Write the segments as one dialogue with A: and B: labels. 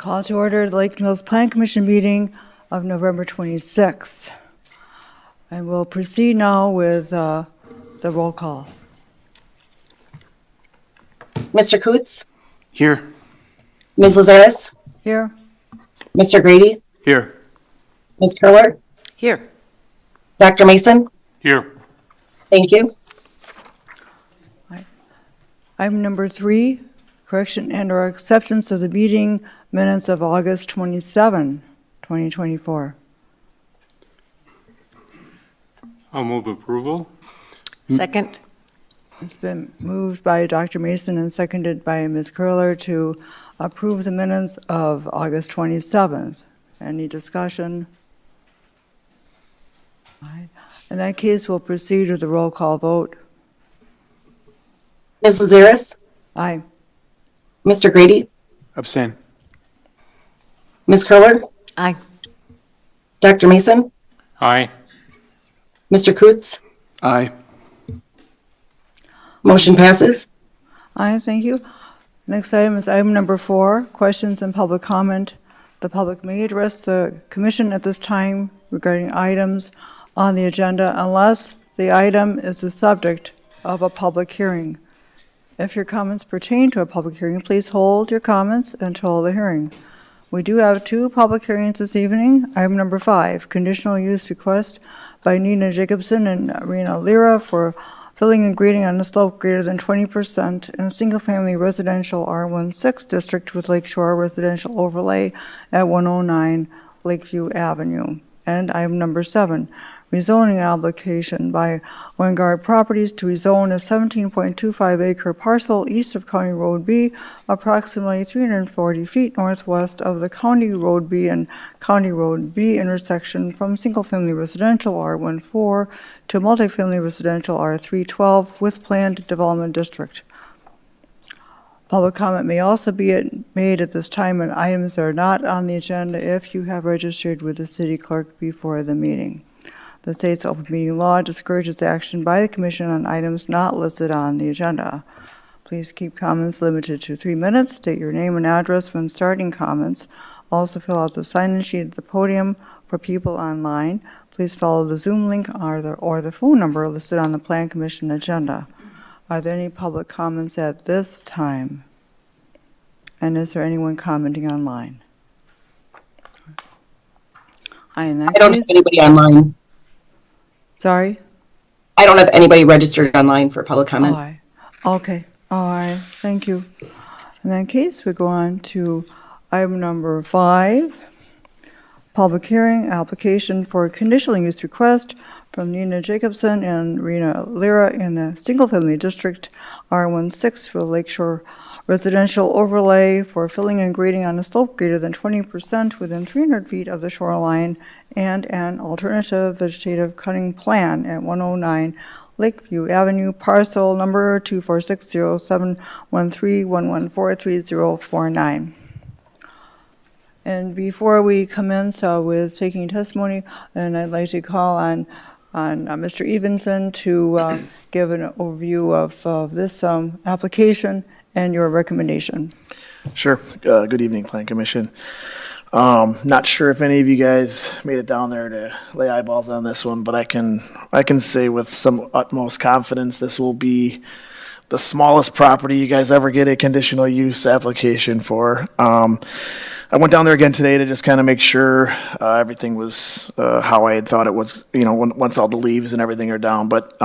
A: Call to order the Lake Mills Plan Commission meeting of November 26th. And we'll proceed now with the roll call.
B: Mr. Coots?
C: Here.
B: Ms. Lazaris?
A: Here?
B: Mr. Grady?
C: Here.
B: Ms. Curler?
D: Here.
B: Dr. Mason?
C: Here.
B: Thank you.
A: Item number 3, correction and or acceptance of the meeting minutes of August 27, 2024.
C: I'll move approval.
D: Second.
A: It's been moved by Dr. Mason and seconded by Ms. Curler to approve the minutes of August 27th. Any discussion? All right. In that case, we'll proceed with the roll call vote.
B: Ms. Lazaris?
A: Aye.
B: Mr. Grady?
C: Abstain.
B: Ms. Curler?
D: Aye.
B: Dr. Mason?
C: Aye.
B: Mr. Coots?
C: Aye.
B: Motion passes.
A: Aye, thank you. Next item is item number 4, questions and public comment. The public may address the commission at this time regarding items on the agenda unless the item is the subject of a public hearing. If your comments pertain to a public hearing, please hold your comments until the hearing. We do have 2 public hearings this evening. Item number 5, conditional use request by Rena Jacobson and Rena Lira for filling and grading on a slope greater than 20% in a single-family residential R16 district with Lakeshore Residential Overlay at 109 Lake View Avenue. And item number 7, rezoning application by Wangard Properties to rezone a 17.25-acre parcel east of County Road B, approximately 340 feet northwest of the County Road B and County Road B intersection from single-family residential R14 to multifamily residential R312 with planned development district. Public comment may also be made at this time on items that are not on the agenda if you have registered with the city clerk before the meeting. The state's open meeting law discourages action by the commission on items not listed on the agenda. Please keep comments limited to 3 minutes. State your name and address when starting comments. Also fill out the sign-in sheet at the podium for people online. Please follow the Zoom link or the phone number listed on the Plan Commission agenda. Are there any public comments at this time? And is there anyone commenting online? In that
B: I don't have
A: case,
B: anybody online.
A: sorry?
B: I don't have anybody registered online for public comment.
A: All right. Okay. All right. Thank you. In that case, we go on to item number 5. Public hearing, application for a conditional use request from Rena Jacobson and Rena Lira in the single-family district R16 for Lakeshore Residential Overlay for filling and grading on a slope greater than 20% within 300 feet of the shoreline and an alternative vegetative cutting plan at 109 Lake View Avenue, parcel number 246071311433049. And before we commence with taking testimony, and I'd like to call on Mr. Evenson to give an overview of this application and your recommendation.
E: Sure. Good evening, Plan Commission. Not sure if any of you guys made it down there to lay eyeballs on this one, but I can say with some utmost confidence this will be the smallest property you guys ever get a conditional use application for. I went down there again today to just kind of make sure everything was how I had thought it was, once all the leaves and everything are down. But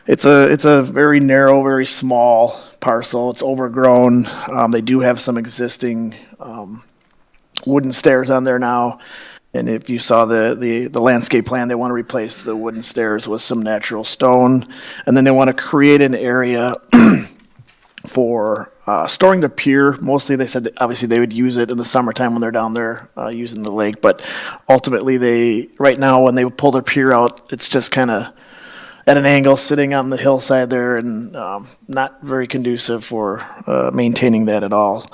E: it's a very narrow, very small parcel. It's overgrown. They do have some existing wooden stairs on there now. And if you saw the landscape plan, they want to replace the wooden stairs with some natural stone. And then they want to create an area for storing the pier. Mostly they said that obviously they would use it in the summertime when they're down there using the lake. But ultimately right now when they pull their pier out, it's just kind of at an angle sitting on the hillside there and not very conducive for maintaining that at all.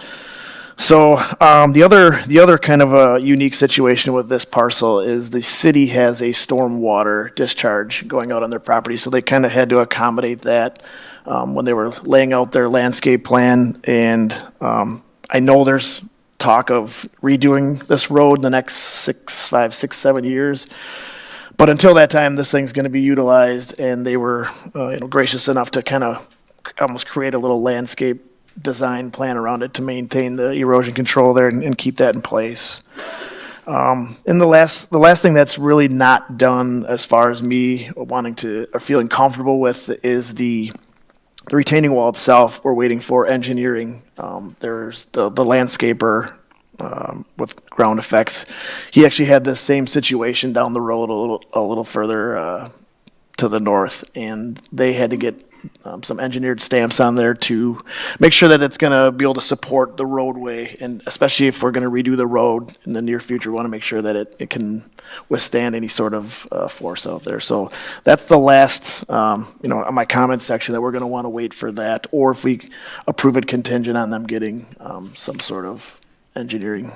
E: So the other kind of a unique situation with this parcel is the city has a stormwater discharge going out on their property, so they kind of had to accommodate that when they were laying out their landscape plan. And I know there's talk of redoing this road in the next 5, 6, 7 years. But until that time, this thing's going to be utilized, and they were gracious enough to kind of almost create a little landscape design plan around it to maintain the erosion control there and keep that in place. And the last thing that's really not done as far as me wanting to or feeling comfortable with is the retaining wall itself. We're waiting for engineering. There's the landscaper with ground effects. He actually had the same situation down the road a little further to the north, and they had to get some engineered stamps on there to make sure that it's going to be able to support the roadway, and especially if we're going to redo the road in the near future, we want to make sure that it can withstand any sort of force out there. So that's the last, my comment section, that we're going to want to wait for that, or if we approve it contingent on them getting some sort of engineering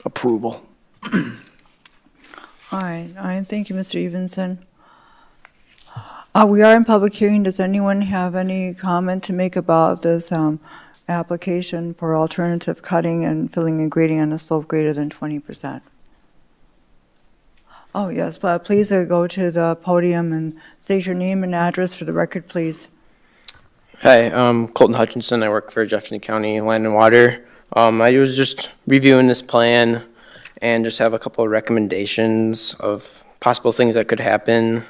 E: approval.
A: All right, thank you, Mr. Evenson. We are in public hearing. Does anyone have any comment to make about this application for alternative cutting and filling and grading on a slope greater than 20%? Oh, yes, but please go to the podium and state your name and address for the record, please.
D: Hi, I'm Colton Hutchinson. I work for Jefferson County Land and Water. I was just reviewing this plan and just have a couple of recommendations of possible things that could happen,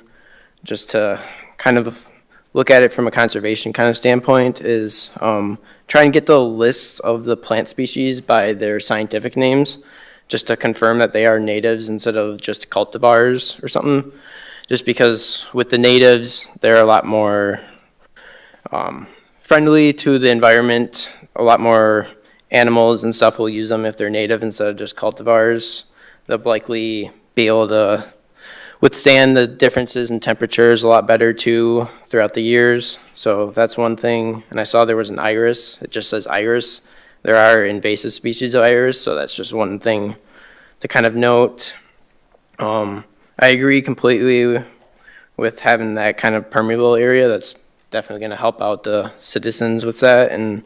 D: just to kind of look at it from a conservation kind of standpoint, is try and get the list of the plant species by their scientific names, just to confirm that they are natives instead of just cultivars or something. Just because with the natives, they're a lot more friendly to the environment, a lot more animals and stuff will use them if they're native instead of just cultivars. They'll likely be able to withstand the differences in temperatures a lot better too throughout the years. So that's one thing. And I saw there was an iris. It just says iris. There are invasive species of iris, so that's just one thing to kind of note. I agree completely with having that kind of permeable area. That's definitely going to help out the citizens with that. And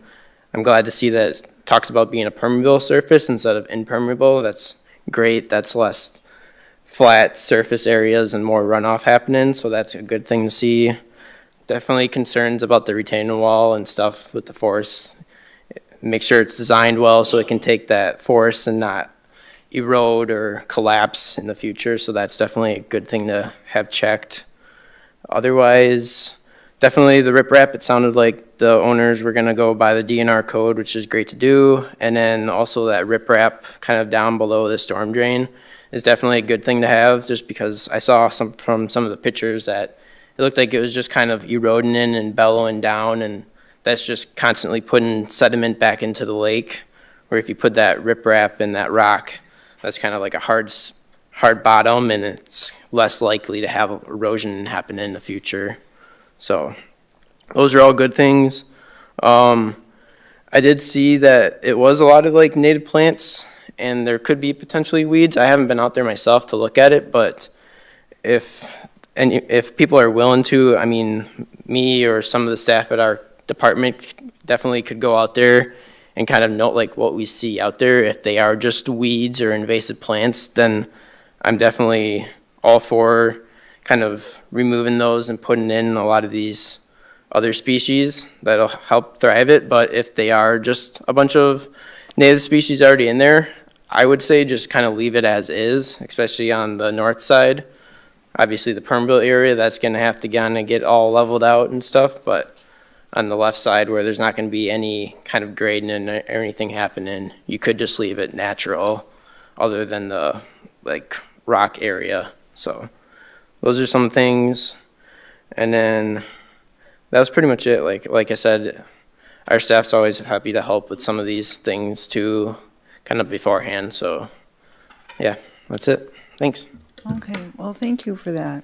D: I'm glad to see that it talks about being a permeable surface instead of impermeable. That's great. That's less flat surface areas and more runoff happening, so that's a good thing to see. Definitely concerns about the retaining wall and stuff with the forest. Make sure it's designed well so it can take that force and not erode or collapse in the future, so that's definitely a good thing to have checked. Otherwise, definitely the riprap, it sounded like the owners were gonna go by the DNR code, which is great to do, and then also that riprap kind of down below the storm drain is definitely a good thing to have, just because I saw from some of the pictures that it looked like it was just kind of eroding in and bellowing down, and that's just constantly putting sediment back into the lake, where if you put that riprap in that rock, that's kind of like a hard bottom, and it's less likely to have erosion happen in the future. So those are all good things. I did see that it was a lot of like native plants, and there could be potentially weeds. I haven't been out there myself to look at it, but if people are willing to, I mean, me or some of the staff at our department definitely could go out there and kind of note like what we see out there. If they are just weeds or invasive plants, then I'm definitely all for kind of removing those and putting in a lot of these other species that'll help thrive it. But if they are just a bunch of native species already in there, I would say just kind of leave it as is, especially on the north side. Obviously the permeable area, that's gonna have to kind of get all leveled out and stuff, but on the left side where there's not gonna be any kind of grading or anything happening, you could just leave it natural other than the like rock area. So those are some things. And then that was pretty much it. Like I said, our staff's always happy to help with some of these things too, kind of beforehand. So yeah, that's it. Thanks.
A: Okay, well, thank you for that.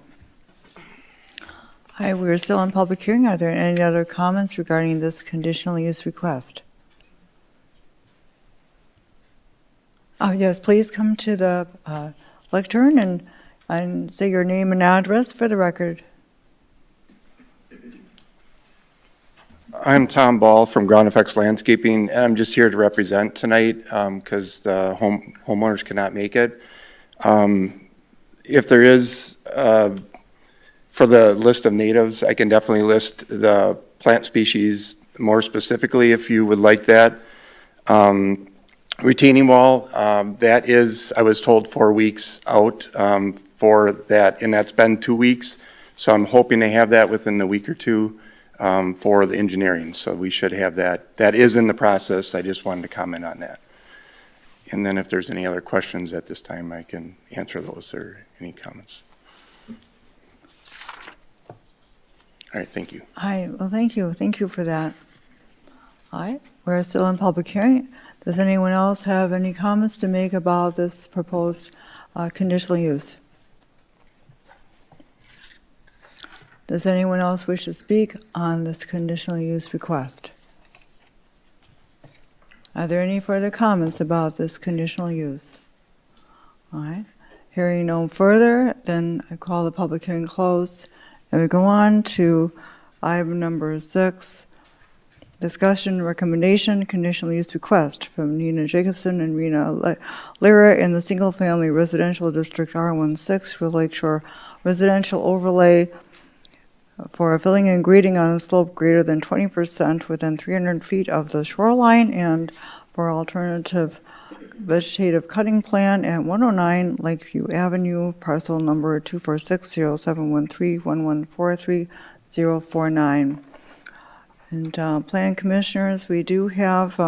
A: Hi, we're still in public hearing. Are there any other comments regarding this conditional use request? Oh, yes, please come to the lectern and say your name and address for the record.
F: I'm Tom Ball from Ground Effects Landscaping, and I'm just here to represent tonight because the homeowners cannot make it. If there is, for the list of natives, I can definitely list the plant species more specifically if you would like that. Retaining wall, that is, I was told 4 weeks out for that, and that's been 2 weeks. So I'm hoping to have that within the week or two for the engineering. So we should have that. That is in the process. I just wanted to comment on that. And then if there's any other questions at this time, I can answer those or any comments. All right, thank you.
A: Well, thank you. Thank you for that. All right, we're still in public hearing. Does anyone else have any comments to make about this proposed conditional use? Does anyone else wish to speak on this conditional use request? Are there any further comments about this conditional use? All right, hearing no further, then I call the public hearing closed, and we go on to item number 6, discussion recommendation conditional use request from Nina Jacobson and Rena Lira in the single-family residential district R16 for Lakeshore Residential Overlay for a filling and grading on a slope greater than 20% within 300 feet of the shoreline, and for alternative vegetative cutting plan at 109 Lake View Avenue, parcel number 246071311430049. And plan commissioners, we do have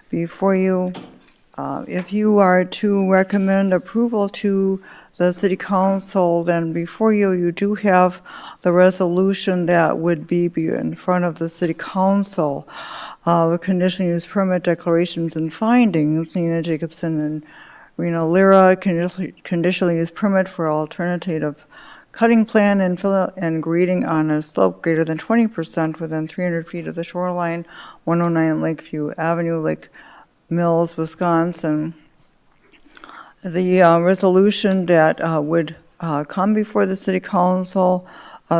A: before you, if you are to recommend approval to the city council, then before you, you do have the resolution that would be in front of the city council. The conditional use permit declarations and findings, Nina Jacobson and Rena Lira, conditional use permit for alternative cutting plan and fill and grading on a slope greater than 20% within 300 feet of the shoreline, 109 Lake View Avenue, Lake Mills, Wisconsin. The resolution that would come before the city council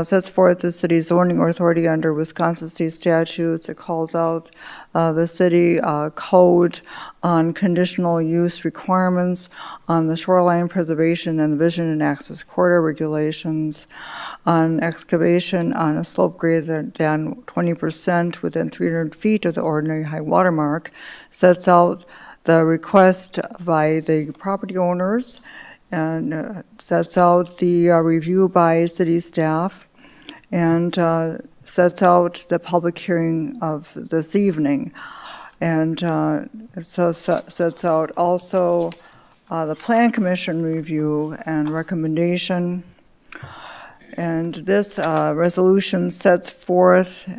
A: sets forth the city's zoning authority under Wisconsin state statutes. It calls out the city code on conditional use requirements, on the shoreline preservation and the vision and access corridor regulations, on excavation on a slope greater than 20% within 300 feet of the ordinary high water mark, sets out the request by the property owners, and sets out the review by city staff, and sets out the public hearing of this evening. And sets out also the Plan Commission review and recommendation. And this resolution sets forth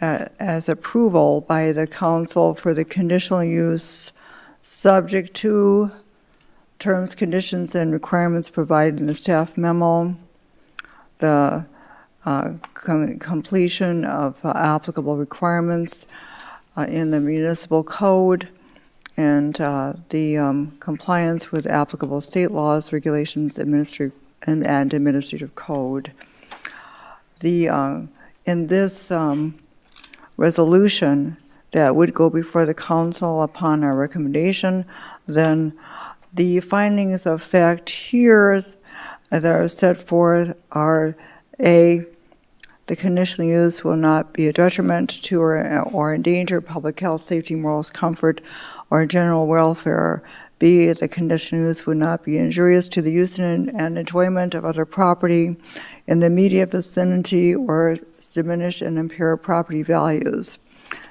A: as approval by the council for the conditional use subject to terms, conditions, and requirements provided in the staff memo, the completion of applicable requirements in the municipal code, and the compliance with applicable state laws, regulations, administrative code. In this resolution that would go before the council upon our recommendation, then the findings of fact here that are set forth are A, the conditional use will not be a detriment to or endanger public health, safety, morals, comfort, or general welfare. B, the conditional use would not be injurious to the use and enjoyment of other property in the immediate vicinity or diminish and impair property values.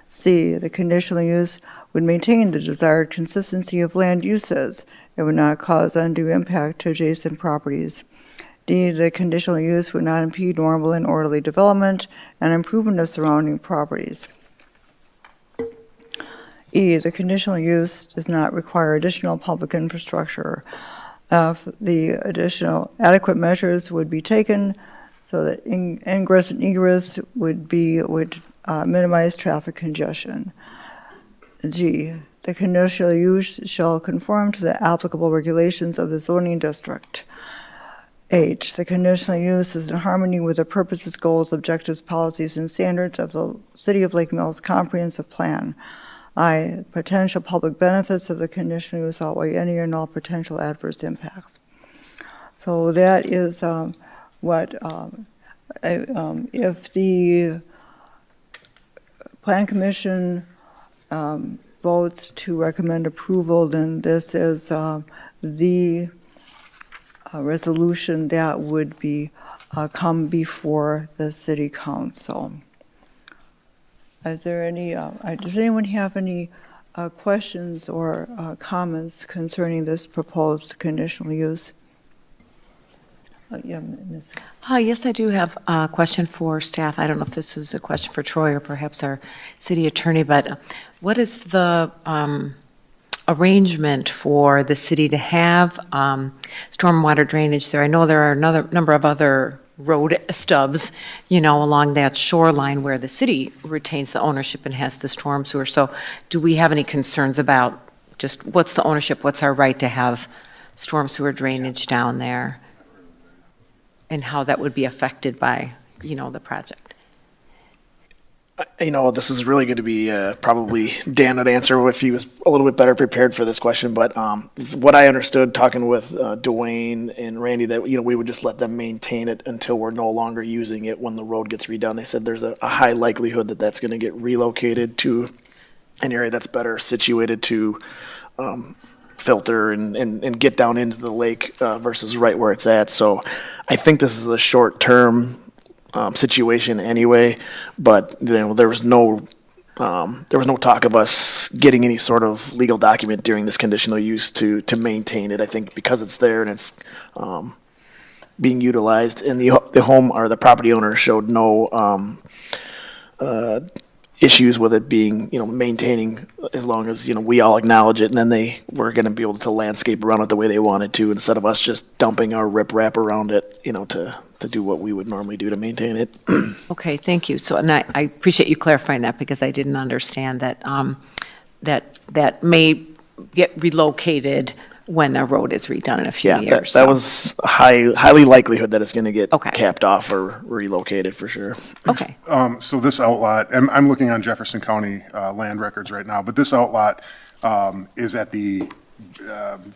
A: C, the conditional use would maintain the desired consistency of land uses. It would not cause undue impact to adjacent properties. D, the conditional use would not impede normal and orderly development and improvement of surrounding properties. E, the conditional use does not require additional public infrastructure. F, the additional adequate measures would be taken so that ingress and egress would minimize traffic congestion. G, the conditional use shall conform to the applicable regulations of the zoning district. H, the conditional use is in harmony with the purposes, goals, objectives, policies, and standards of the City of Lake Mills Comprehensive Plan. I, potential public benefits of the conditional use outweigh any and all potential adverse impacts. So that is what, if the Plan Commission votes to recommend approval, then this is the resolution that would be come before the City Council. Is there any, does anyone have any questions or comments concerning this proposed conditional use? Yeah, Ms.
G: Yes, I do have a question for staff. I don't know if this is a question for Troy or perhaps our city attorney, but what is the arrangement for the city to have stormwater drainage there? I know there are another number of other road stubs, along that shoreline where the city retains the ownership and has the storm sewer. So do we have any concerns about just what's the ownership, what's our right to have storm sewer drainage down there? And how that would be affected by, the project.
E: This is really going to be probably Dan would answer if he was a little bit better prepared for this question. But what I understood talking with Dwayne and Randy, that we would just let them maintain it until we're no longer using it when the road gets redone. They said there's a high likelihood that that's going to get relocated to an area that's better situated to filter and get down into the lake versus right where it's at. So I think this is a short-term situation anyway, but there was no talk of us getting any sort of legal document during this conditional use to maintain it. I think because it's there and it's being utilized, and the home or the property owner showed no issues with it being, maintaining, as long as, we all acknowledge it, and then they were going to be able to landscape around it the way they wanted to, instead of us just dumping our riprap around it, to do what we would normally do to maintain it.
G: Okay, thank you. So, and I appreciate you clarifying that, because I didn't understand that, that may get relocated when the road is redone in a few
E: Yeah,
G: years.
E: that was highly likelihood that it's going to get
G: Okay.
E: capped off or relocated for sure.
G: Okay,
H: So this outlot, and I'm looking on Jefferson County land records right now, but this outlot is at the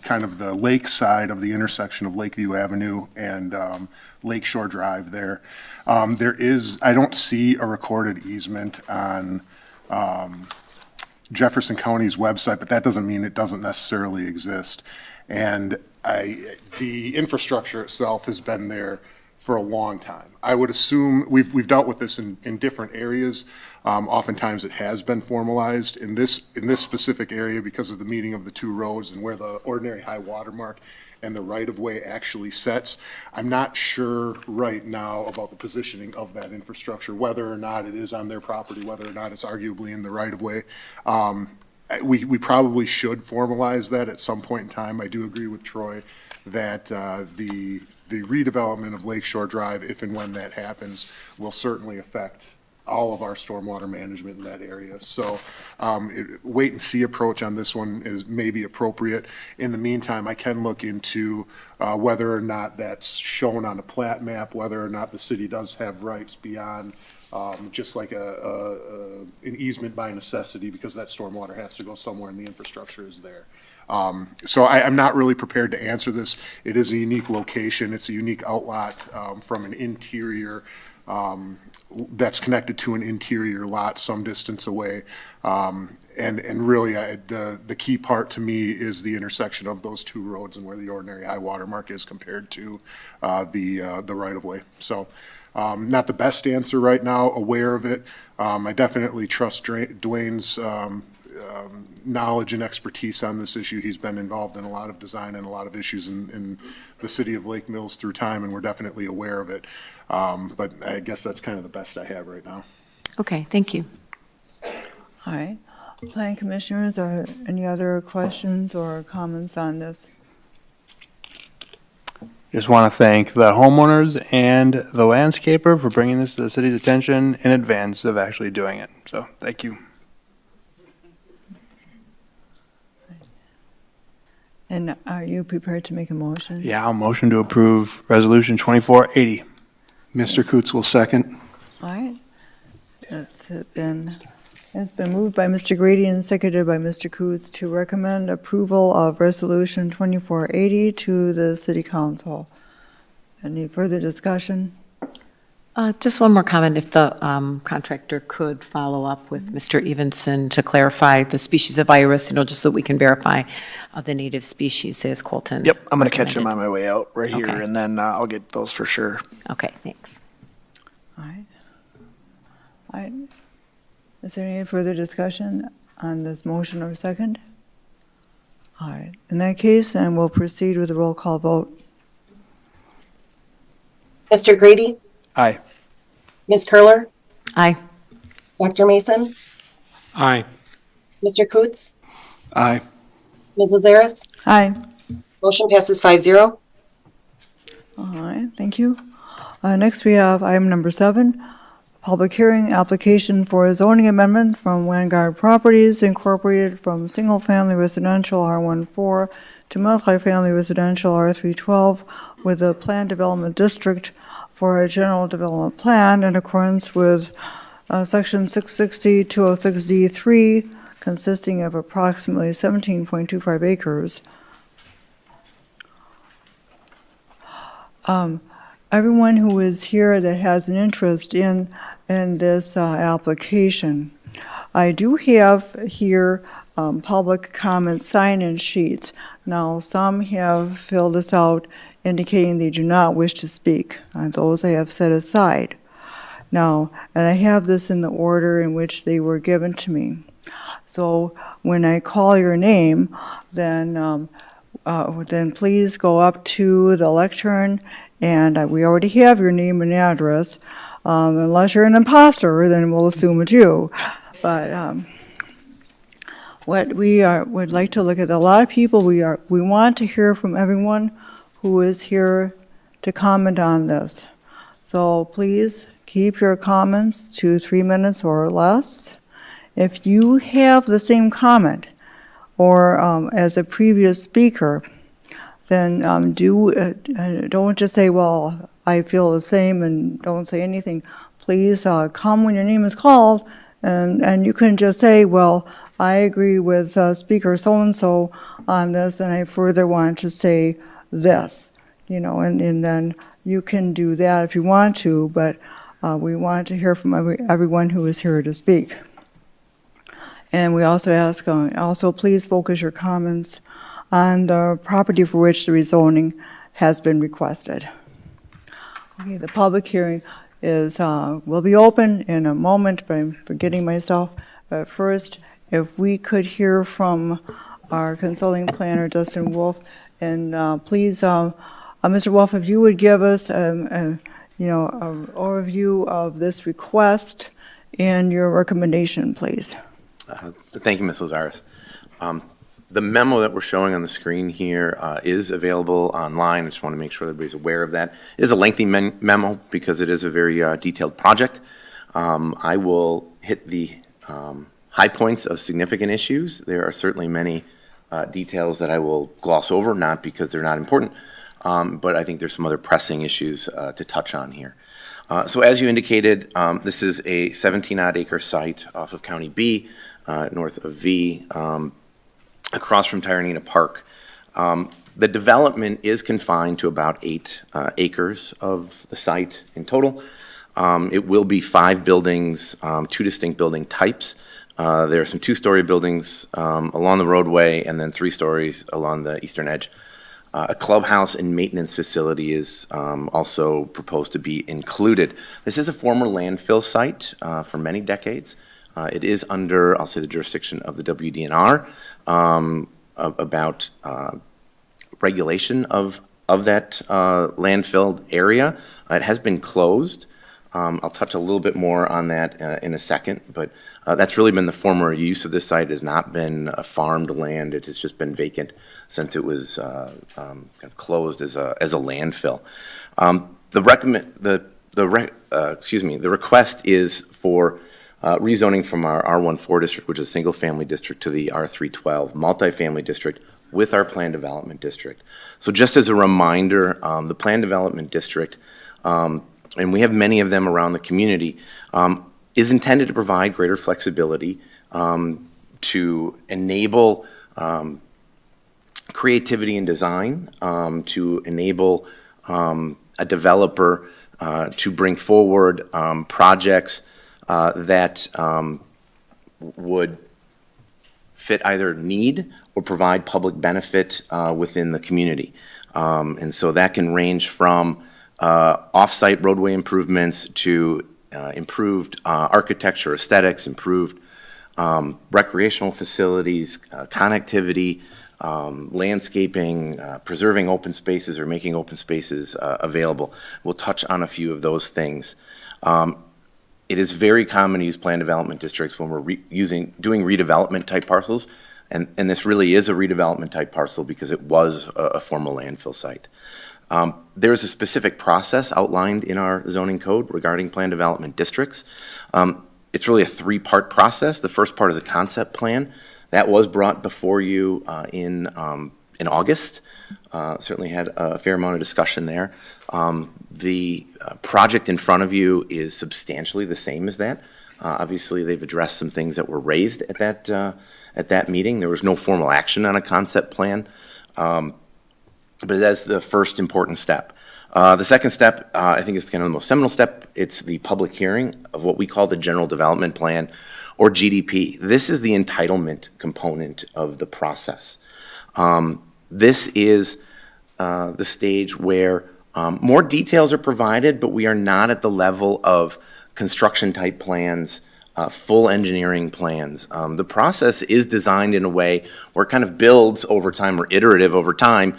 H: kind of the lake side of the intersection of Lake View Avenue and Lakeshore Drive there. There is, I don't see a recorded easement on Jefferson County's website, but that doesn't mean it doesn't necessarily exist. And the infrastructure itself has been there for a long time. I would assume, we've dealt with this in different areas. Oftentimes it has been formalized. In this specific area, because of the meeting of the two roads and where the ordinary high water mark and the right-of-way actually sets, I'm not sure right now about the positioning of that infrastructure, whether or not it is on their property, whether or not it's arguably in the right-of-way. We probably should formalize that at some point in time. I do agree with Troy that the redevelopment of Lakeshore Drive, if and when that happens, will certainly affect all of our stormwater management in that area. So wait and see approach on this one is maybe appropriate. In the meantime, I can look into whether or not that's shown on a plat map, whether or not the city does have rights beyond just like an easement by necessity, because that stormwater has to go somewhere and the infrastructure is there. So I'm not really prepared to answer this. It is a unique location. It's a unique outlot from an interior that's connected to an interior lot some distance away. And really, the key part to me is the intersection of those two roads and where the ordinary high water mark is compared to the right-of-way. So not the best answer right now, aware of it. I definitely trust Dwayne's knowledge and expertise on this issue. He's been involved in a lot of design and a lot of issues in the city of Lake Mills through time, and we're definitely aware of it. But I guess that's kind of the best I have right now.
G: okay, thank you.
A: All right. Plan commissioners, are any other questions or comments on this?
I: Just want to thank the homeowners and the landscaper for bringing this to the city's attention in advance of actually doing it. So, thank you.
A: And are you prepared to make a motion?
I: Yeah, I'll motion to approve Resolution 2480.
J: Mr. Coots will second.
A: All right. It's been moved by Mr. Grady and seconded by Mr. Coots to recommend approval of Resolution 2480 to the City Council. Any further discussion?
G: Just one more comment, if the contractor could follow up with Mr. Evenson to clarify the species of iris, just so we can verify the native species, as Colton.
E: Yep, I'm gonna catch them on my way out right here,
G: Okay.
E: and then I'll get those for sure.
G: Okay, thanks.
A: All right. All right. Is there any further discussion on this motion or second? All right. In that case, and we'll proceed with a roll call vote.
B: Mr. Grady,
I: Aye.
B: Ms. Curler,
G: Aye.
B: Dr. Mason,
C: Aye.
B: Mr. Coots,
J: Aye.
B: Ms. Lazarus.
A: Aye.
B: Motion passes 5-0.
A: All right, thank you. Next, we have item number 7, public hearing application for a zoning amendment from Wangard Properties Incorporated from single-family residential R14 to multifamily residential R312 with a planned development district for a general development plan in accordance with Section 660-206D3, consisting of approximately 17.25 acres. Everyone who is here that has an interest in this application, I do have here public comment sign-in sheets. Now, some have filled this out indicating they do not wish to speak. Those I have set aside. Now, and I have this in the order in which they were given to me. So when I call your name, then please go up to the lectern, and we already have your name and address. Unless you're an imposter, then we'll assume it's you. But what we would like to look at, a lot of people, we want to hear from everyone who is here to comment on this. So please keep your comments to 3 minutes or less. If you have the same comment, or as a previous speaker, then don't just say, well, I feel the same, and don't say anything. Please come when your name is called, and you can just say, well, I agree with Speaker so-and-so on this, and I further want to say this, and then you can do that if you want to, but we want to hear from everyone who is here to speak. And we also ask, please focus your comments on the property for which the rezoning has been requested. Okay, the public hearing will be open in a moment, but I'm forgetting myself. But first, if we could hear from our consulting planner, Dustin Wolf, and please, Mr. Wolf, if you would give us an overview of this request and your recommendation, please.
K: Thank you, Ms. Lazarus. The memo that we're showing on the screen here is available online. I just want to make sure everybody's aware of that. It is a lengthy memo because it is a very detailed project. I will hit the high points of significant issues. There are certainly many details that I will gloss over, not because they're not important, but I think there's some other pressing issues to touch on here. So as you indicated, this is a 17-odd acre site off of County B, north of V, across from Tyranina Park. The development is confined to about 8 acres of the site in total. It will be 5 buildings, 2 distinct building types. There are some 2-story buildings along the roadway and then 3 stories along the eastern edge. A clubhouse and maintenance facility is also proposed to be included. This is a former landfill site for many decades. It is under, I'll say, the jurisdiction of the WDNR about regulation of that landfill area. It has been closed. I'll touch a little bit more on that in a second, but that's really been the former use of this site. It has not been a farmed land. It has just been vacant since it was kind of closed as a landfill. The request is for rezoning from our R14 district, which is a single-family district, to the R312 multifamily district with our Plan Development District. So just as a reminder, the Plan Development District, and we have many of them around the community, is intended to provide greater flexibility to enable creativity in design, to enable a developer to bring forward projects that would fit either need or provide public benefit within the community. And so that can range from off-site roadway improvements to improved architecture, aesthetics, improved recreational facilities, connectivity, landscaping, preserving open spaces or making open spaces available. We'll touch on a few of those things. It is very common to use plan development districts when we're doing redevelopment type parcels, and this really is a redevelopment type parcel because it was a former landfill site. There's a specific process outlined in our zoning code regarding plan development districts. It's really a three-part process. The first part is a concept plan. That was brought before you in August. Certainly had a fair amount of discussion there. The project in front of you is substantially the same as that. Obviously, they've addressed some things that were raised at that meeting. There was no formal action on a concept plan, but that's the first important step. The second step, I think, is kind of the most seminal step. It's the public hearing of what we call the General Development Plan, or GDP. This is the entitlement component of the process. This is the stage where more details are provided, but we are not at the level of construction-type plans, full engineering plans. The process is designed in a way where it kind of builds over time or iterative over time.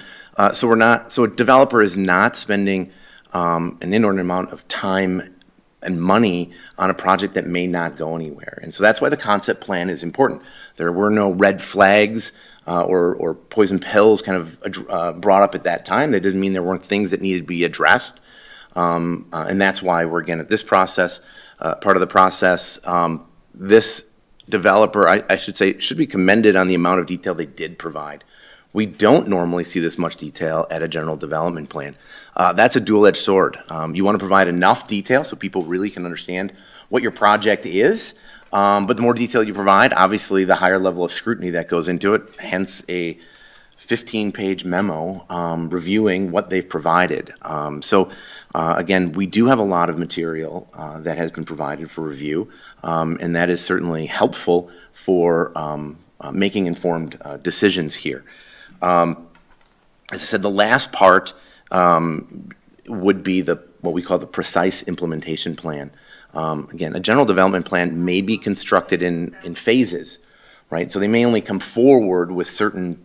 K: So a developer is not spending an inordinate amount of time and money on a project that may not go anywhere. And so that's why the concept plan is important. There were no red flags or poison pills kind of brought up at that time. That doesn't mean there weren't things that needed to be addressed. And that's why we're, again, at this process, part of the process, this developer, I should say, should be commended on the amount of detail they did provide. We don't normally see this much detail at a general development plan. That's a dual-edged sword. You want to provide enough detail so people really can understand what your project is, but the more detail you provide, obviously the higher level of scrutiny that goes into it, hence a 15-page memo reviewing what they've provided. Again, we do have a lot of material that has been provided for review, and that is certainly helpful for making informed decisions here. As I said, the last part would be what we call the precise implementation plan. Again, a general development plan may be constructed in phases, right? So they may only come forward with certain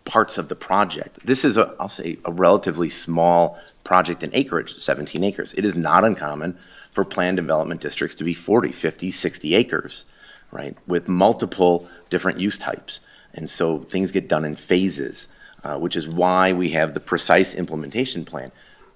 K: parts of the project. This is, I'll say, a relatively small project in acreage, 17 acres. It is not uncommon for planned development districts to be 40, 50, 60 acres, right, with multiple different use types. And so things get done in phases, which is why we have the precise implementation plan.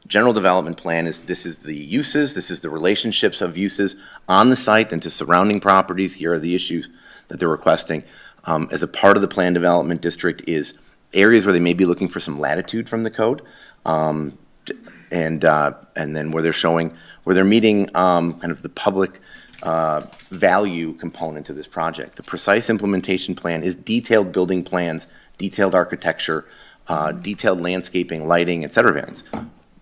K: General development plan this is the uses, this is the relationships of uses on the site and to surrounding properties. Here are the issues that they're requesting. As a part of the plan development district is areas where they may be looking for some latitude from the code, and then where they're meeting kind of the public value component to this project. The precise implementation plan is detailed building plans, detailed architecture, detailed landscaping, lighting, et cetera, variants,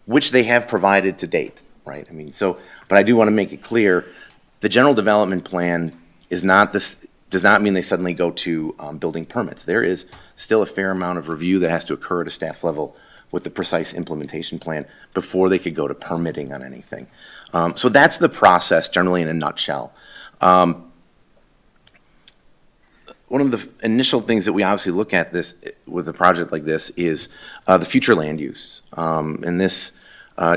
K: which they have provided to date, right? I mean, but I do want to make it clear, the general development plan does not mean they suddenly go to building permits. There is still a fair amount of review that has to occur at a staff level with the precise implementation plan before they could go to permitting on anything. So that's the process generally in a nutshell. One of the initial things that we obviously look at this with a project like this is the future land use. And this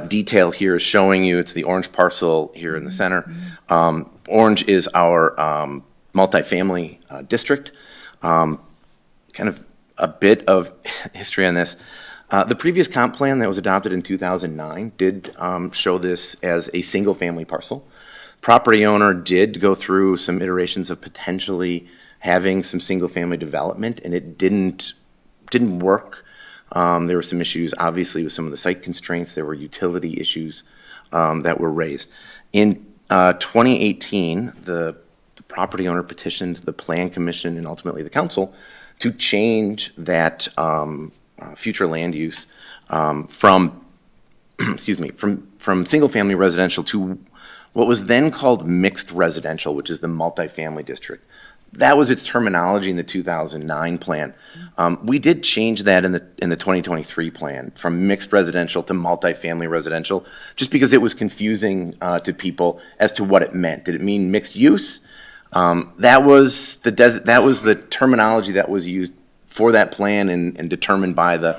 K: detail here is showing you, it's the orange parcel here in the center. Orange is our multifamily district. Kind of a bit of history on this. The previous comp plan that was adopted in 2009 did show this as a single-family parcel. Property owner did go through some iterations of potentially having some single-family development, and it didn't work. There were some issues, obviously, with some of the site constraints. There were utility issues that were raised. In 2018, the property owner petitioned the Plan Commission and ultimately the council to change that future land use from single-family residential to what was then called mixed residential, which is the multifamily district. That was its terminology in the 2009 plan. We did change that in the 2023 plan from mixed residential to multifamily residential, just because it was confusing to people as to what it meant. Did it mean mixed use? That was the terminology that was used for that plan and determined by the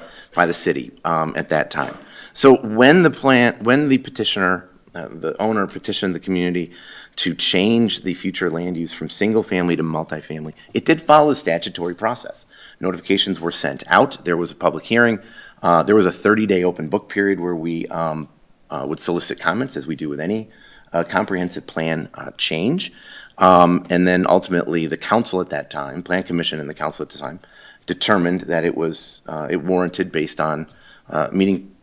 K: city at that time. So when the petitioner, the owner petitioned the community to change the future land use from single-family to multifamily, it did follow the statutory process. Notifications were sent out. There was a public hearing. There was a 30-day open book period where we would solicit comments, as we do with any comprehensive plan change. And then ultimately, the council at that time, Plan Commission and the council at the time, determined that it warranted, based on meeting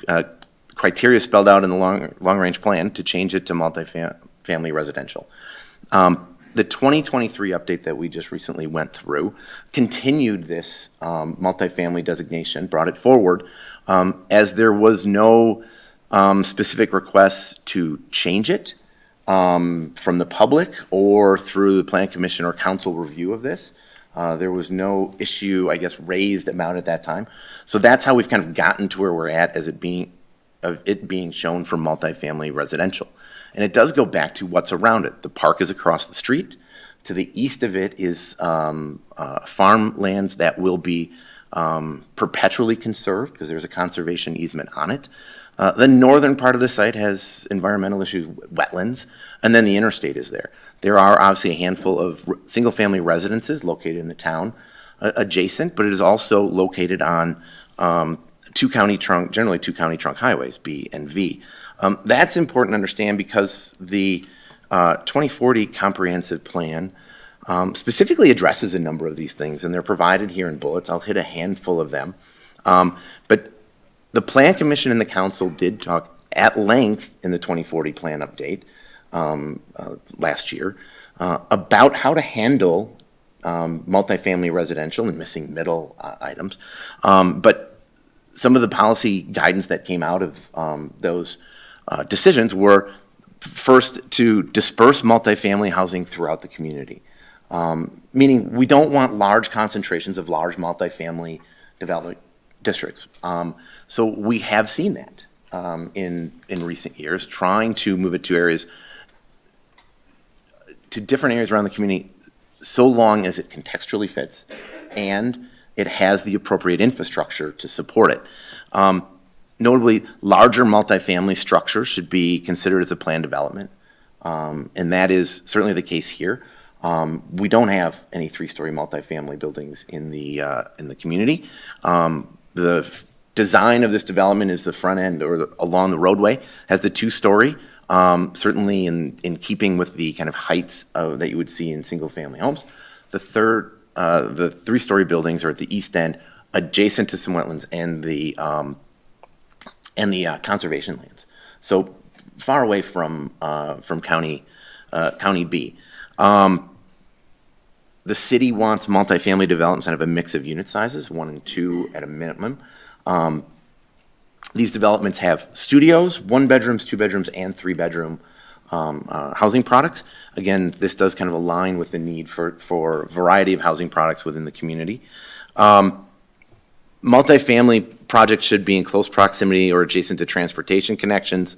K: criteria spelled out in the long-range plan, to change it to multifamily residential. The 2023 update that we just recently went through continued this multifamily designation, brought it forward, as there was no specific requests to change it from the public or through the Plan Commission or council review of this. There was no issue, I guess, raised about it at that time. So that's how we've kind of gotten to where we're at as it being shown for multifamily residential. And it does go back to what's around it. The park is across the street. To the east of it is farmlands that will be perpetually conserved because there's a conservation easement on it. The northern part of the site has environmental issues, wetlands, and then the interstate is there. There are obviously a handful of single-family residences located in the town adjacent, but it is also located on generally two county trunk highways, B and V. That's important to understand because the 2040 comprehensive plan specifically addresses a number of these things, and they're provided here in bullets. I'll hit a handful of them. But the Plan Commission and the council did talk at length in the 2040 plan update last year about how to handle multifamily residential and missing middle items. But some of the policy guidance that came out of those decisions were, first, to disperse multifamily housing throughout the community, meaning we don't want large concentrations of large multifamily development districts. So we have seen that in recent years, trying to move it to different areas around the community, so long as it contextually fits and it has the appropriate infrastructure to support it. Notably, larger multifamily structures should be considered as a planned development, and that is certainly the case here. We don't have any three-story multifamily buildings in the community. The design of this development is the front end or along the roadway has the two-story, certainly in keeping with the kind of heights that you would see in single-family homes. The three-story buildings are at the east end, adjacent to some wetlands and the conservation lands. So far away from County B. The city wants multifamily developments that have a mix of unit sizes, 1 and 2 at a minimum. These developments have studios, 1 bedrooms, 2 bedrooms, and 3-bedroom housing products. Again, this does kind of align with the need for a variety of housing products within the community. Multifamily projects should be in close proximity or adjacent to transportation connections,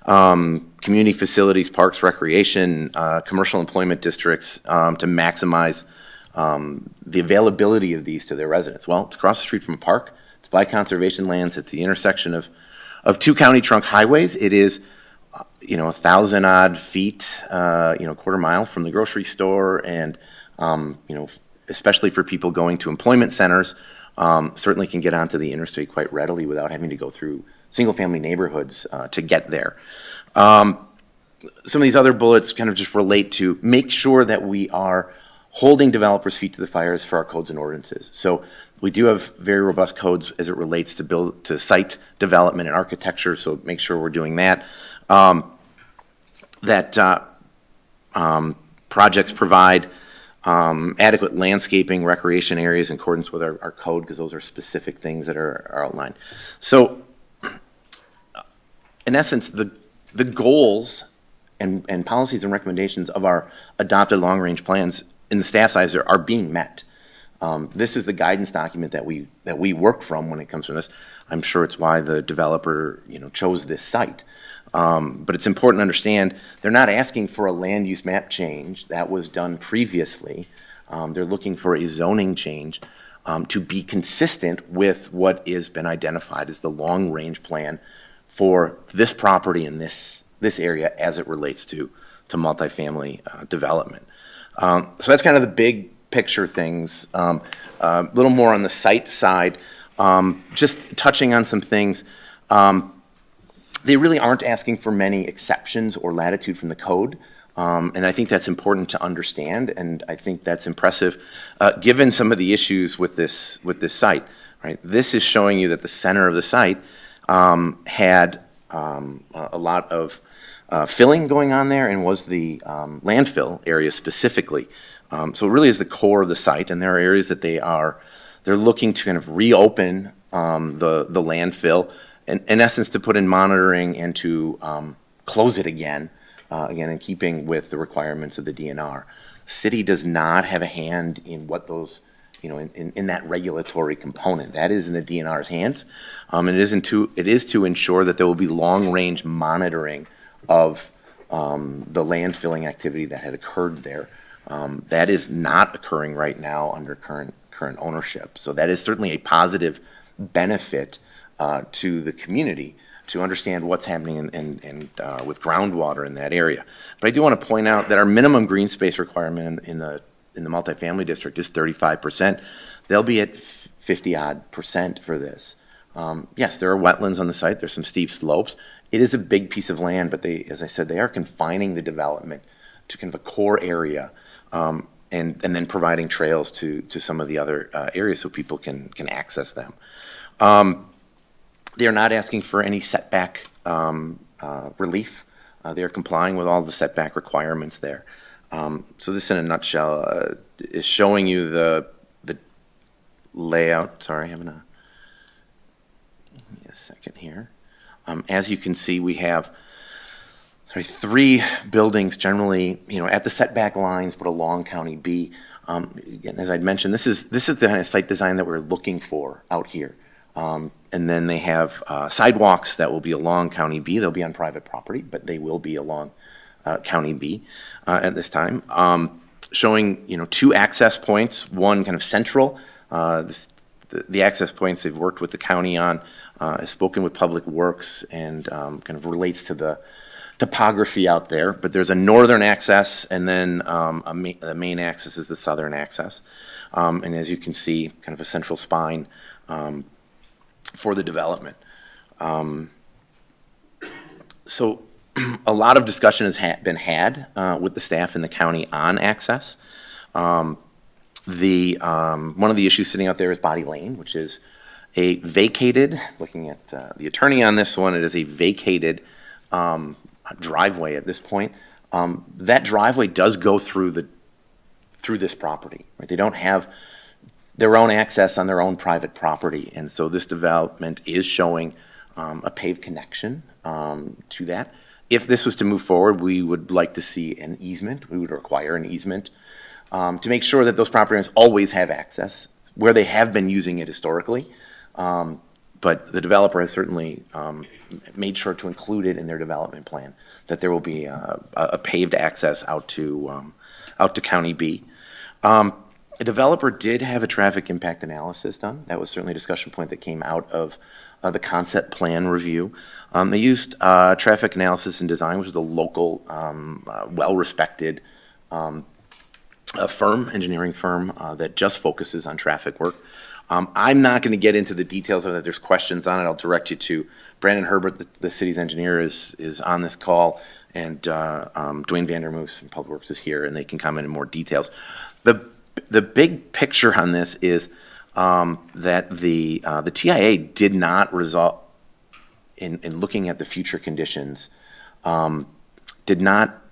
K: community facilities, parks, recreation, commercial employment districts, to maximize the availability of these to their residents. Well, it's across the street from a park. It's by conservation lands. It's the intersection of 2 county trunk highways. It is 1,000-odd feet, quarter mile from the grocery store, and especially for people going to employment centers, certainly can get onto the interstate quite readily without having to go through single-family neighborhoods to get there. Some of these other bullets kind of just relate to make sure that we are holding developers' feet to the fire is for our codes and ordinances. So we do have very robust codes as it relates to site development and architecture, so make sure we're doing that. Projects provide adequate landscaping, recreation areas in accordance with our code, because those are specific things that are outlined. So in essence, the goals and policies and recommendations of our adopted long-range plans in the staff size are being met. This is the guidance document that we work from when it comes to this. I'm sure it's why the developer, chose this site. But it's important to understand they're not asking for a land use map change that was done previously. They're looking for a zoning change to be consistent with what has been identified as the long-range plan for this property in this area as it relates to multifamily development. So that's kind of the big picture things. A little more on the site side, just touching on some things. They really aren't asking for many exceptions or latitude from the code. And I think that's important to understand, and I think that's impressive, given some of the issues with this site. Right, this is showing you that the center of the site had a lot of filling going on there, and was the landfill area specifically. So it really is the core of the site, and there are areas that they're looking to kind of reopen the landfill, in essence, to put in monitoring and to close it again in keeping with the requirements of the DNR. City does not have a hand in what those, in that regulatory component. That is in the DNR's hands. And it is to ensure that there will be long-range monitoring of the landfilling activity that had occurred there. That is not occurring right now under current ownership. So that is certainly a positive benefit to the community to understand what's happening with groundwater in that area. But I do want to point out that our minimum green space requirement in the multifamily district is 35%. They'll be at 50-odd% for this. Yes, there are wetlands on the site. There's some steep slopes. It is a big piece of land, but as I said, they are confining the development to kind of a core area, and then providing trails to some of the other areas so people can access them. They are not asking for any setback relief. They are complying with all the setback requirements there. So this, in a nutshell, is showing you the layout. Sorry, give me a second here. As you can see, we have 3 buildings generally, at the setback lines, but along County B. Again, as I'd mentioned, this is the kind of site design that we're looking for out here. And then they have sidewalks that will be along County B. They'll be on private property, but they will be along County B at this time. Showing 2 access points, one kind of central. The access points they've worked with the county on, has spoken with Public Works, and kind of relates to the topography out there. But there's a northern access, and then the main access is the southern access. And as you can see, kind of a central spine for the development. So a lot of discussion has been had with the staff in the county on access. One of the issues sitting out there is Body Lane, which is a vacated, looking at the attorney on this one, it is a vacated driveway at this point. That driveway does go through this property, right? They don't have their own access on their own private property, and so this development is showing a paved connection to that. If this was to move forward, we would like to see an easement. We would require an easement to make sure that those property owners always have access where they have been using it historically. But the developer has certainly made sure to include it in their development plan, that there will be a paved access out to County B. The developer did have a traffic impact analysis done. That was certainly a discussion point that came out of the concept plan review. They used traffic analysis and design, which is a local, well-respected engineering firm that just focuses on traffic work. I'm not going to get into the details of that. There's questions on it. I'll direct you to Brandon Herbert, the city's engineer, is on this call, and Dwayne Vandermoose from Public Works is here, and they can comment in more details. The big picture on this is that the TIA did not result in looking at the future conditions, did not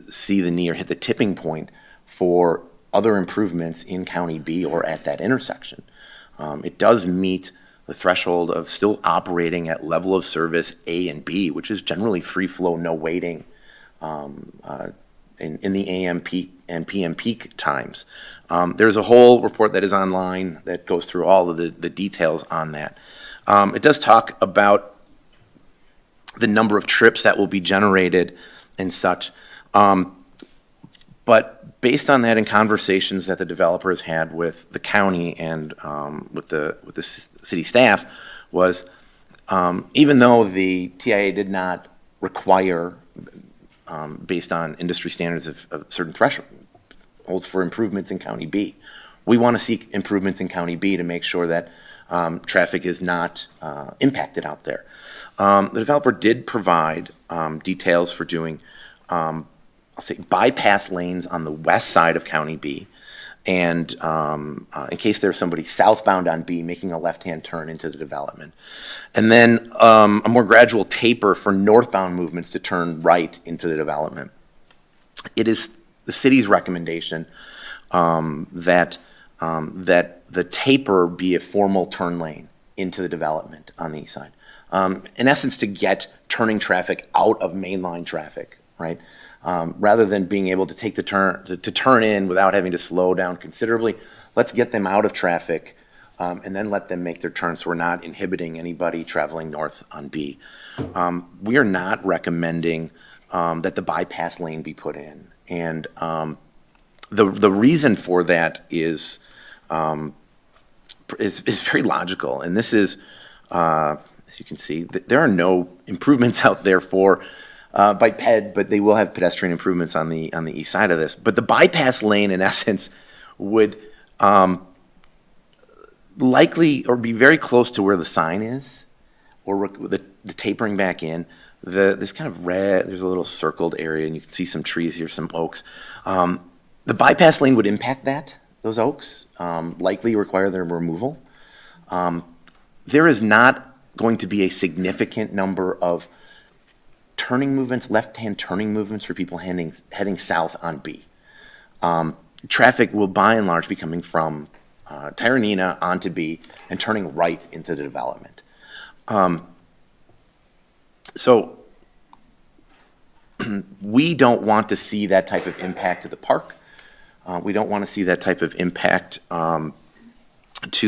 K: see the need or hit the tipping point for other improvements in County B or at that intersection. It does meet the threshold of still operating at level of service A and B, which is generally free flow, no waiting in the AM peak and PM peak times. There's a whole report that is online that goes through all of the details on that. It does talk about the number of trips that will be generated and such. But based on that, in conversations that the developer has had with the county and with the city staff, was even though the TIA did not require, based on industry standards of certain thresholds for improvements in County B, we want to seek improvements in County B to make sure that traffic is not impacted out there. The developer did provide details for doing I'll say bypass lanes on the west side of County B, and in case there's somebody southbound on B making a left-hand turn into the development. And then a more gradual taper for northbound movements to turn right into the development. It is the city's recommendation that the taper be a formal turn lane into the development on the east side. In essence, to get turning traffic out of mainline traffic, right? Rather than being able to take the turn, to turn in without having to slow down considerably, let's get them out of traffic and then let them make their turn so we're not inhibiting anybody traveling north on B. We are not recommending that the bypass lane be put in. And the reason for that is very logical. And this is, as you can see, there are no improvements out there for biped, but they will have pedestrian improvements on the east side of this. But the bypass lane, in essence, would likely or be very close to where the sign is, or the tapering back in. This kind of red, there's a little circled area, and you can see some trees here, some oaks. The bypass lane would impact those oaks, likely require their removal. There is not going to be a significant number of turning movements, left-hand turning movements for people heading south on B. Traffic will by and large be coming from Tyranina onto B and turning right into the development. So we don't want to see that type of impact to the park. We don't want to see that type of impact to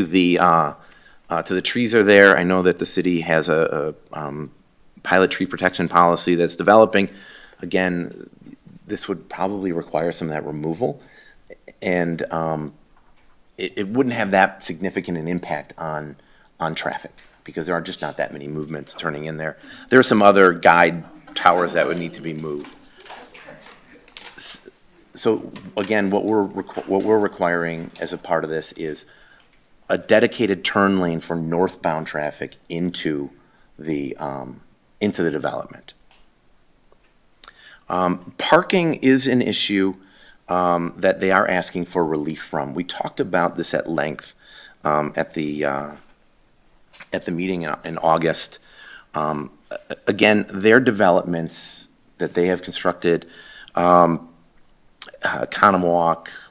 K: the trees are there. I know that the city has a pilot tree protection policy that's developing. Again, this would probably require some of that removal, and it wouldn't have that significant an impact on traffic because there are just not that many movements turning in there. There are some other guide towers that would need to be moved. So again, what we're requiring as a part of this is a dedicated turn lane for northbound traffic into the development. Parking is an issue that they are asking for relief from. We talked about this at length at the meeting in August. Again, their developments that they have constructed, Conomowoc,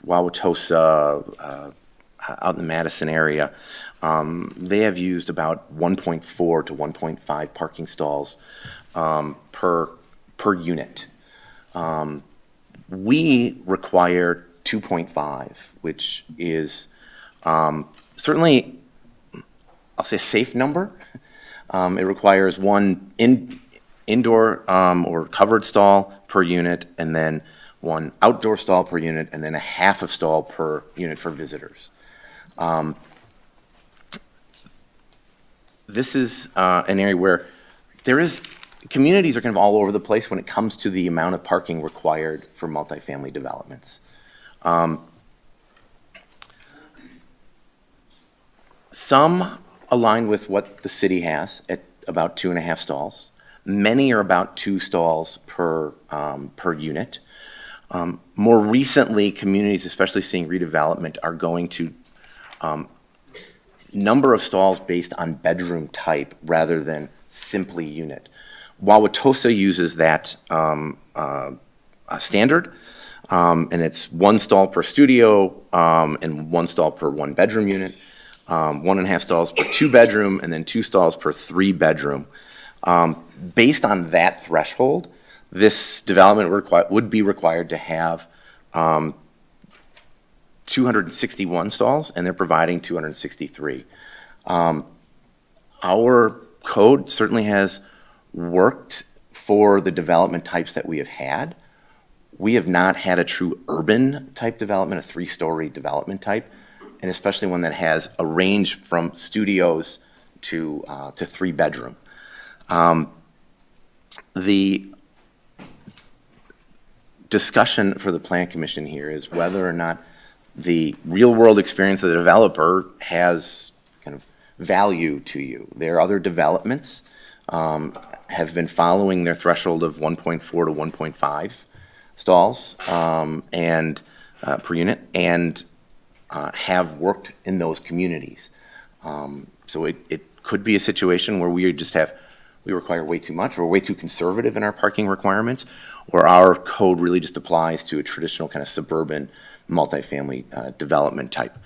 K: Wauwatosa, out in the Madison area, they have used about 1.4 to 1.5 parking stalls per unit. We require 2.5, which is certainly, I'll say, a safe number. It requires one indoor or covered stall per unit, and then one outdoor stall per unit, and then a half a stall per unit for visitors. This is an area where communities are kind of all over the place when it comes to the amount of parking required for multifamily developments. Some align with what the city has at about 2.5 stalls. Many are about 2 stalls per unit. More recently, communities, especially seeing redevelopment, are going to number of stalls based on bedroom type rather than simply unit. Wauwatosa uses that standard, and it's 1 stall per studio and 1 stall per 1 bedroom unit, 1.5 stalls per 2 bedroom, and then 2 stalls per 3 bedroom. Based on that threshold, this development would be required to have 261 stalls, and they're providing 263. Our code certainly has worked for the development types that we have had. We have not had a true urban type development, a 3-story development type, and especially one that has a range from studios to 3 bedroom. The discussion for the Plan Commission here is whether or not the real-world experience of the developer has kind of value to you. There are other developments have been following their threshold of 1.4 to 1.5 stalls and per unit, and have worked in those communities. So it could be a situation where we require way too much, or way too conservative in our parking requirements, or our code really just applies to a traditional kind of suburban multifamily development type.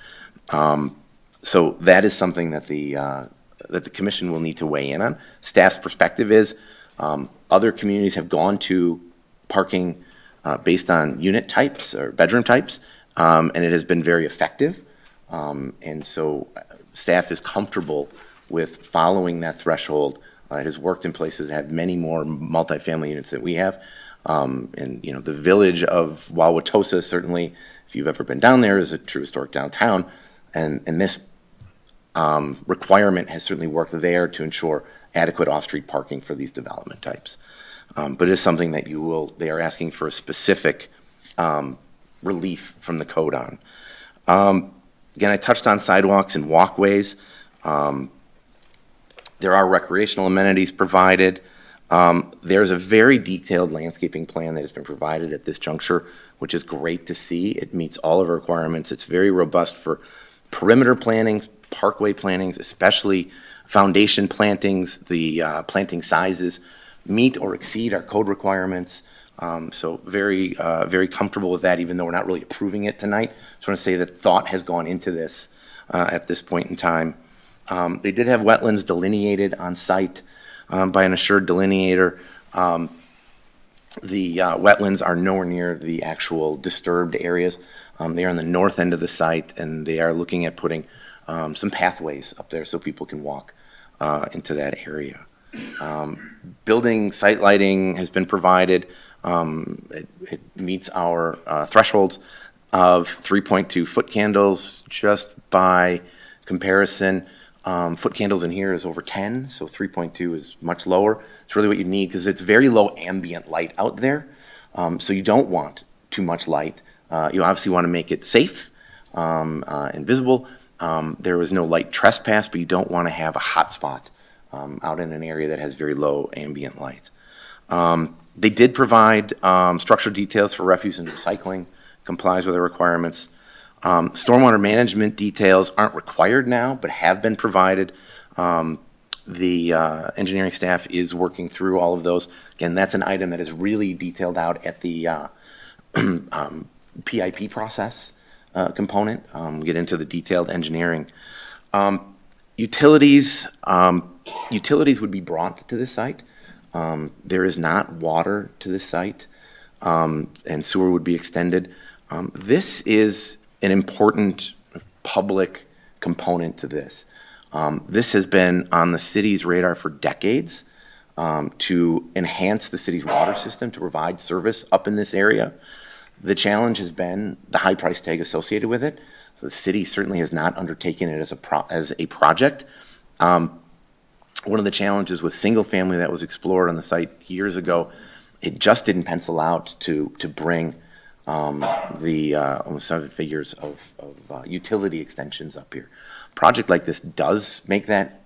K: So that is something that the commission will need to weigh in on. Staff's perspective is other communities have gone to parking based on unit types or bedroom types, and it has been very effective. And so staff is comfortable with following that threshold. It has worked in places that have many more multifamily units than we have. And, you know, the village of Wauwatosa, certainly, if you've ever been down there, is a true historic downtown. And this requirement has certainly worked there to ensure adequate off-street parking for these development types. But it is something that they are asking for a specific relief from the code on. Again, I touched on sidewalks and walkways. There are recreational amenities provided. There's a very detailed landscaping plan that has been provided at this juncture, which is great to see. It meets all of our requirements. It's very robust for perimeter plantings, parkway plantings, especially foundation plantings. The planting sizes meet or exceed our code requirements. So very comfortable with that, even though we're not really approving it tonight. Just want to say that thought has gone into this at this point in time. They did have wetlands delineated on site by an assured delineator. The wetlands are nowhere near the actual disturbed areas. They are on the north end of the site, and they are looking at putting some pathways up there so people can walk into that area. Building site lighting has been provided. It meets our thresholds of 3.2 foot candles. Just by comparison, foot candles in here is over 10, so 3.2 is much lower. It's really what you need because it's very low ambient light out there. So you don't want too much light. You obviously want to make it safe and visible. There was no light trespass, but you don't want to have a hot spot out in an area that has very low ambient light. They did provide structural details for refuse and recycling, complies with the requirements. Stormwater management details aren't required now, but have been provided. The engineering staff is working through all of those. Again, that's an item that is really detailed out at the PIP process component. Get into the detailed engineering. Utilities would be brought to this site. There is not water to this site, and sewer would be extended. This is an important public component to this. This has been on the city's radar for decades to enhance the city's water system to provide service up in this area. The challenge has been the high price tag associated with it. So the city certainly has not undertaken it as a project. One of the challenges with single family that was explored on the site years ago, it just didn't pencil out to bring the almost 7 figures of utility extensions up here. A project like this does make that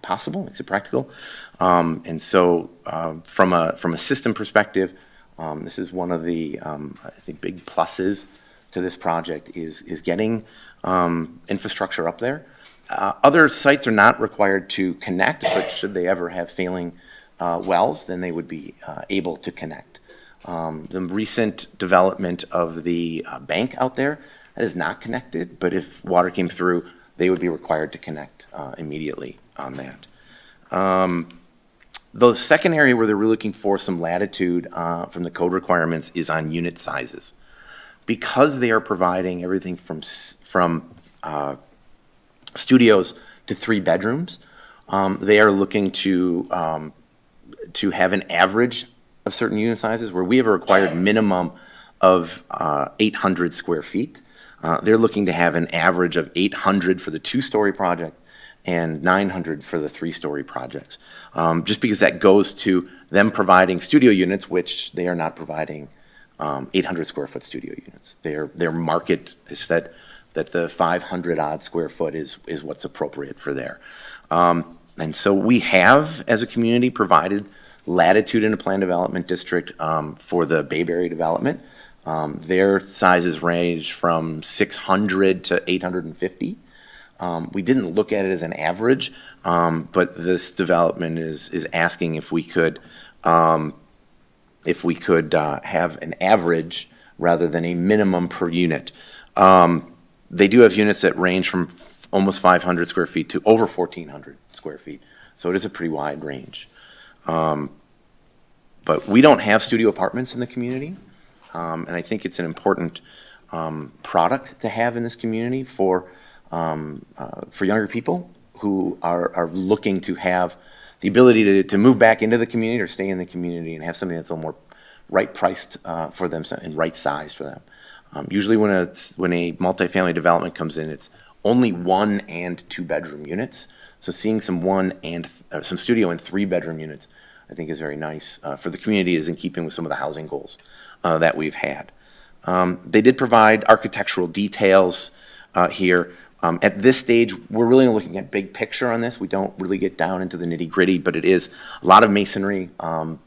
K: possible, makes it practical. And so from a system perspective, this is one of the, I think, big pluses to this project is getting infrastructure up there. Other sites are not required to connect, but should they ever have failing wells, then they would be able to connect. The recent development of the bank out there, that is not connected, but if water came through, they would be required to connect immediately on that. The second area where they're really looking for some latitude from the code requirements is on unit sizes. Because they are providing everything from studios to 3 bedrooms, they are looking to have an average of certain unit sizes where we have a required minimum of 800 square feet. They're looking to have an average of 800 for the 2-story project and 900 for the 3-story projects. Just because that goes to them providing studio units, which they are not providing 800 square foot studio units. Their market is set that the 500 odd square foot is what's appropriate for there. And so we have, as a community, provided latitude in a planned development district for the Bayberry development. Their sizes range from 600 to 850. We didn't look at it as an average, but this development is asking if we could have an average rather than a minimum per unit. They do have units that range from almost 500 square feet to over 1,400 square feet, so it is a pretty wide range. But we don't have studio apartments in the community, and I think it's an important product to have in this community for younger people who are looking to have the ability to move back into the community or stay in the community and have something that's a little more right priced for them and right sized for them. Usually when a multifamily development comes in, it's only 1 and 2 bedroom units. So seeing some some studio and 3 bedroom units, I think is very nice for the community, is in keeping with some of the housing goals that we've had. They did provide architectural details here. At this stage, we're really looking at big picture on this. We don't really get down into the nitty gritty, but it is a lot of masonry, a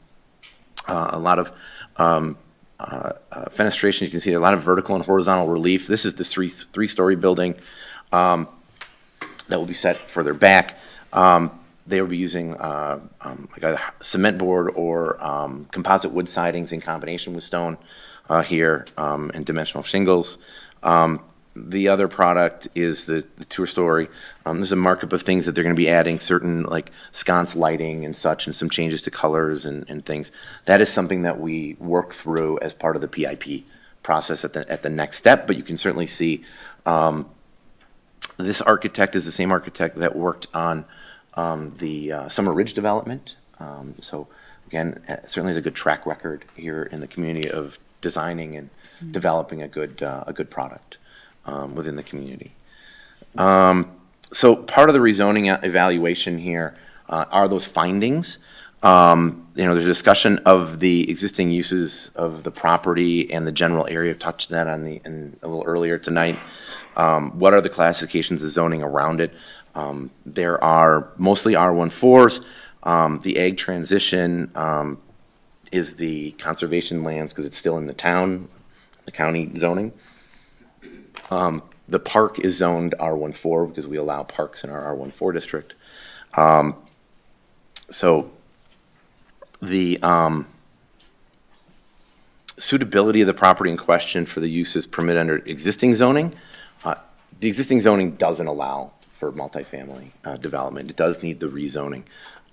K: lot of fenestration. You can see a lot of vertical and horizontal relief. This is the three-story building that will be set further back. They will be using like a cement board or composite wood sidings in combination with stone here and dimensional shingles. The other product is the 2-story. This is a markup of things that they're going to be adding, certain like sconce lighting and such, and some changes to colors and things. That is something that we work through as part of the PIP process at the next step, but you can certainly see this architect is the same architect that worked on the Summer Ridge development. So again, certainly has a good track record here in the community of designing and developing a good product within the community. So part of the rezoning evaluation here are those findings. There's a discussion of the existing uses of the property and the general area. I've touched that on a little earlier tonight. What are the classifications of zoning around it? There are mostly R14s. The ag transition is the conservation lands because it's still in the county zoning. The park is zoned R14 because we allow parks in our R14 district. So the suitability of the property in question for the uses permitted under existing zoning, the existing zoning doesn't allow for multifamily development. It does need the rezoning.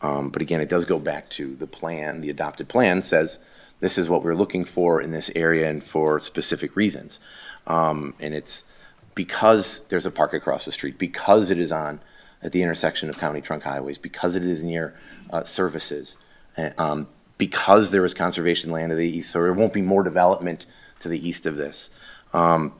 K: But again, it does go back to the plan. The adopted plan says this is what we're looking for in this area and for specific reasons. And it's because there's a park across the street, because it is at the intersection of county trunk highways, because it is near services, because there is conservation land to the east, so there won't be more development to the east of this. And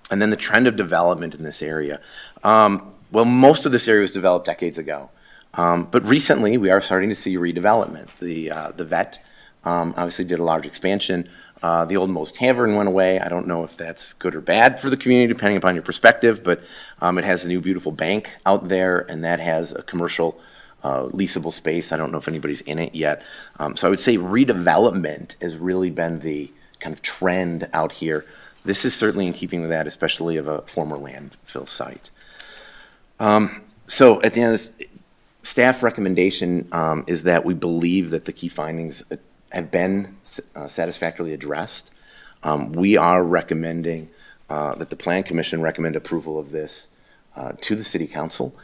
K: then the trend of development in this area. Well, most of this area was developed decades ago. But recently, we are starting to see redevelopment. The vet obviously did a large expansion. The old Most Tavern went away. I don't know if that's good or bad for the community, depending upon your perspective, but it has a new beautiful bank out there, and that has a commercial leasable space. I don't know if anybody's in it yet. So I would say redevelopment has really been the kind of trend out here. This is certainly in keeping with that, especially of a former landfill site. So at the end of this, staff recommendation is that we believe that the key findings have been satisfactorily addressed. We are recommending that the Plan Commission recommend approval of this to the City Council.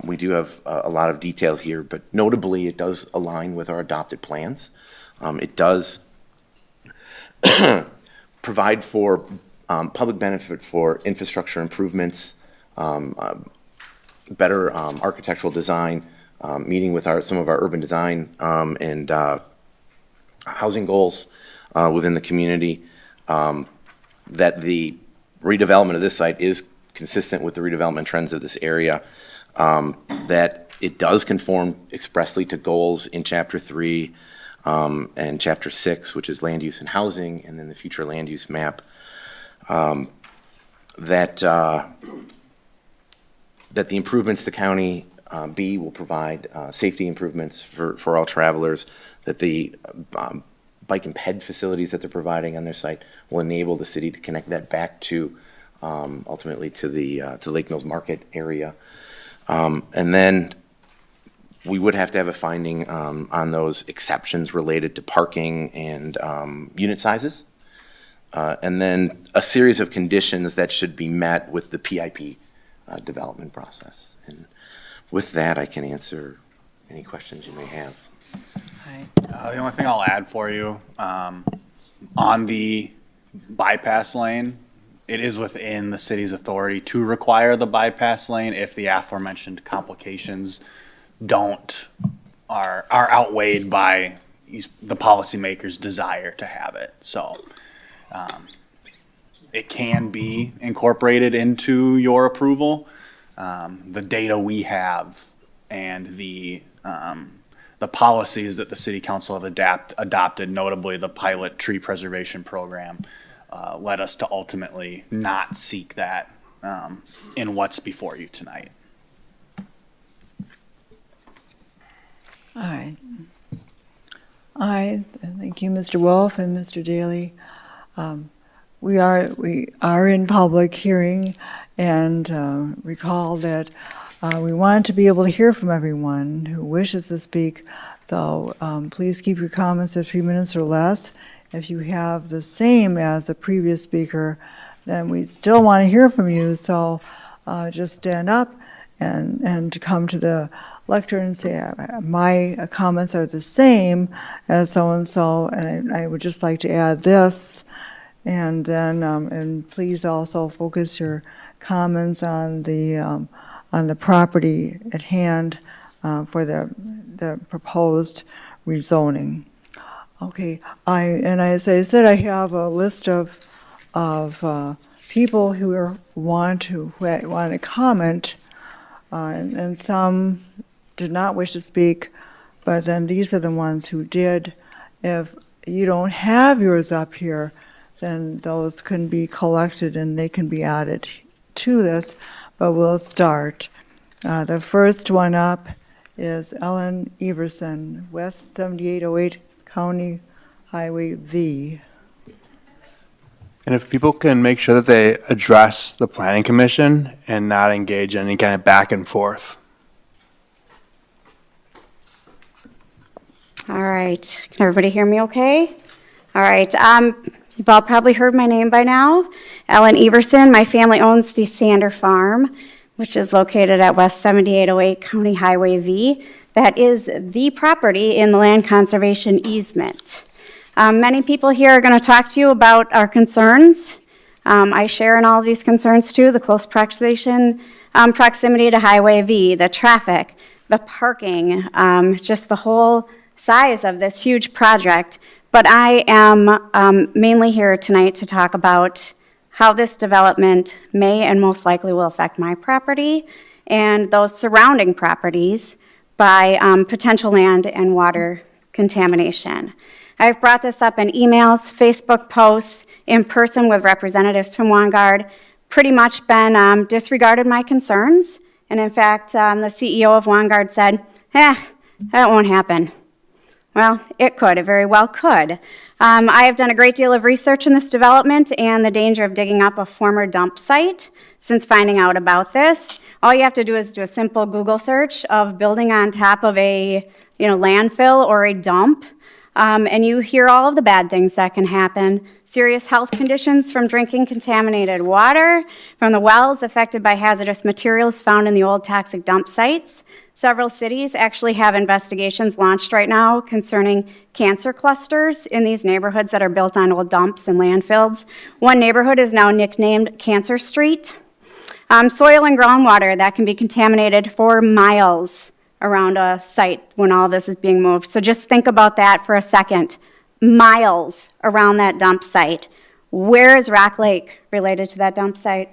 K: We do have a lot of detail here, but notably it does align with our adopted plans. It does provide for public benefit for infrastructure improvements, better architectural design, meeting with some of our urban design and housing goals within the community, that the redevelopment of this site is consistent with the redevelopment trends of this area, that it does conform expressly to goals in Chapter 3 and Chapter 6, which is land use and housing, and then the future land use map, that the improvements to County B will provide safety improvements for all travelers, that the bike and ped facilities that they're providing on their site will enable the city to connect that back to ultimately to the Lake Mills Market area. And then we would have to have a finding on those exceptions related to parking and unit sizes. And then a series of conditions that should be met with the PIP development process. And with that, I can answer any questions you may have.
L: The only thing I'll add for you, on the bypass lane, it is within the city's authority to require the bypass lane if the aforementioned complications are outweighed by the policymaker's desire to have it. So it can be incorporated into your approval. The data we have and the policies that the City Council have adopted, notably the pilot tree preservation program, led us to ultimately not seek that in what's before you tonight.
A: All right. Thank you, Mr. Wolf and Mr. Daly. We are in public hearing, and recall that we want to be able to hear from everyone who wishes to speak. So please keep your comments to 3 minutes or less. If you have the same as the previous speaker, then we still want to hear from you. So just stand up and come to the lectern and say, my comments are the same as so-and-so, and I would just like to add this. And then, and please also focus your comments on the property at hand for the proposed rezoning. Okay, as I said, I have a list of people who want to comment, and some did not wish to speak, but then these are the ones who did. If you don't have yours up here, then those can be collected and they can be added to this, but we'll start. The first one up is Ellen Everson, West 7808 County Highway V.
I: And if people can make sure that they address the planning commission and not engage in any kind of back and forth.
M: All right, can everybody hear me okay? All right, you've all probably heard my name by now. Ellen Everson. My family owns the Sander Farm, which is located at West 7808 County Highway V. That is the property in the land conservation easement. Many people here are going to talk to you about our concerns. I share in all of these concerns too, the close proximity to Highway V, the traffic, the parking, just the whole size of this huge project. But I am mainly here tonight to talk about how this development may and most likely will affect my property and those surrounding properties by potential land and water contamination. I've brought this up in emails, Facebook posts, in person with representatives from Wangard, pretty much been disregarded my concerns. And in fact, the CEO of Wangard said, that won't happen. Well, it could, it very well could. I have done a great deal of research in this development and the danger of digging up a former dump site since finding out about this. All you have to do is do a simple Google search of building on top of a landfill or a dump, and you hear all of the bad things that can happen. Serious health conditions from drinking contaminated water, from the wells affected by hazardous materials found in the old toxic dump sites. Several cities actually have investigations launched right now concerning cancer clusters in these neighborhoods that are built on old dumps and landfills. One neighborhood is now nicknamed Cancer Street. Soil and groundwater that can be contaminated for miles around a site when all this is being moved. So just think about that for a second. Miles around that dump site. Where is Rock Lake related to that dump site?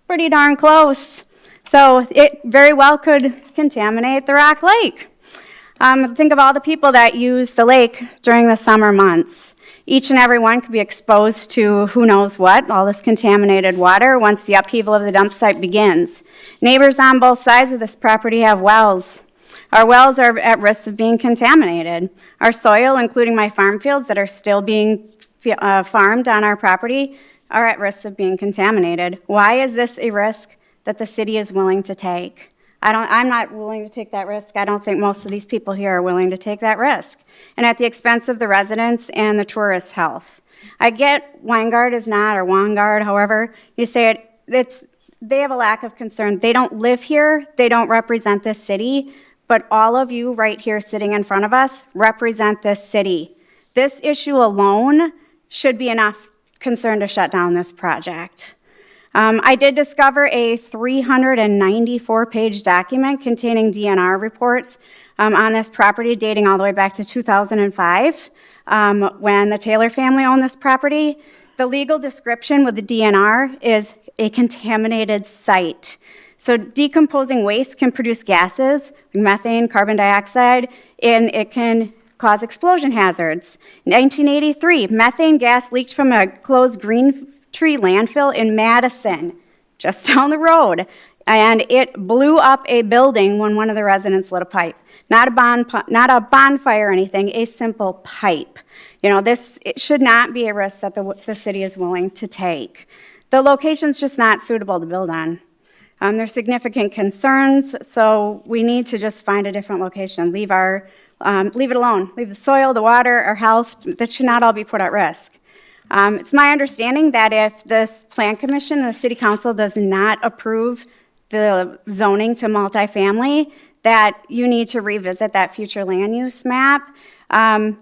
M: Pretty darn close. So it very well could contaminate the Rock Lake. Think of all the people that use the lake during the summer months. Each and every one could be exposed to who knows what, all this contaminated water, once the upheaval of the dump site begins. Neighbors on both sides of this property have wells. Our wells are at risk of being contaminated. Our soil, including my farm fields that are still being farmed on our property, are at risk of being contaminated. Why is this a risk that the city is willing to take? I'm not willing to take that risk. I don't think most of these people here are willing to take that risk, and at the expense of the residents and the tourists' health. I get Wangard is not, or Wangard, however you say it, they have a lack of concern. They don't live here, they don't represent this city, but all of you right here sitting in front of us represent this city. This issue alone should be enough concern to shut down this project. I did discover a 394-page document containing DNR reports on this property dating all the way back to 2005 when the Taylor family owned this property. The legal description with the DNR is a contaminated site. So decomposing waste can produce gases, methane, carbon dioxide, and it can cause explosion hazards. In 1983, methane gas leaked from a closed green tree landfill in Madison, just down the road, and it blew up a building when one of the residents lit a pipe. Not a bonfire or anything, a simple pipe. It should not be a risk that the city is willing to take. The location's just not suitable to build on. There's significant concerns, so we need to just find a different location. Leave it alone. Leave the soil, the water, our health. This should not all be put at risk. It's my understanding that if this plan commission, the city council, does not approve the zoning to multifamily, that you need to revisit that future land use map. I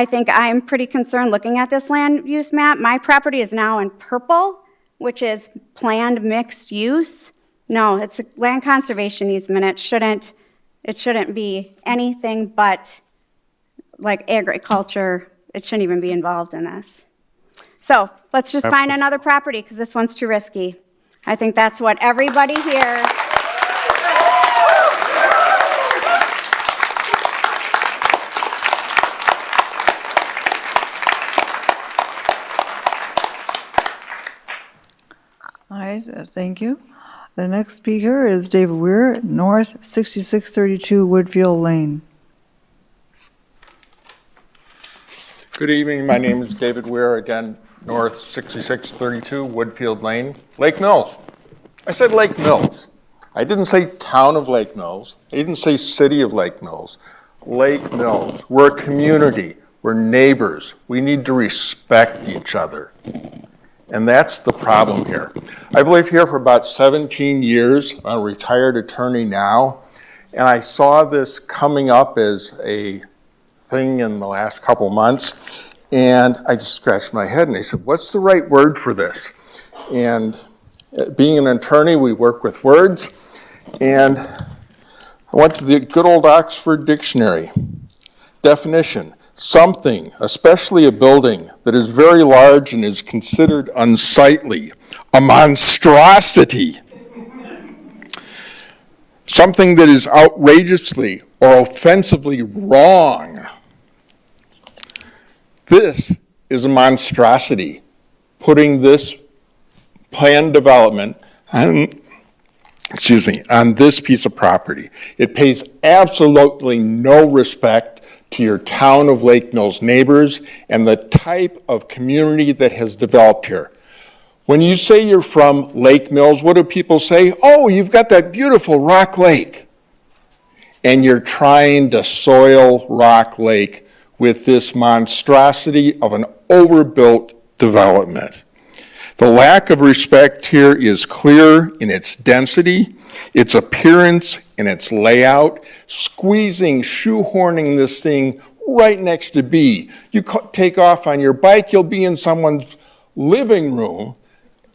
M: think I'm pretty concerned looking at this land use map. My property is now in purple, which is planned mixed use. No, it's a land conservation easement. It shouldn't be anything but like agriculture. It shouldn't even be involved in this. So let's just find another property because this one's too risky. I think that's what everybody here.
A: All right, thank you. The next speaker is David Weir, North 6632 Woodfield Lane.
N: Good evening. My name is David Weir, again, North 6632 Woodfield Lane, Lake Mills. I said Lake Mills. I didn't say town of Lake Mills. I didn't say city of Lake Mills. Lake Mills. We're a community. We're neighbors. We need to respect each other. And that's the problem here. I've lived here for about 17 years. I'm a retired attorney now. And I saw this coming up as a thing in the last couple months. And I just scratched my head and I said, what's the right word for this? And being an attorney, we work with words. And I went to the good old Oxford Dictionary. Definition: something, especially a building, that is very large and is considered unsightly, a monstrosity. Something that is outrageously or offensively wrong. This is a monstrosity, putting this planned development on on this piece of property. It pays absolutely no respect to your town of Lake Mills neighbors and the type of community that has developed here. When you say you're from Lake Mills, what do people say? Oh, you've got that beautiful Rock Lake. And you're trying to soil Rock Lake with this monstrosity of an overbuilt development. The lack of respect here is clear in its density, its appearance, and its layout, shoehorning this thing right next to B. You take off on your bike, you'll be in someone's living room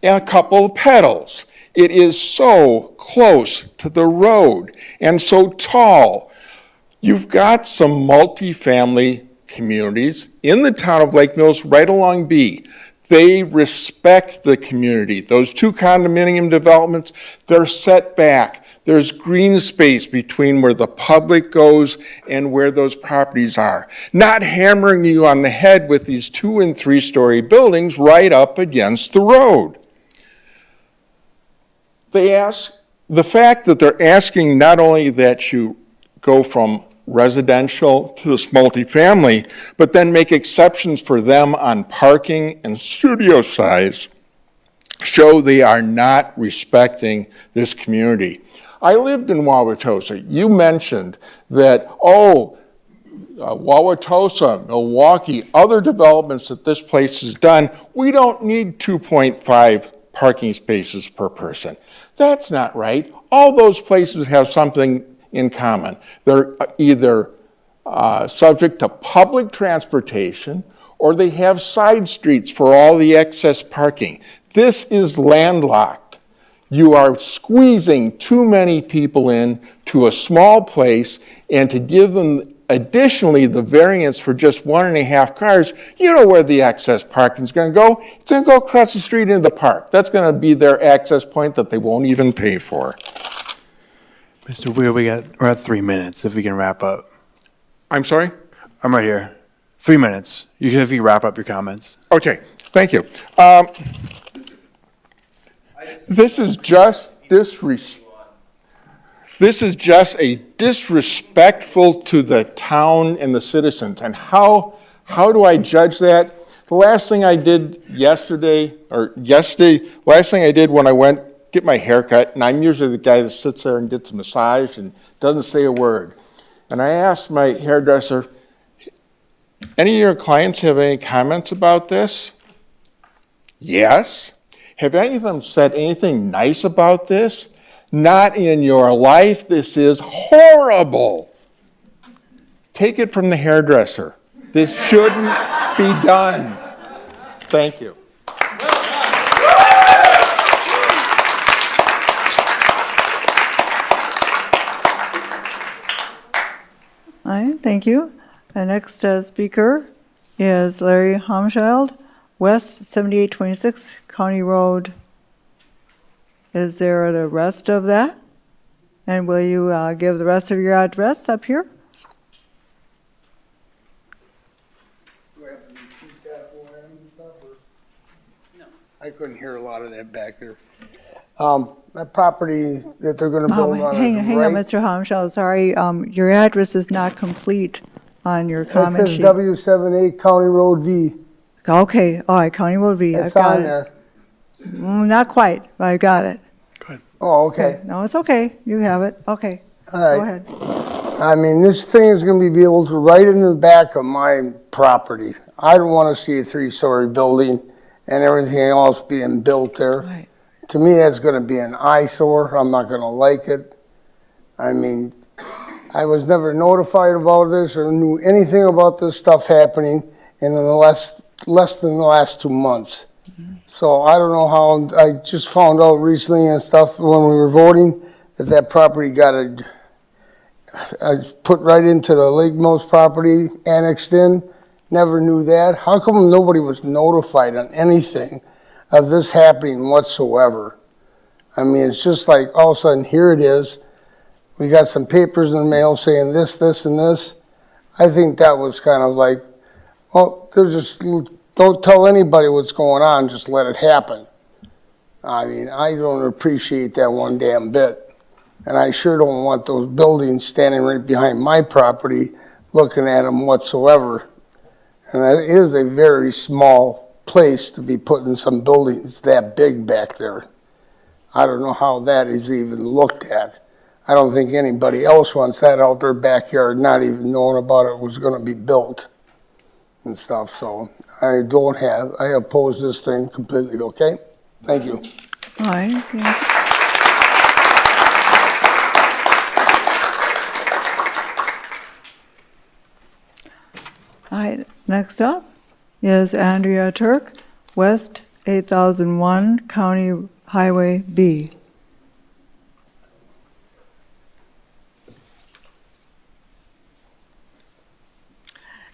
N: and a couple of pedals. It is so close to the road and so tall. You've got some multifamily communities in the town of Lake Mills right along B. They respect the community. Those two condominium developments, they're set back. There's green space between where the public goes and where those properties are. Not hammering you on the head with these 2- and 3-story buildings right up against the road. The fact that they're asking not only that you go from residential to this multifamily, but then make exceptions for them on parking and studio size, show they are not respecting this community. I lived in Wauwatosa. You mentioned that, Wauwatosa, Milwaukee, other developments that this place has done, we don't need 2.5 parking spaces per person. That's not right. All those places have something in common. They're either subject to public transportation or they have side streets for all the excess parking. This is landlocked. You are squeezing too many people in to a small place, and to give them additionally the variance for just 1.5 cars, you know where the access parking is going to go. It's going to go across the street into the park. That's going to be their access point that they won't even pay for.
I: Mr. Weir, we're at 3 minutes, if we can wrap up.
N: I'm sorry?
I: I'm right here. 3 minutes. If you wrap up your comments.
N: Okay, thank you. This is just a disrespectful to the town and the citizens. And how do I judge that? The last thing I did last thing I did when I went get my hair cut, and I'm usually the guy that sits there and gets a massage and doesn't say a word. And I asked my hairdresser, any of your clients have any comments about this? Yes. Have any of them said anything nice about this? Not in your life. This is horrible. Take it from the hairdresser. This shouldn't be done. Thank you.
A: All right, thank you. The next speaker is Larry Hamschild, West 7826 County Road. Is there the rest of that? And will you give the rest of your address up here?
O: Do I have to repeat that whole end and stuff, or? No. I couldn't hear a lot of that back there. That property that they're gonna build on.
A: Hang on, Mr. Hamschild, sorry, your address is not complete on your comment sheet.
O: It says W78 County Road V.
A: Okay, all right, County Road V, I've
O: It's
A: got
O: on
A: it.
O: there.
A: Not quite, but I got it.
O: Oh, okay.
A: No, it's okay, you have it, okay.
O: All
A: Go
O: right.
A: ahead.
O: I mean, this thing is gonna be able to right in the back of my property. I don't wanna see a 3-story building and everything else being built there.
A: Right.
O: To me, that's gonna be an eyesore. I'm not gonna like it. I mean, I was never notified about this or knew anything about this stuff happening in the less than the last 2 months. So I don't know how, I just found out recently and stuff when we were voting that property got put right into the Lake Mills property, annexed in. Never knew that. How come nobody was notified on anything of this happening whatsoever? I mean, it's just like all of a sudden, here it is. We got some papers in the mail saying this, this, and this. I think that was kind of like, well, they're just, don't tell anybody what's going on, just let it happen. I mean, I don't appreciate that one damn bit. And I sure don't want those buildings standing right behind my property looking at them whatsoever. And it is a very small place to be putting some buildings that big back there. I don't know how that is even looked at. I don't think anybody else wants that out their backyard, not even knowing about it was going to be built and stuff. So I oppose this thing completely, okay? Thank you.
A: All right. Yeah. All right, next up is Andrea Turk, West 8001, County Highway B.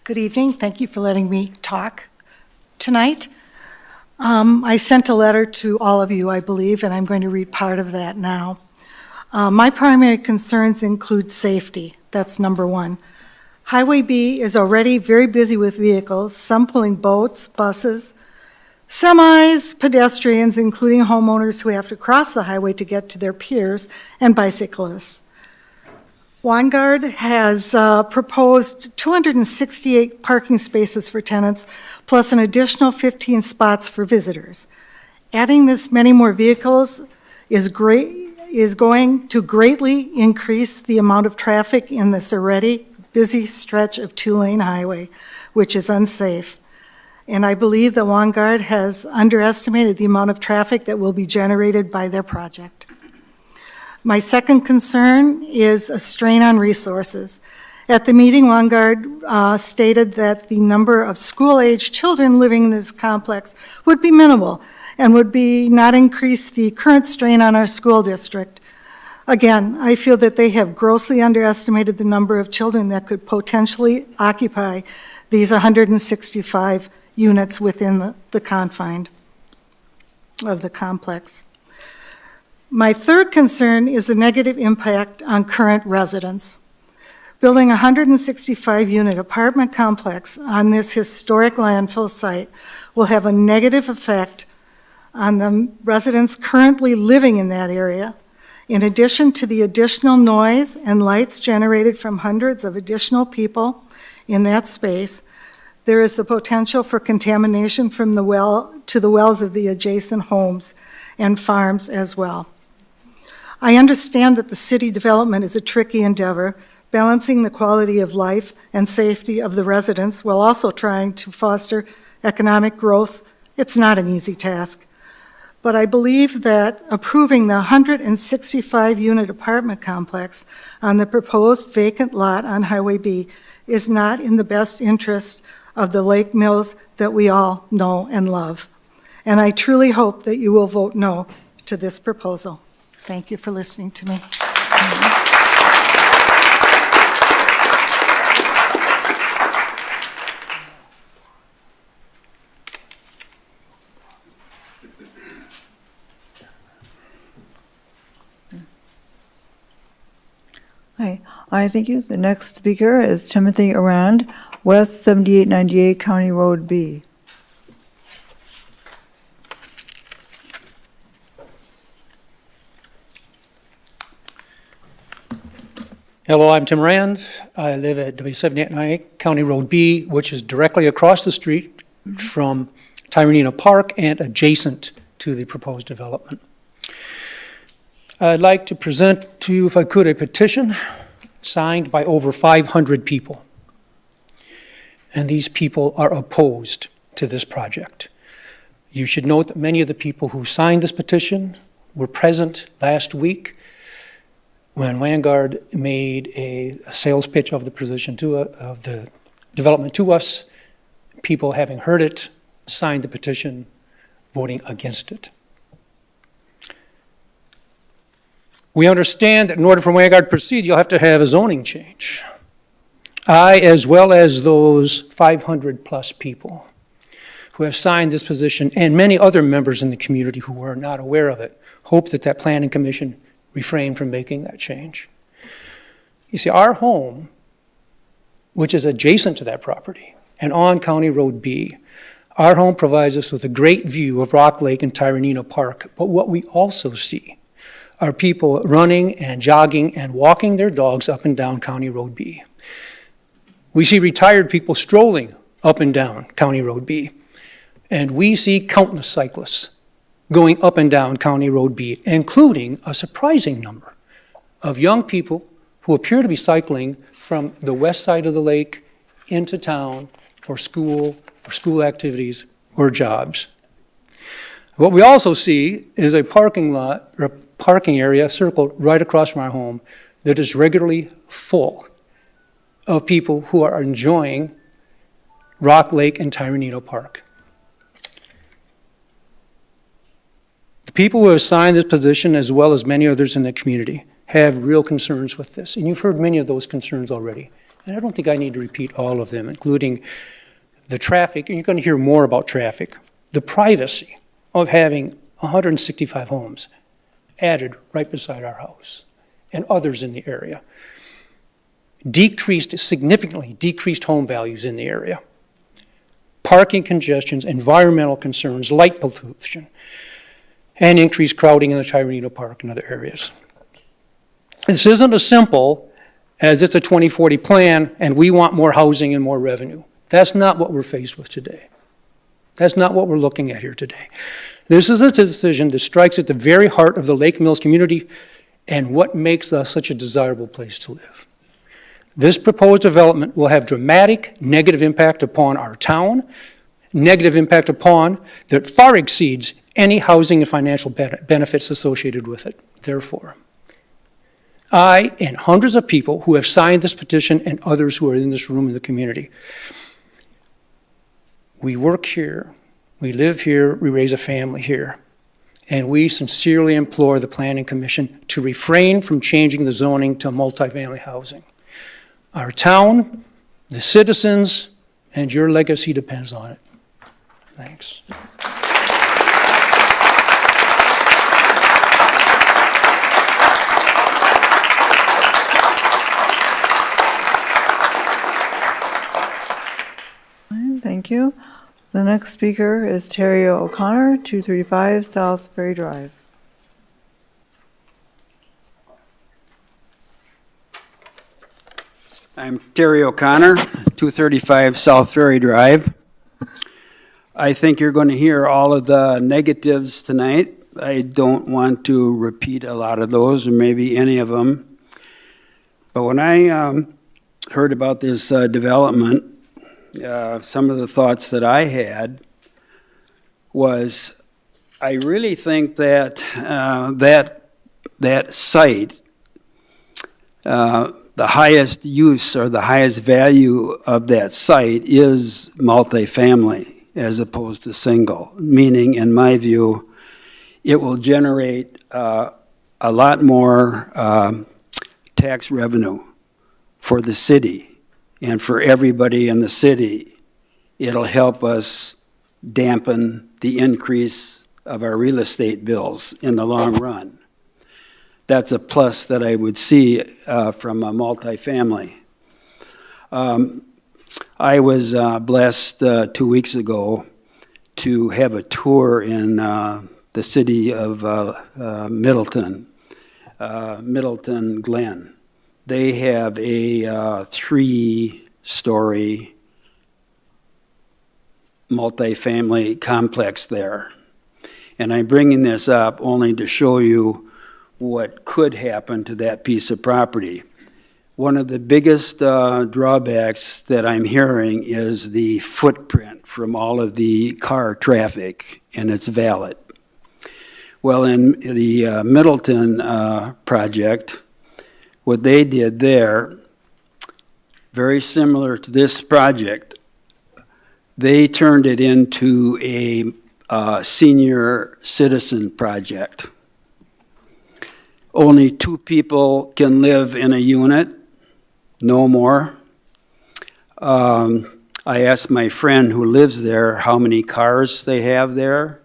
P: Good evening. Thank you for letting me talk tonight. I sent a letter to all of you, I believe, and I'm going to read part of that now. My primary concerns include safety. That's number one. Highway B is already very busy with vehicles, some pulling boats, buses, semis, pedestrians, including homeowners who have to cross the highway to get to their piers, and bicyclists. Wangard has proposed 268 parking spaces for tenants, plus an additional 15 spots for visitors. Adding this many more vehicles is going to greatly increase the amount of traffic in this already busy stretch of two-lane highway, which is unsafe. And I believe that Wangard has underestimated the amount of traffic that will be generated by their project. My second concern is a strain on resources. At the meeting, Wangard stated that the number of school-age children living in this complex would be minimal and would not increase the current strain on our school district. Again, I feel that they have grossly underestimated the number of children that could potentially occupy these 165 units within the confine of the complex. My third concern is the negative impact on current residents. Building a 165-unit apartment complex on this historic landfill site will have a negative effect on the residents currently living in that area. In addition to the additional noise and lights generated from hundreds of additional people in that space, there is the potential for contamination from the well to the wells of the adjacent homes and farms as well. I understand that the city development is a tricky endeavor, balancing the quality of life and safety of the residents while also trying to foster economic growth. It's not an easy task. But I believe that approving the 165-unit apartment complex on the proposed vacant lot on Highway B is not in the best interest of the Lake Mills that we all know and love. And I truly hope that you will vote no to this proposal. Thank you for listening to me.
A: Hi, I thank you. The next speaker is Timothy Arand, West 7898 County Road B.
Q: Hello, I'm Tim Rand. I live at W7898 County Road B, which is directly across the street from Tyranina Park and adjacent to the proposed development. I'd like to present to you, if I could, a petition signed by over 500 people. And these people are opposed to this project. You should note that many of the people who signed this petition were present last week when Wangard made a sales pitch of the position of the development to us. People, having heard it, signed the petition, voting against it. We understand that in order for Wangard to proceed, you'll have to have a zoning change. I, as well as those 500 plus people who have signed this position, and many other members in the community who are not aware of it, hope that that planning commission refrain from making that change. You see, our home, which is adjacent to that property and on County Road B, Our home provides us with a great view of Rock Lake and Tyranino Park, but what we also see are people running and jogging and walking their dogs up and down County Road B. We see retired people strolling up and down County Road B. And we see countless cyclists going up and down County Road B, including a surprising number of young people who appear to be cycling from the west side of the lake into town for school activities or jobs. What we also see is a parking lot or a parking area circled right across from our home that is regularly full of people who are enjoying Rock Lake and Tyranino Park. The people who have signed this petition, as well as many others in the community, have real concerns with this. And you've heard many of those concerns already. And I don't think I need to repeat all of them, including the traffic, and you're going to hear more about traffic, the privacy of having 165 homes added right beside our house, and others in the area. Significantly decreased home values in the area. Parking congestions, environmental concerns, light pollution, and increased crowding in the Tyranino Park and other areas. This isn't as simple as it's a 2040 plan and we want more housing and more revenue. That's not what we're faced with today. That's not what we're looking at here today. This is a decision that strikes at the very heart of the Lake Mills community and what makes us such a desirable place to live. This proposed development will have dramatic negative impact upon our town, negative impact upon that far exceeds any housing and financial benefits associated with it. Therefore, I and hundreds of people who have signed this petition and others who are in this room in the community, we work here, we live here, we raise a family here, and we sincerely implore the Planning Commission to refrain from changing the zoning to multifamily housing. Our town, the citizens, and your legacy depends on it. Thanks.
A: Thank you. The next speaker is Terry O'Connor, 235 South Ferry Drive.
R: I'm Terry O'Connor, 235 South Ferry Drive. I think you're going to hear all of the negatives tonight. I don't want to repeat a lot of those, or maybe any of them. But when I heard about this development, some of the thoughts that I had was, I really think that that site, the highest use or the highest value of that site is multifamily as opposed to single, meaning, in my view, it will generate a lot more tax revenue for the city and for everybody in the city. It'll help us dampen the increase of our real estate bills in the long run. That's a plus that I would see from a multifamily. I was blessed 2 weeks ago to have a tour in the city of Middleton, Middleton Glen. They have a 3-story multifamily complex there. And I'm bringing this up only to show you what could happen to that piece of property. One of the biggest drawbacks that I'm hearing is the footprint from all of the car traffic, and it's valid. Well, in the Middleton project, what they did there, very similar to this project, they turned it into a senior citizen project. Only 2 people can live in a unit, no more. I asked my friend who lives there how many cars they have there.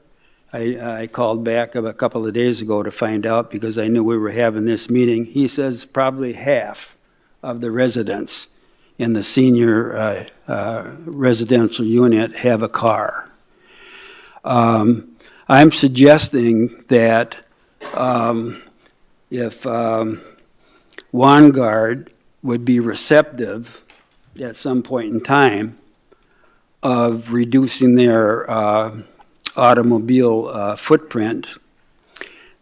R: I called back a couple of days ago to find out because I knew we were having this meeting. He says probably half of the residents in the senior residential unit have a car. I'm suggesting that if Wangard would be receptive at some point in time of reducing their automobile footprint,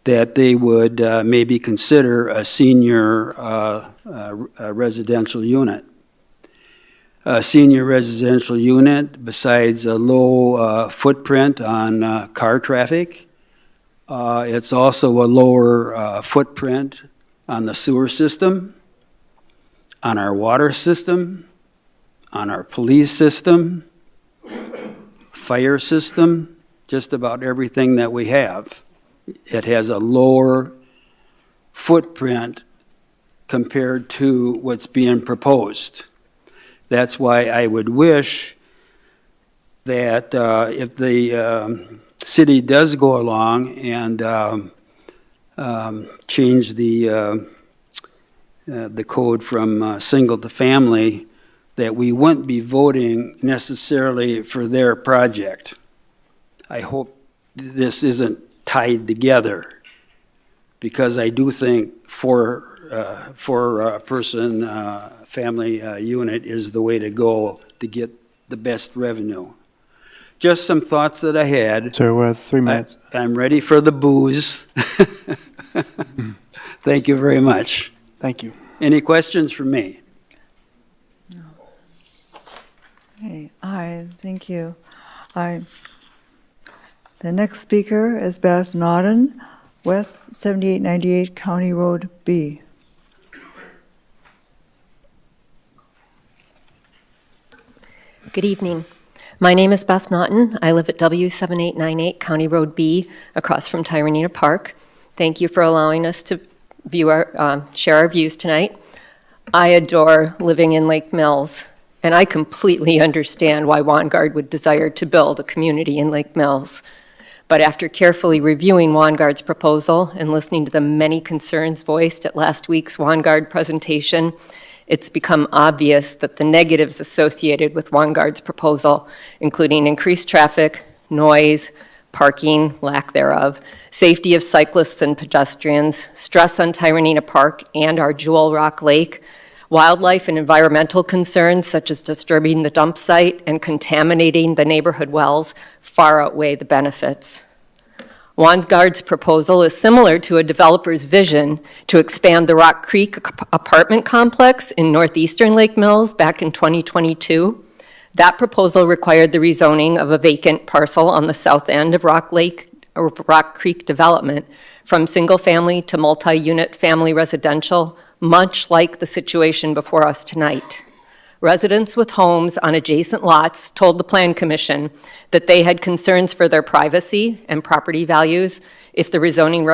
R: that they would maybe consider a senior residential unit. A senior residential unit, besides a low footprint on car traffic, it's also a lower footprint on the sewer system, on our water system, on our police system, fire system, just about everything that we have. It has a lower footprint compared to what's being proposed. That's why I would wish that if the city does go along and change the code from single to family, that we wouldn't be voting necessarily for their project. I hope this isn't tied together, because I do think for a person family unit is the way to go to get the best revenue. Just some thoughts that I had.
I: Sir, we're at 3 minutes.
R: I'm ready for the booze. Thank you very much.
I: Thank you.
R: Any questions for me?
A: Okay, aye, thank you. Aye. The next speaker is Beth Naughton, West 7898 County Road B.
S: Good evening. My name is Beth Naughton. I live at W7898 County Road B, across from Tyranina Park. Thank you for allowing us to view share our views tonight. I adore living in Lake Mills, and I completely understand why Wangard would desire to build a community in Lake Mills. But after carefully reviewing Wangard's proposal and listening to the many concerns voiced at last week's Wangard presentation, it's become obvious that the negatives associated with Wangard's proposal, including increased traffic, noise, parking, lack thereof, safety of cyclists and pedestrians, stress on Tyranina Park and our Jewel Rock Lake, wildlife and environmental concerns such as disturbing the dump site and contaminating the neighborhood wells far outweigh the benefits. Wangard's proposal is similar to a developer's vision to expand the Rock Creek apartment complex in northeastern Lake Mills back in 2022. That proposal required the rezoning of a vacant parcel on the south end of Rock Creek development from single-family to multi-unit family residential, much like the situation before us tonight. Residents with homes on adjacent lots told the Plan Commission that they had concerns for their privacy and property values if the rezoning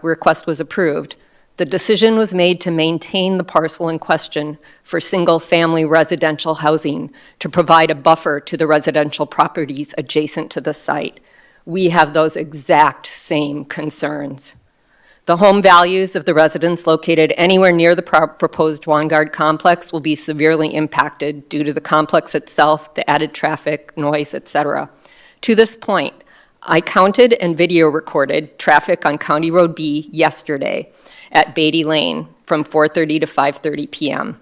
S: request was approved. The decision was made to maintain the parcel in question for single-family residential housing to provide a buffer to the residential properties adjacent to the site. We have those exact same concerns. The home values of the residents located anywhere near the proposed Wangard complex will be severely impacted due to the complex itself, the added traffic, noise, etc. To this point, I counted and video recorded traffic on County Road B yesterday at Beatty Lane from 4:30 to 5:30 p.m.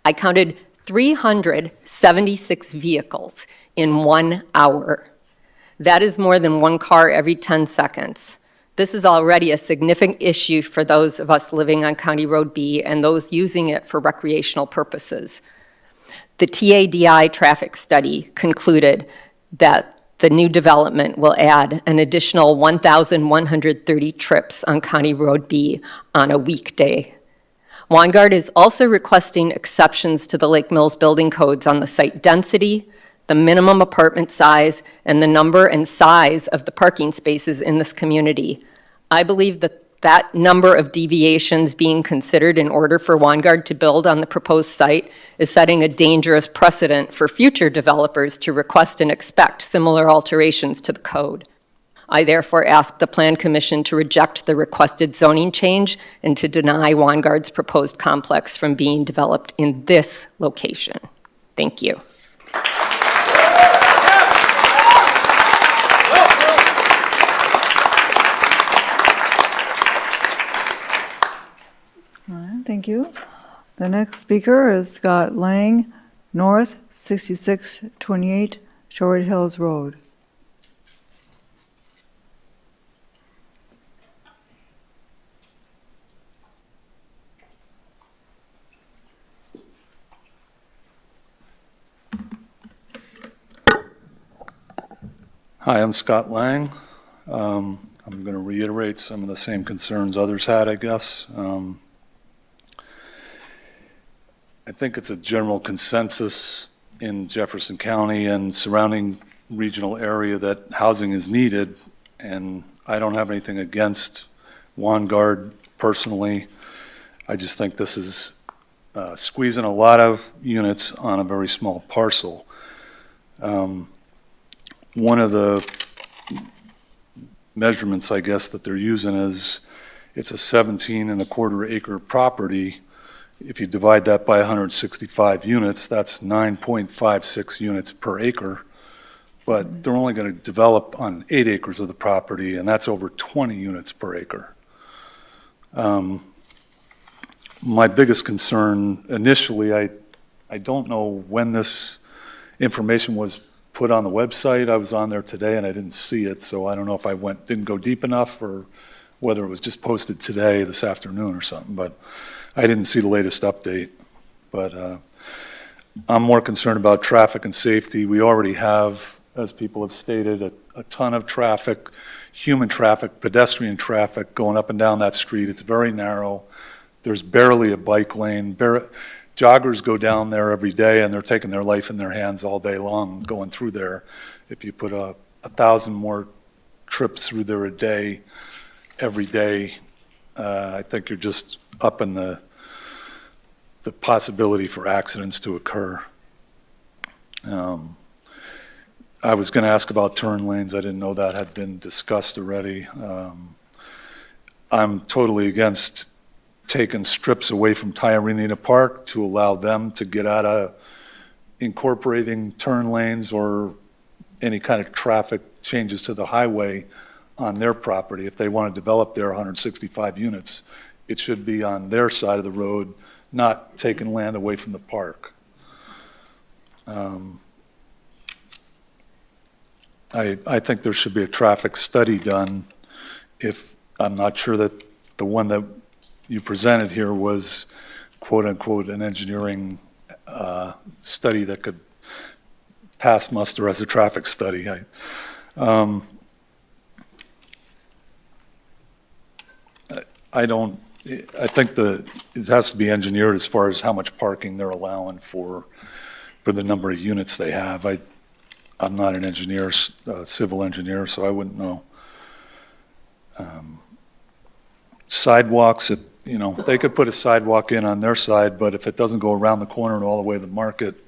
S: I counted 376 vehicles in 1 hour. That is more than one car every 10 seconds. This is already a significant issue for those of us living on County Road B and those using it for recreational purposes. The TADI traffic study concluded that the new development will add an additional 1,130 trips on County Road B on a weekday. Wangard is also requesting exceptions to the Lake Mills building codes on the site density, the minimum apartment size, and the number and size of the parking spaces in this community. I believe that number of deviations being considered in order for Wangard to build on the proposed site is setting a dangerous precedent for future developers to request and expect similar alterations to the code. I therefore ask the Plan Commission to reject the requested zoning change and to deny Wangard's proposed complex from being developed in this location. Thank you.
A: Thank you. The next speaker is Scott Lang, North 6628 Short Hills Road.
T: Hi, I'm Scott Lang. I'm going to reiterate some of the same concerns others had, I guess. I think it's a general consensus in Jefferson County and surrounding regional area that housing is needed, and I don't have anything against Wangard personally. I just think this is squeezing a lot of units on a very small parcel. One of the measurements, I guess, that they're using is it's a 17 and a quarter acre property. If you divide that by 165 units, that's 9.56 units per acre. But they're only going to develop on 8 acres of the property, and that's over 20 units per acre. My biggest concern initially, I don't know when this information was put on the website. I was on there today and I didn't see it, so I don't know if I didn't go deep enough or whether it was just posted today, this afternoon or something, but I didn't see the latest update. But I'm more concerned about traffic and safety. We already have, as people have stated, a ton of traffic, human traffic, pedestrian traffic going up and down that street. It's very narrow. There's barely a bike lane. Joggers go down there every day, and they're taking their life in their hands all day long going through there. If you put 1,000 more trips through there a day, every day, I think you're just upping the possibility for accidents to occur. I was going to ask about turn lanes. I didn't know that had been discussed already. I'm totally against taking strips away from Tyranita Park to allow them to get out of incorporating turn lanes or any kind of traffic changes to the highway on their property. If they want to develop their 165 units, it should be on their side of the road, not taking land away from the park. I think there should be a traffic study done. I'm not sure that the one that you presented here was quote unquote an engineering study that could pass muster as a traffic study. I think it has to be engineered as far as how much parking they're allowing for the number of units they have. I'm not an engineer, civil engineer, so I wouldn't know. Sidewalks, they could put a sidewalk in on their side, but if it doesn't go around the corner and all the way to the market,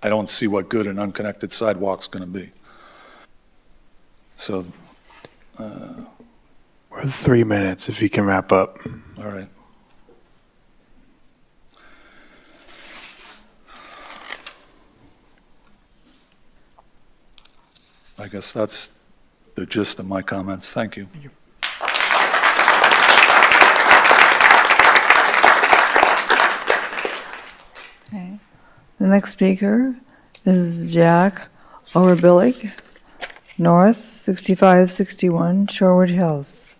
T: I don't see what good an unconnected sidewalk's going to be. So,
I: We're 3 minutes, if you can wrap up.
T: all right. I guess that's the gist of my comments. Thank you.
A: Okay. The next speaker is Jack Overbillig, North 6561 Shorewood Hills.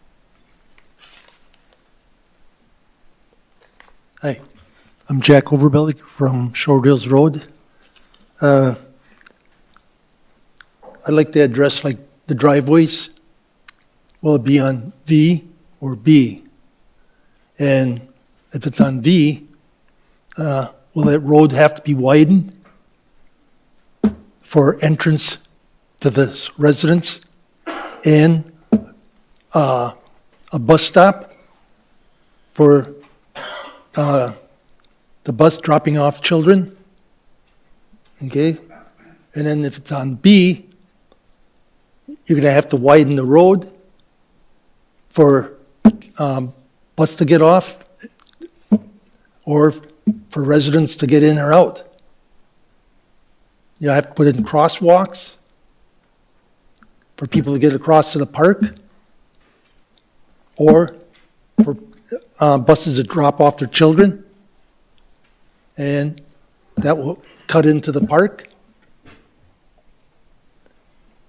U: Hi, I'm Jack Overbillig from Shore Hills Road. I'd like to address like the driveways. Will it be on V or B? And if it's on V, will that road have to be widened for entrance to the residents and a bus stop for the bus dropping off children? Okay? And then if it's on B, you're going to have to widen the road for bus to get off or for residents to get in or out. You have to put in crosswalks for people to get across to the park or for buses that drop off their children. and that will cut into the park.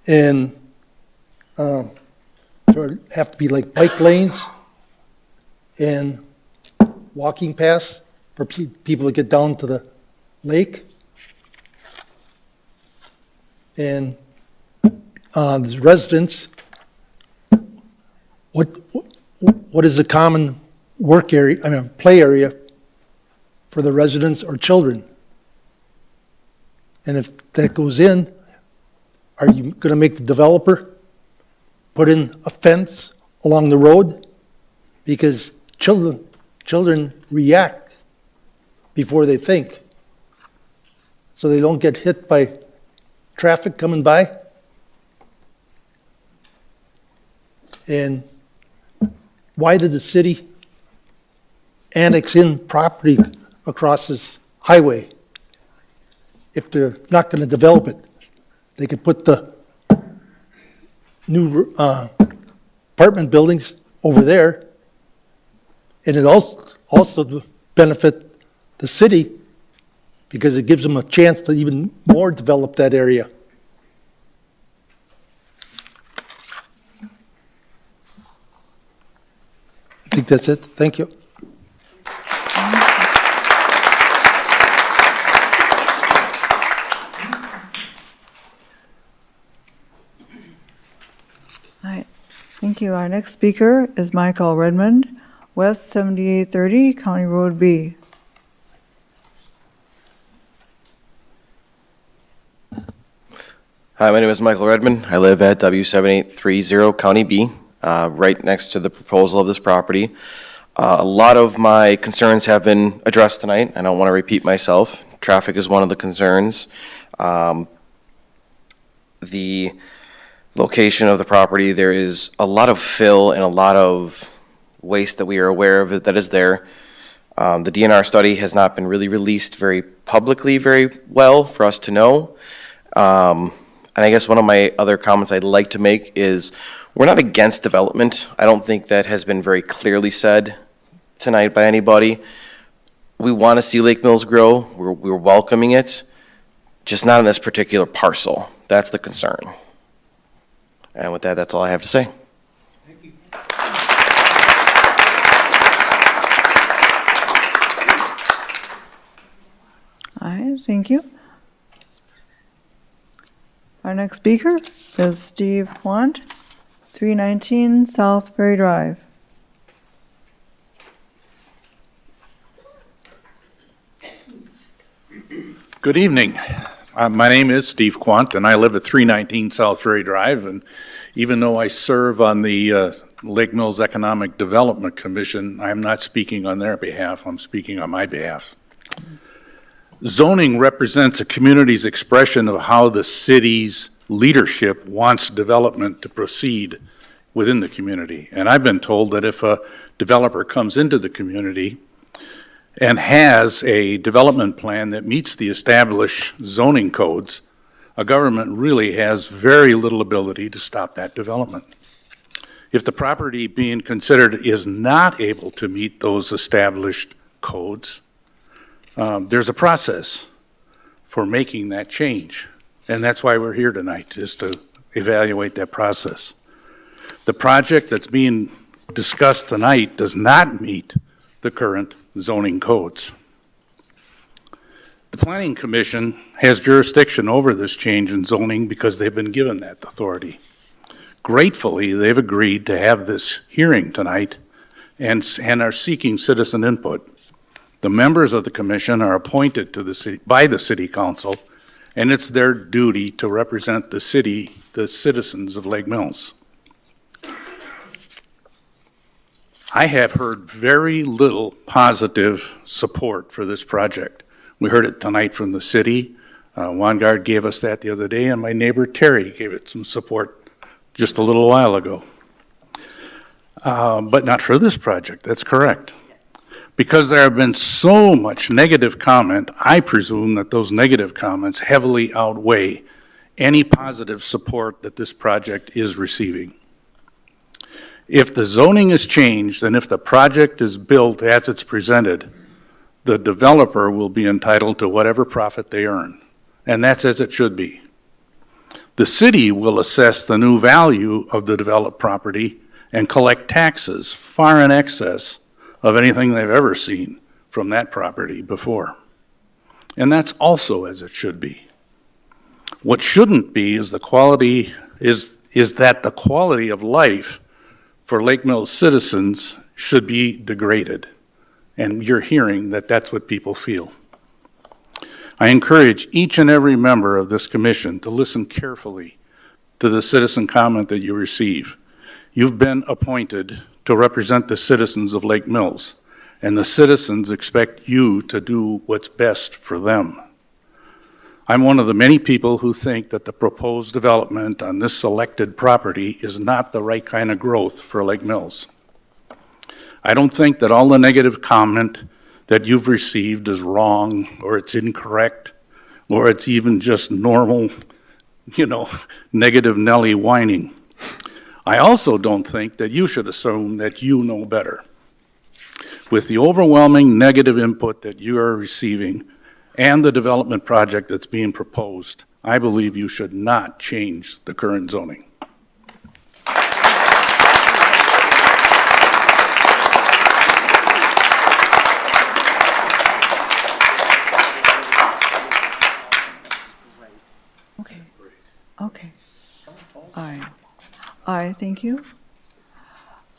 U: And there have to be like bike lanes and walking paths for people to get down to the lake. And the residents, what is the common work area, play area for the residents or children? And if that goes in, are you going to make the developer put in a fence along the road? Because children react before they think. So they don't get hit by traffic coming by. And why did the city annex in property across this highway if they're not going to develop it? They could put the new apartment buildings over there, and it also benefit the city because it gives them a chance to even more develop that area. I think that's it. Thank you.
A: All right, thank you. Our next speaker is Michael Redmond, West 7830, County Road B.
D: Hi, my name is Michael Redmond. I live at W7830 County B, right next to the proposal of this property. A lot of my concerns have been addressed tonight. I don't want to repeat myself. Traffic is one of the concerns. The location of the property, there is a lot of fill and a lot of waste that we are aware of that is there. The DNR study has not been really released very publicly very well for us to know. And I guess one of my other comments I'd like to make is we're not against development. I don't think that has been very clearly said tonight by anybody. We want to see Lake Mills grow. We're welcoming it, just not in this particular parcel. That's the concern. And with that, that's all I have to say.
A: Thank you. All right, thank you. Our next speaker is Steve Quant, 319 South Ferry Drive.
V: Good evening. My name is Steve Quant, and I live at 319 South Ferry Drive. And even though I serve on the Lake Mills Economic Development Commission, I am not speaking on their behalf. I'm speaking on my behalf. Zoning represents a community's expression of how the city's leadership wants development to proceed within the community. And I've been told that if a developer comes into the community and has a development plan that meets the established zoning codes, a government really has very little ability to stop that development. If the property being considered is not able to meet those established codes, there's a process for making that change. And that's why we're here tonight, just to evaluate that process. The project that's being discussed tonight does not meet the current zoning codes. The Planning Commission has jurisdiction over this change in zoning because they've been given that authority. Gratefully, they've agreed to have this hearing tonight and are seeking citizen input. The members of the commission are appointed to the city by the city council, and it's their duty to represent the city, the citizens of Lake Mills. I have heard very little positive support for this project. We heard it tonight from the city. Wangard gave us that the other day, and my neighbor Terry gave it some support just a little while ago. But not for this project, that's correct. Because there have been so much negative comment, I presume that those negative comments heavily outweigh any positive support that this project is receiving. If the zoning is changed and if the project is built as it's presented, the developer will be entitled to whatever profit they earn, and that's as it should be. The city will assess the new value of the developed property and collect taxes far in excess of anything they've ever seen from that property before. And that's also as it should be. What shouldn't be is that the quality of life for Lake Mills citizens should be degraded. And you're hearing that that's what people feel. I encourage each and every member of this commission to listen carefully to the citizen comment that you receive. You've been appointed to represent the citizens of Lake Mills, and the citizens expect you to do what's best for them. I'm one of the many people who think that the proposed development on this selected property is not the right kind of growth for Lake Mills. I don't think that all the negative comment that you've received is wrong, or it's incorrect, or it's even just normal, negative Nelly whining. I also don't think that you should assume that you know better. With the overwhelming negative input that you are receiving and the development project that's being proposed, I believe you should not change the current zoning.
A: Okay. Aye, thank you.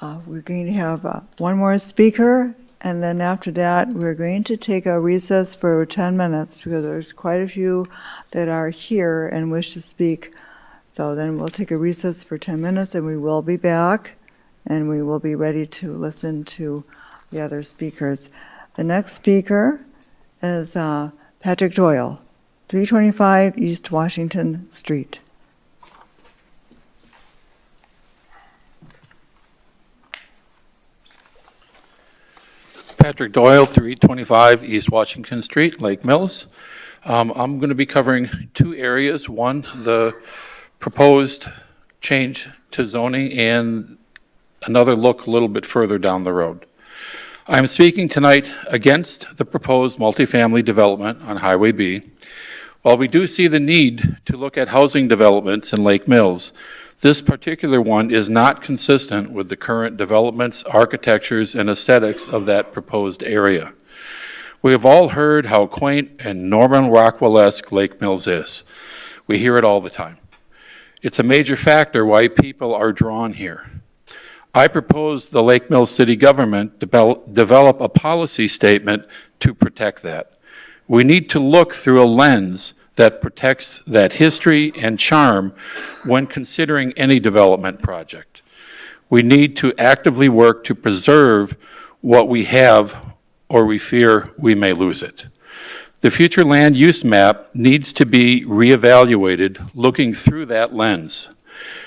A: We're going to have one more speaker, and then after that, we're going to take a recess for 10 minutes because there's quite a few that are here and wish to speak. So then we'll take a recess for 10 minutes, and we will be back, and we will be ready to listen to the other speakers. The next speaker is Patrick Doyle, 325 East Washington Street.
F: Patrick Doyle, 325 East Washington Street, Lake Mills. I'm going to be covering two areas. One, the proposed change to zoning, and another look a little bit further down the road. I'm speaking tonight against the proposed multifamily development on Highway B. While we do see the need to look at housing developments in Lake Mills, this particular one is not consistent with the current developments, architectures, and aesthetics of that proposed area. We have all heard how quaint and Norman Rockwell-esque Lake Mills is. We hear it all the time. It's a major factor why people are drawn here. I propose the Lake Mills City government develop a policy statement to protect that. We need to look through a lens that protects that history and charm when considering any development project. We need to actively work to preserve what we have, or we fear we may lose it. The future land use map needs to be reevaluated looking through that lens.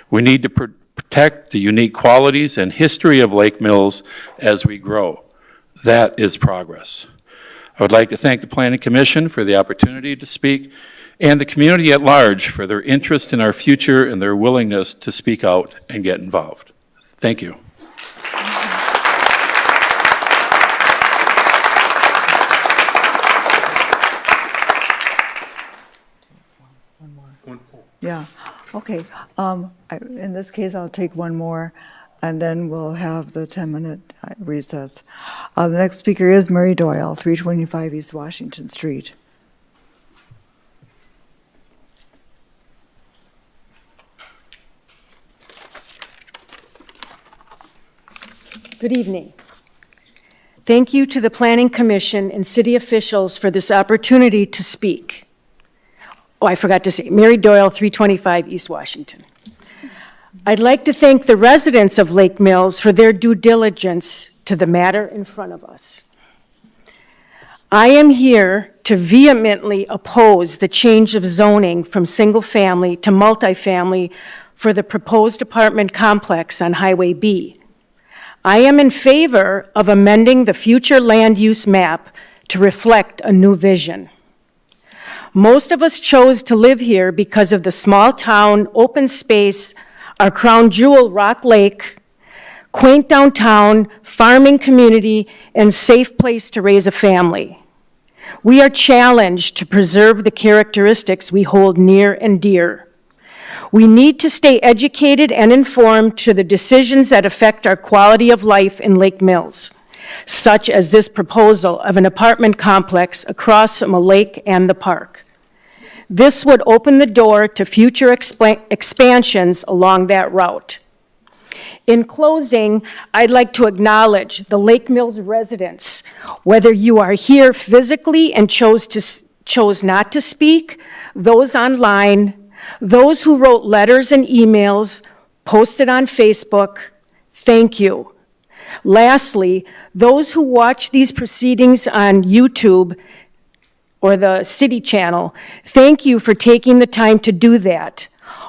F: We need to protect the unique qualities and history of Lake Mills as we grow. That is progress. I would like to thank the Planning Commission for the opportunity to speak, and the community at large for their interest in our future and their willingness to speak out and get involved. Thank you.
A: Yeah, okay. In this case, I'll take one more, and then we'll have the 10-minute recess. The next speaker is Mary Doyle, 325 East Washington Street.
H: Good evening. Thank you to the Planning Commission and city officials for this opportunity to speak. Oh, I forgot to say, Mary Doyle, 325 East Washington. I'd like to thank the residents of Lake Mills for their due diligence to the matter in front of us. I am here to vehemently oppose the change of zoning from single-family to multifamily for the proposed apartment complex on Highway B. I am in favor of amending the future land use map to reflect a new vision. Most of us chose to live here because of the small town, open space, our crown jewel, Rock Lake, quaint downtown, farming community, and safe place to raise a family. We are challenged to preserve the characteristics we hold near and dear. We need to stay educated and informed to the decisions that affect our quality of life in Lake Mills, such as this proposal of an apartment complex across from a lake and the park. This would open the door to future expansions along that route. In closing, I'd like to acknowledge the Lake Mills residents, whether you are here physically and chose not to speak, those online, those who wrote letters and emails, posted on Facebook, thank you. Lastly, those who watch these proceedings on YouTube or the City Channel, thank you for taking the time to do that.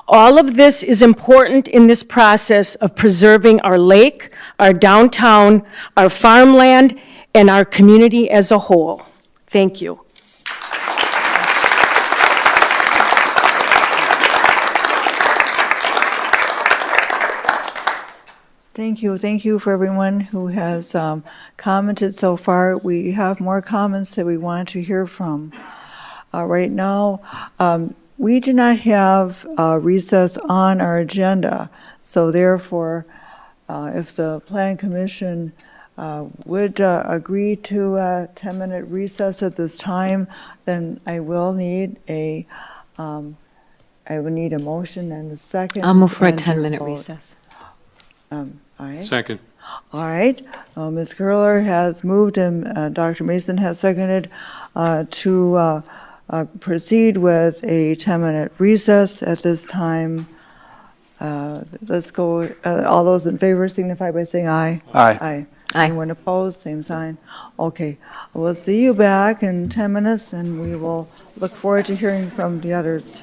H: All of this is important in this process of preserving our lake, our downtown, our farmland, and our community as a whole. Thank you.
A: Thank you. Thank you for everyone who has commented so far. We have more comments that we want to hear from. Right now, we do not have recess on our agenda, so therefore, if the Plan Commission would agree to a 10-minute recess at this time, then I will need a motion and a second.
E: I'll move for a
A: and to
E: 10-minute
A: vote.
E: recess.
A: All right.
C: Second.
A: All right. Ms. Curler has moved and Dr. Mason has seconded to proceed with a 10-minute recess at this time. Let's go. All those in favor signify by saying aye.
I: Aye.
A: Aye.
E: Aye.
A: Anyone opposed? Same sign. Okay. We'll see you back in 10 minutes, and we will look forward to hearing from the others.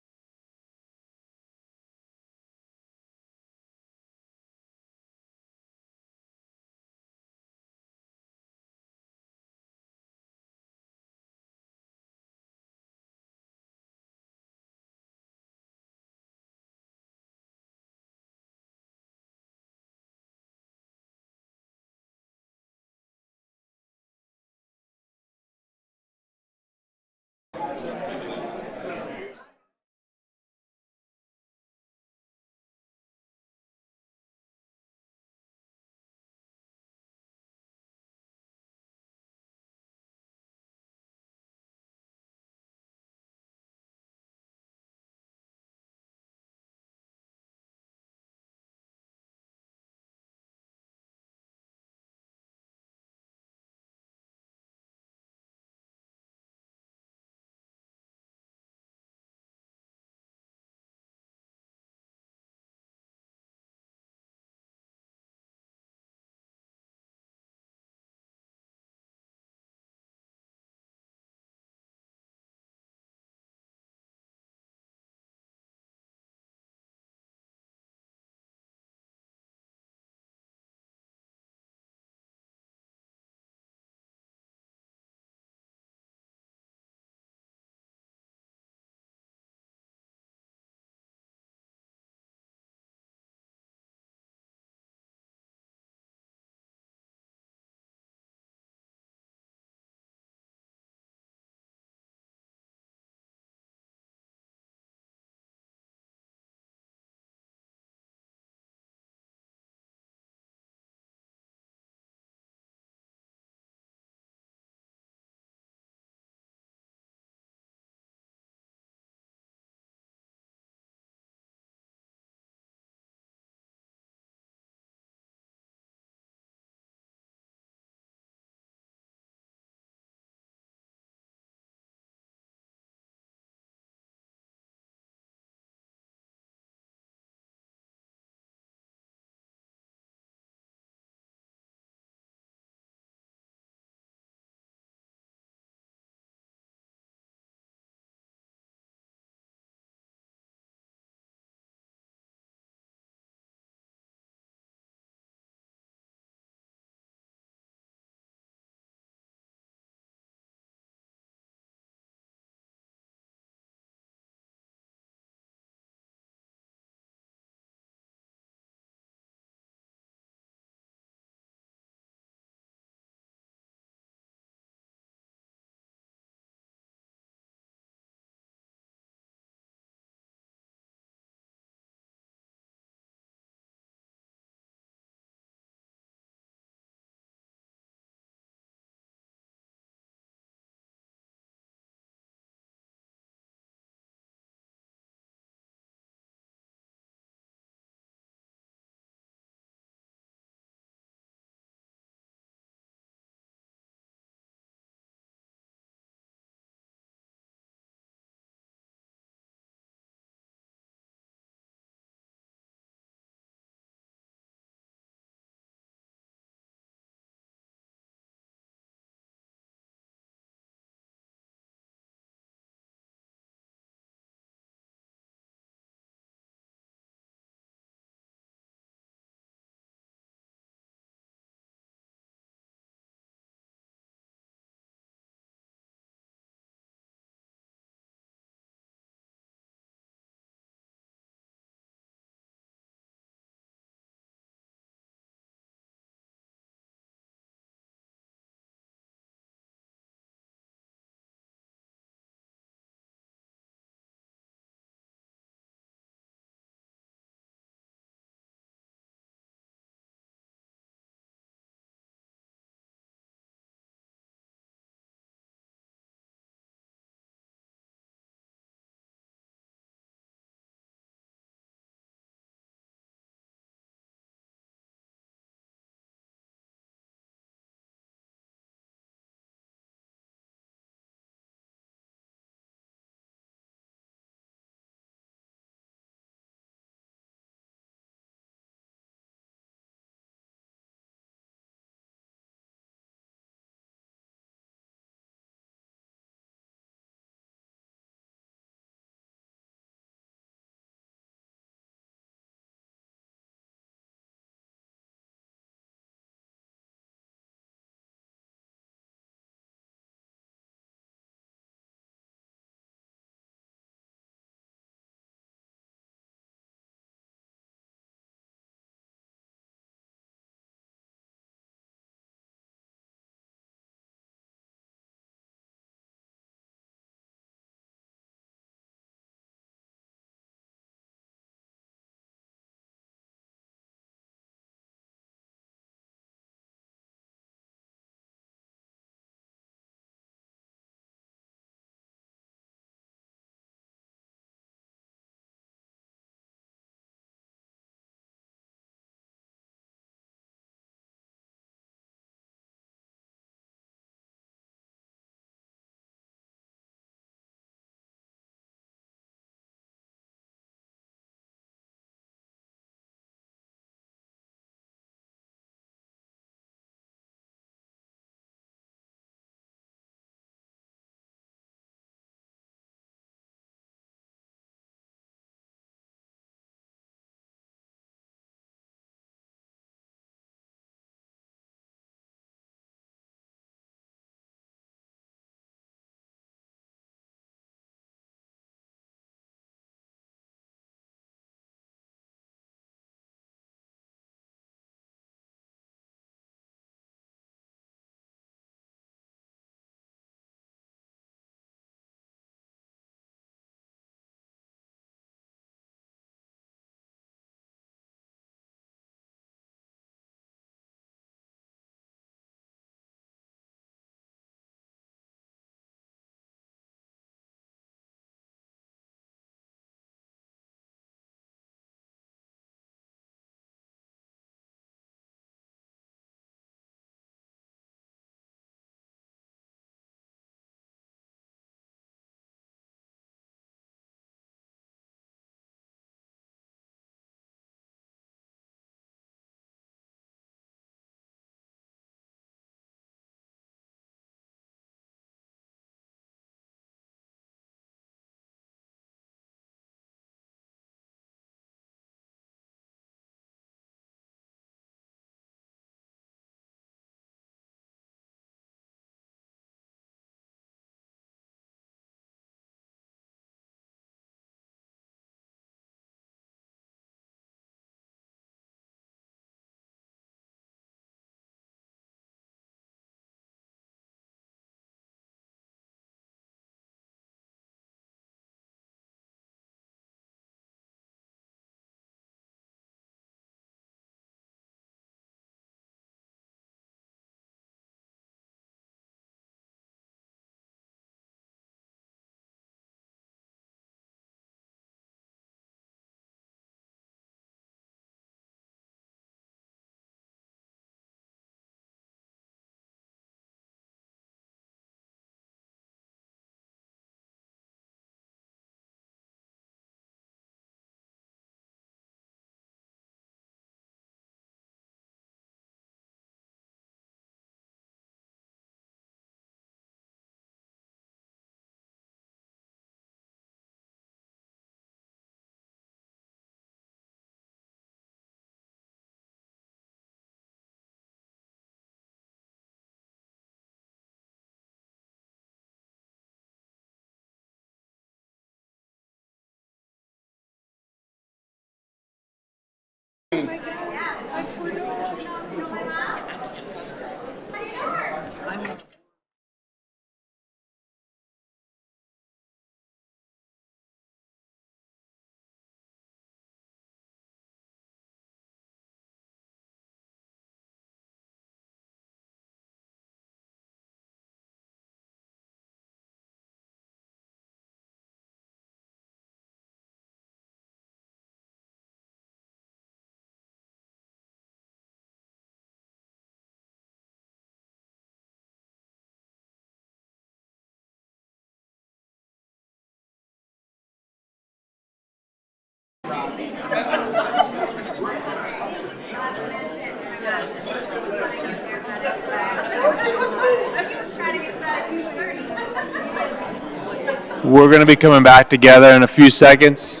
E: We're going to be coming back together in a few seconds.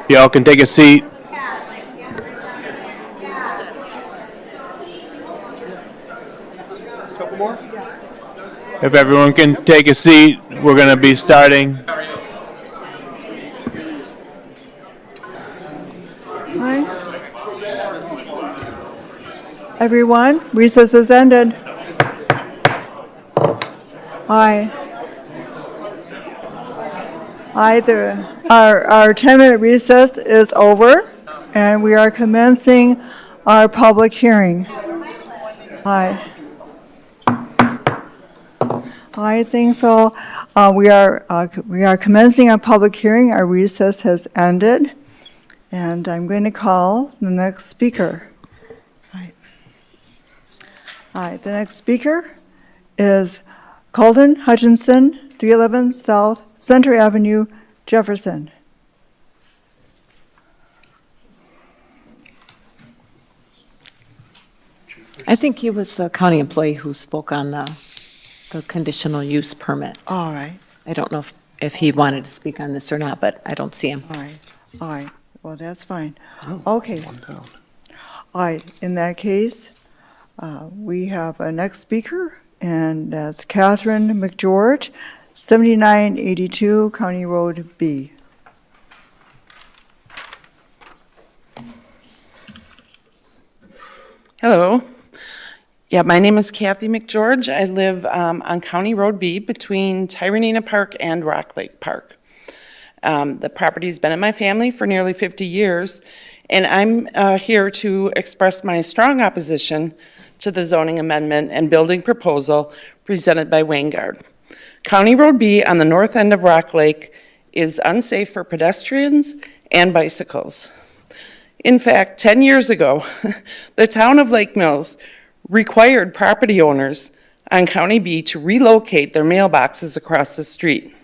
E: Y'all can take a seat.
N: Couple more?
E: If everyone can take a seat, we're going to be starting.
A: Hi. Everyone, recess is ended. Hi. Hi, our 10-minute recess is over, and we are commencing our public hearing. Hi. I think so. We are commencing our public hearing. Our recess has ended, and I'm going to call the next speaker. Hi, the next speaker is Colton Hutchinson, 311 South Center Avenue, Jefferson.
G: I think he was the county employee who spoke on the conditional use permit.
A: All right.
G: I don't know if he wanted to speak on this or not, but I don't see him.
A: All right. Well, that's fine. Okay. All right. In that case, we have a next speaker, and that's Catherine McGeorge, 7982 County Road B.
W: Hello. Yeah, my name is Kathy McGeorge. I live on County Road B between Tyrannina Park and Rock Lake Park. The property's been in my family for nearly 50 years, and I'm here to express my strong opposition to the zoning amendment and building proposal presented by Wangard. County Road B on the north end of Rock Lake is unsafe for pedestrians and bicycles. In fact, 10 years ago, the town of Lake Mills required property owners on County B to relocate their mailboxes across the street.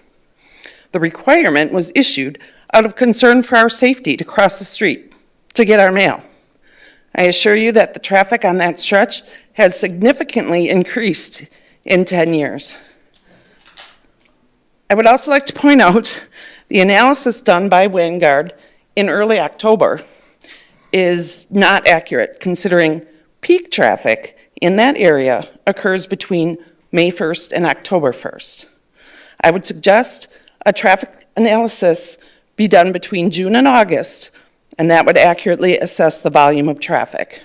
W: The requirement was issued out of concern for our safety to cross the street to get our mail. I assure you that the traffic on that stretch has significantly increased in 10 years. I would also like to point out the analysis done by Wangard in early October is not accurate, considering peak traffic in that area occurs between May 1st and October 1st. I would suggest a traffic analysis be done between June and August, and that would accurately assess the volume of traffic.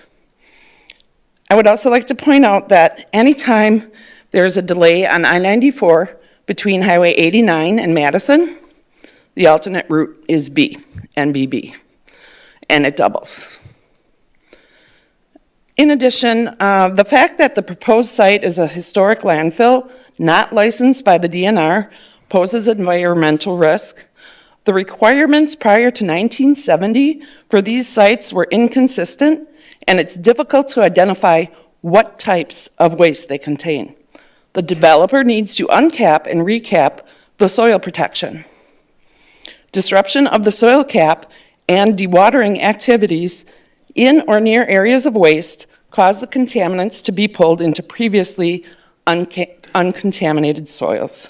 W: I would also like to point out that anytime there's a delay on I-94 between Highway 89 and Madison, the alternate route is B and BB, and it doubles. In addition, the fact that the proposed site is a historic landfill not licensed by the DNR poses environmental risk. The requirements prior to 1970 for these sites were inconsistent, and it's difficult to identify what types of waste they contain. The developer needs to uncap and recap the soil protection. Disruption of the soil cap and dewatering activities in or near areas of waste cause the contaminants to be pulled into previously uncontaminated soils.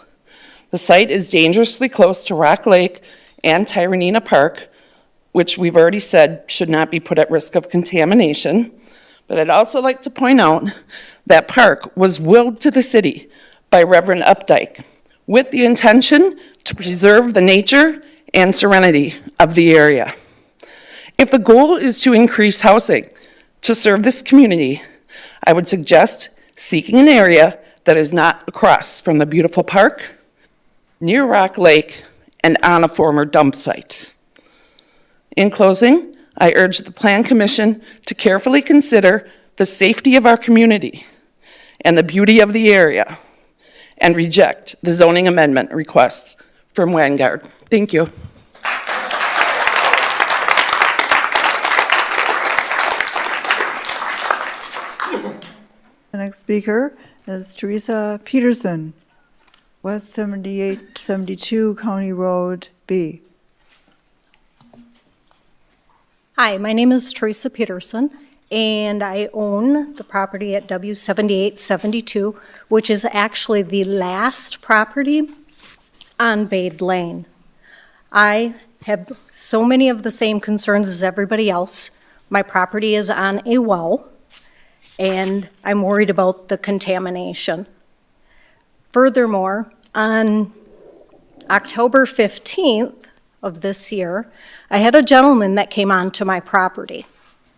W: The site is dangerously close to Rock Lake and Tyrannina Park, which we've already said should not be put at risk of contamination. But I'd also like to point out that park was willed to the city by Reverend Updike with the intention to preserve the nature and serenity of the area. If the goal is to increase housing to serve this community, I would suggest seeking an area that is not across from the beautiful park, near Rock Lake, and on a former dump site. In closing, I urge the Plan Commission to carefully consider the safety of our community and the beauty of the area and reject the zoning amendment request from Wangard. Thank you.
A: The next speaker is Teresa Peterson, West 7872 County Road B.
X: Hi, my name is Teresa Peterson, and I own the property at W7872, which is actually the last property on Bade Lane. I have so many of the same concerns as everybody else. My property is on a well, and I'm worried about the contamination. Furthermore, on October 15th of this year, I had a gentleman that came onto my property,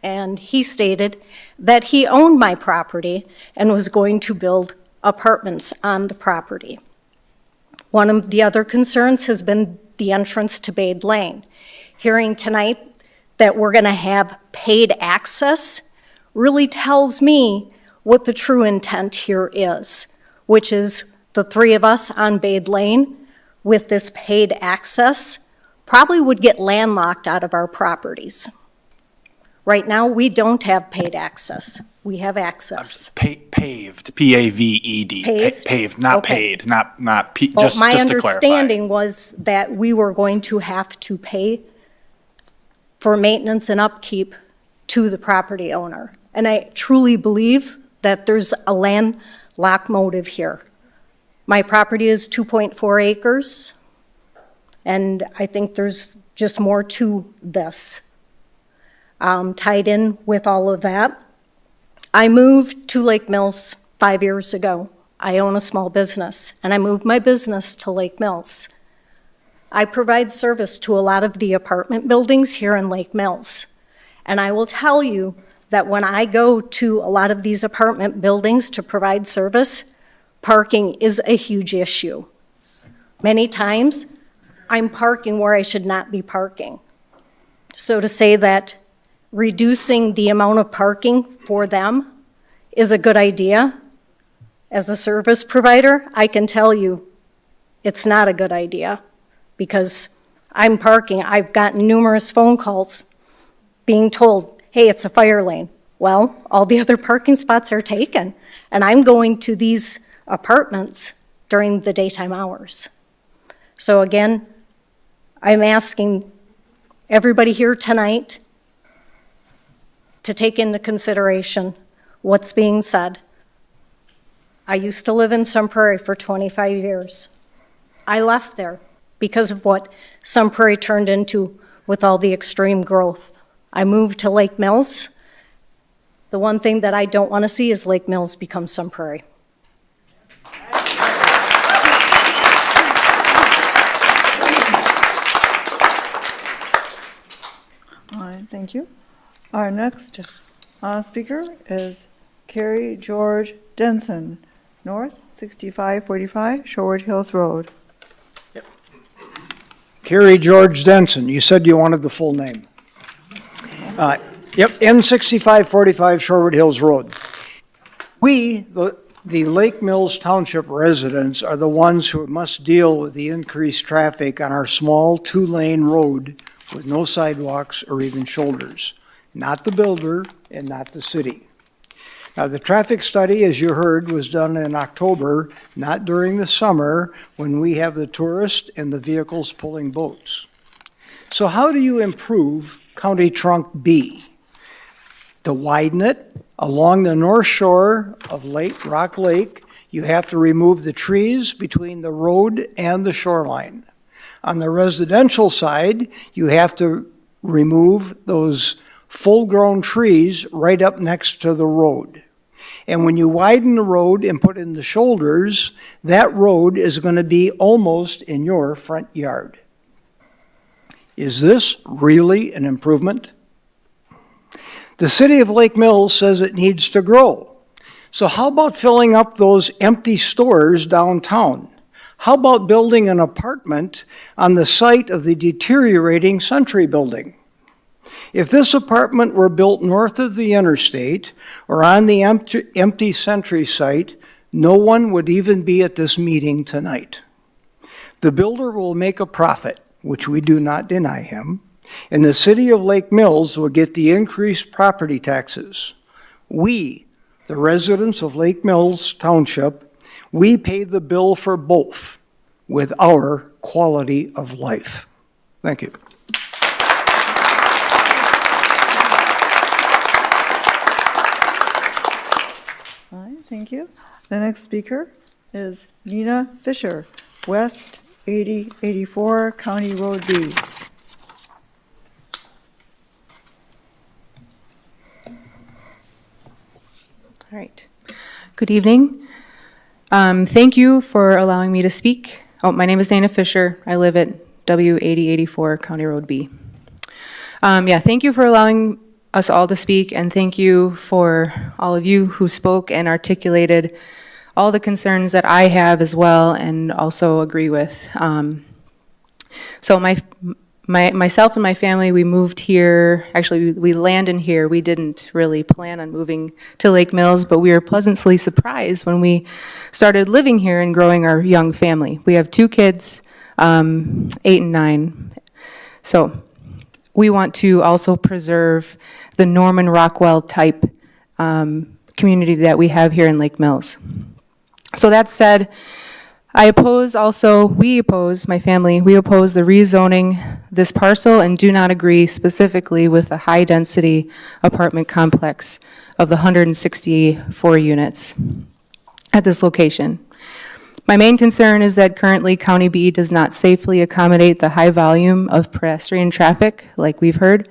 X: and he stated that he owned my property and was going to build apartments on the property. One of the other concerns has been the entrance to Bade Lane. Hearing tonight that we're going to have paid access really tells me what the true intent here is, which is the three of us on Bade Lane with this paid access probably would get landlocked out of our properties. Right now, we don't have paid access. We have access.
B: Paved, P-A-V-E-D.
X: Paved?
B: Paved, not
X: Okay.
B: paid, not
X: Well,
B: just
X: my
B: to clarify.
X: understanding was that we were going to have to pay for maintenance and upkeep to the property owner. And I truly believe that there's a landlock motive here. My property is 2.4 acres, and I think there's just more to this. Tied in with all of that, I moved to Lake Mills 5 years ago. I own a small business, and I moved my business to Lake Mills. I provide service to a lot of the apartment buildings here in Lake Mills. And I will tell you that when I go to a lot of these apartment buildings to provide service, parking is a huge issue. Many times, I'm parking where I should not be parking. So to say that reducing the amount of parking for them is a good idea, as a service provider, I can tell you it's not a good idea, because I'm parking. I've gotten numerous phone calls being told, hey, it's a fire lane. Well, all the other parking spots are taken, and I'm going to these apartments during the daytime hours. So again, I'm asking everybody here tonight to take into consideration what's being said. I used to live in Sun Prairie for 25 years. I left there because of what Sun Prairie turned into with all the extreme growth. I moved to Lake Mills. The one thing that I don't want to see is Lake Mills become Sun Prairie.
A: All right, thank you. Our next speaker is Carrie George Denson, North 6545 Shorewood Hills Road.
J: Carrie George Denson, you said you wanted the full name. Yep, N6545 Shorewood Hills Road. We, the Lake Mills Township residents, are the ones who must deal with the increased traffic on our small two-lane road with no sidewalks or even shoulders, not the builder and not the city. Now, the traffic study, as you heard, was done in October, not during the summer when we have the tourists and the vehicles pulling boats. So how do you improve County Trunk B? To widen it along the north shore of Rock Lake, you have to remove the trees between the road and the shoreline. On the residential side, you have to remove those full-grown trees right up next to the road. And when you widen the road and put in the shoulders, that road is going to be almost in your front yard. Is this really an improvement? The city of Lake Mills says it needs to grow. So how about filling up those empty stores downtown? How about building an apartment on the site of the deteriorating Century Building? If this apartment were built north of the interstate or on the empty Century site, no one would even be at this meeting tonight. The builder will make a profit, which we do not deny him, and the city of Lake Mills will get the increased property taxes. We, the residents of Lake Mills Township, we pay the bill for both with our quality of life. Thank you.
A: All right, thank you. The next speaker is Nina Fisher, West W8084 County Road B.
K: All right. Good evening. Thank you for allowing me to speak. Oh, my name is Dana Fisher. I live at W8084 County Road B. Thank you for allowing us all to speak, and thank you for all of you who spoke and articulated all the concerns that I have as well and also agree with. So myself and my family, we moved here, actually we landed here. We didn't really plan on moving to Lake Mills, but we were pleasantly surprised when we started living here and growing our young family. We have 2 kids, 8 and 9. So we want to also preserve the Norman Rockwell type community that we have here in Lake Mills. So that said, we oppose the rezoning this parcel and do not agree specifically with the high-density apartment complex of the 164 units at this location. My main concern is that currently County B does not safely accommodate the high volume of pedestrian traffic, like we've heard.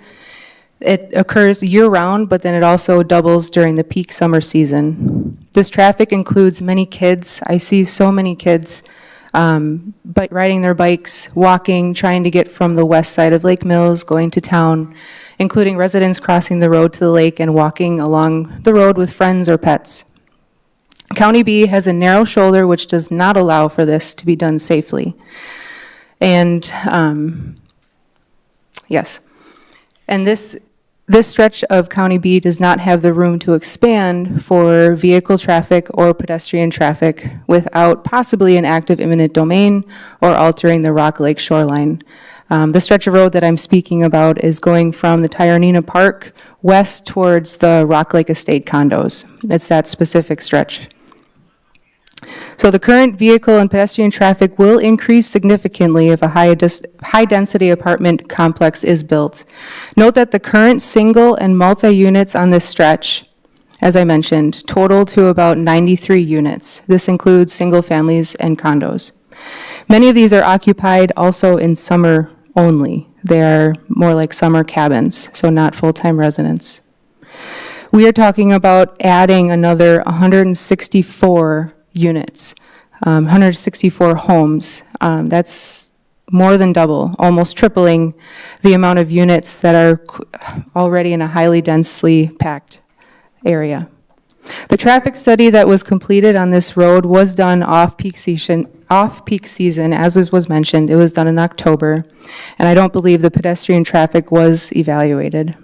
K: It occurs year-round, but then it also doubles during the peak summer season. This traffic includes many kids. I see so many kids riding their bikes, walking, trying to get from the west side of Lake Mills, going to town, including residents crossing the road to the lake and walking along the road with friends or pets. County B has a narrow shoulder which does not allow for this to be done safely. And yes, and this stretch of County B does not have the room to expand for vehicle traffic or pedestrian traffic without possibly an active eminent domain or altering the Rock Lake shoreline. The stretch of road that I'm speaking about is going from the Tyranina Park west towards the Rock Lake Estate condos. It's that specific stretch. So the current vehicle and pedestrian traffic will increase significantly if a high-density apartment complex is built. Note that the current single and multi-units on this stretch, as I mentioned, total to about 93 units. This includes single families and condos. Many of these are occupied also in summer only. They are more like summer cabins, so not full-time residents. We are talking about adding another 164 units, 164 homes. That's more than double, almost tripling the amount of units that are already in a highly densely packed area. The traffic study that was completed on this road was done off-peak season, as was mentioned. It was done in October, and I don't believe the pedestrian traffic was evaluated.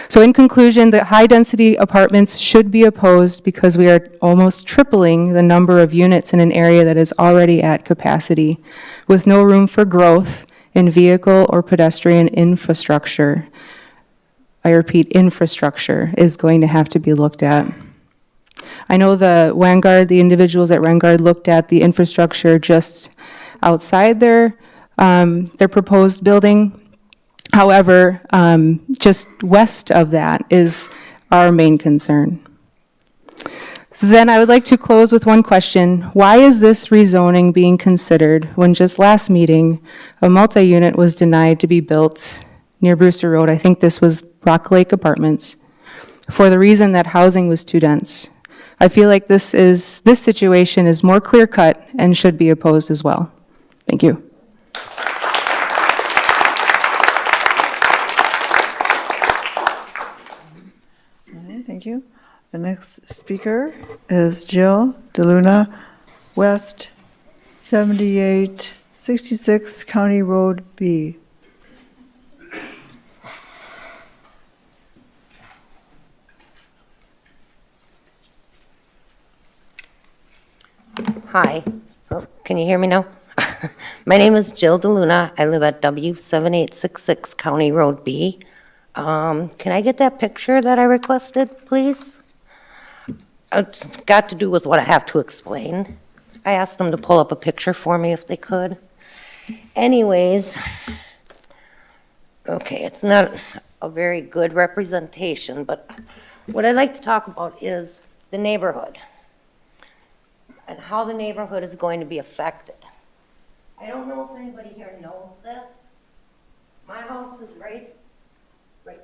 K: So in conclusion, the high-density apartments should be opposed because we are almost tripling the number of units in an area that is already at capacity, with no room for growth in vehicle or pedestrian infrastructure. I repeat, infrastructure is going to have to be looked at. I know the individuals at Wangard looked at the infrastructure just outside their proposed building. However, just west of that is our main concern. So then I would like to close with one question. Why is this rezoning being considered when just last meeting a multi-unit was denied to be built near Brewster Road? I think this was Rock Lake Apartments, for the reason that housing was too dense. I feel like this situation is more clear-cut and should be opposed as well. Thank you.
A: Thank you. The next speaker is Jill DeLuna, West 7866 County Road B.
L: Hi. Oh, can you hear me now? My name is Jill DeLuna. I live at W7866 County Road B. Can I get that picture that I requested, please? It's got to do with what I have to explain. I asked them to pull up a picture for me if they could. Anyways, okay, it's not a very good representation, but what I'd like to talk about is the neighborhood and how the neighborhood is going to be affected. I don't know if anybody here knows this. My house is right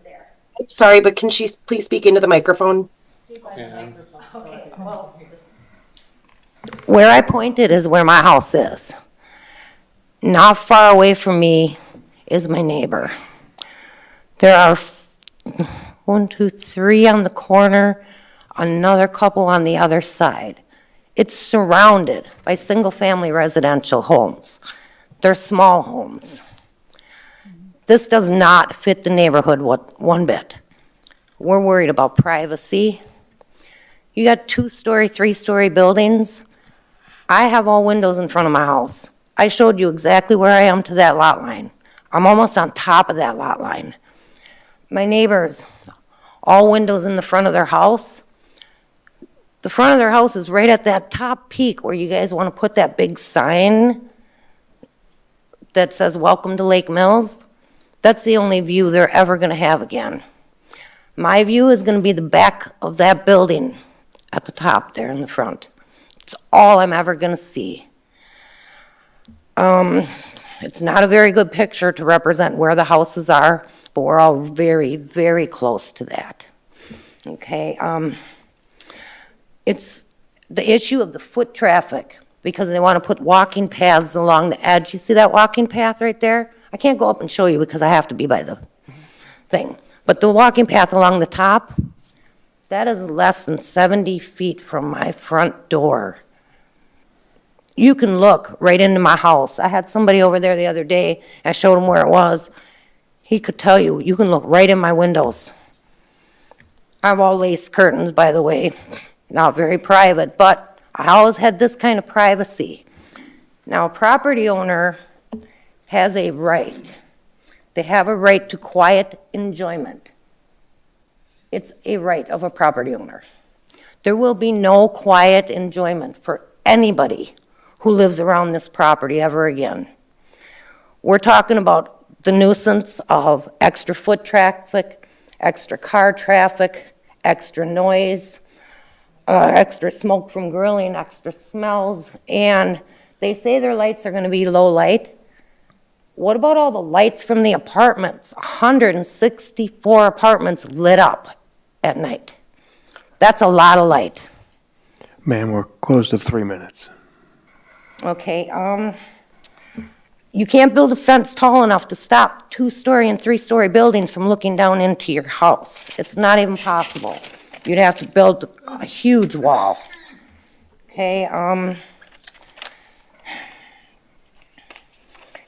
L: there.
M: I'm sorry, but can she please speak into the microphone?
L: Okay, well, where I pointed is where my house is. Not far away from me is my neighbor. There are 1, 2, 3 on the corner, another couple on the other side. It's surrounded by single-family residential homes. They're small homes. This does not fit the neighborhood one bit. We're worried about privacy. You got 2-story, 3-story buildings. I have all windows in front of my house. I showed you exactly where I am to that lot line. I'm almost on top of that lot line. My neighbors, all windows in the front of their house. The front of their house is right at that top peak where you guys want to put that big sign that says, "Welcome to Lake Mills." That's the only view they're ever going to have again. My view is going to be the back of that building at the top there in the front. It's all I'm ever going to see. It's not a very good picture to represent where the houses are, but we're all very, very close to that. Okay, it's the issue of the foot traffic, because they want to put walking paths along the edge. You see that walking path right there? I can't go up and show you because I have to be by the thing. But the walking path along the top, that is less than 70 feet from my front door. You can look right into my house. I had somebody over there the other day. I showed him where it was. He could tell you, you can look right in my windows. I have all lace curtains, by the way. Not very private, but I always had this kind of privacy. Now, a property owner has a right. They have a right to quiet enjoyment. It's a right of a property owner. There will be no quiet enjoyment for anybody who lives around this property ever again. We're talking about the nuisance of extra foot traffic, extra car traffic, extra noise, extra smoke from grilling, extra smells, and they say their lights are going to be low light. What about all the lights from the apartments? 164 apartments lit up at night. That's a lot of light.
I: Ma'am, we're close to 3 minutes.
L: Okay, you can't build a fence tall enough to stop 2-story and 3-story buildings from looking down into your house. It's not even possible. You'd have to build a huge wall. Okay,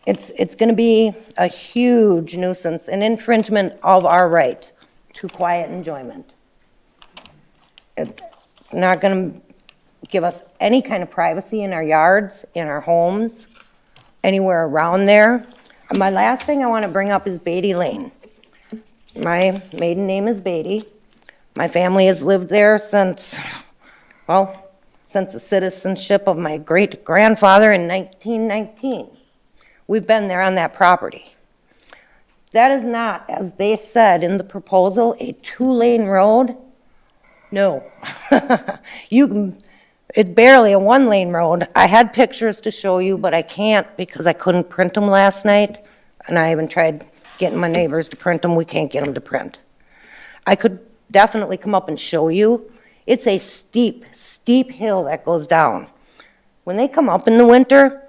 L: it's going to be a huge nuisance, an infringement of our right to quiet enjoyment. It's not going to give us any kind of privacy in our yards, in our homes, anywhere around there. And my last thing I want to bring up is Beatty Lane. My maiden name is Beatty. My family has lived there since the citizenship of my great-grandfather in 1919. We've been there on that property. That is not, as they said in the proposal, a 2-lane road. No. It's barely a 1-lane road. I had pictures to show you, but I can't because I couldn't print them last night, and I even tried getting my neighbors to print them. We can't get them to print. I could definitely come up and show you. It's a steep, steep hill that goes down. When they come up in the winter,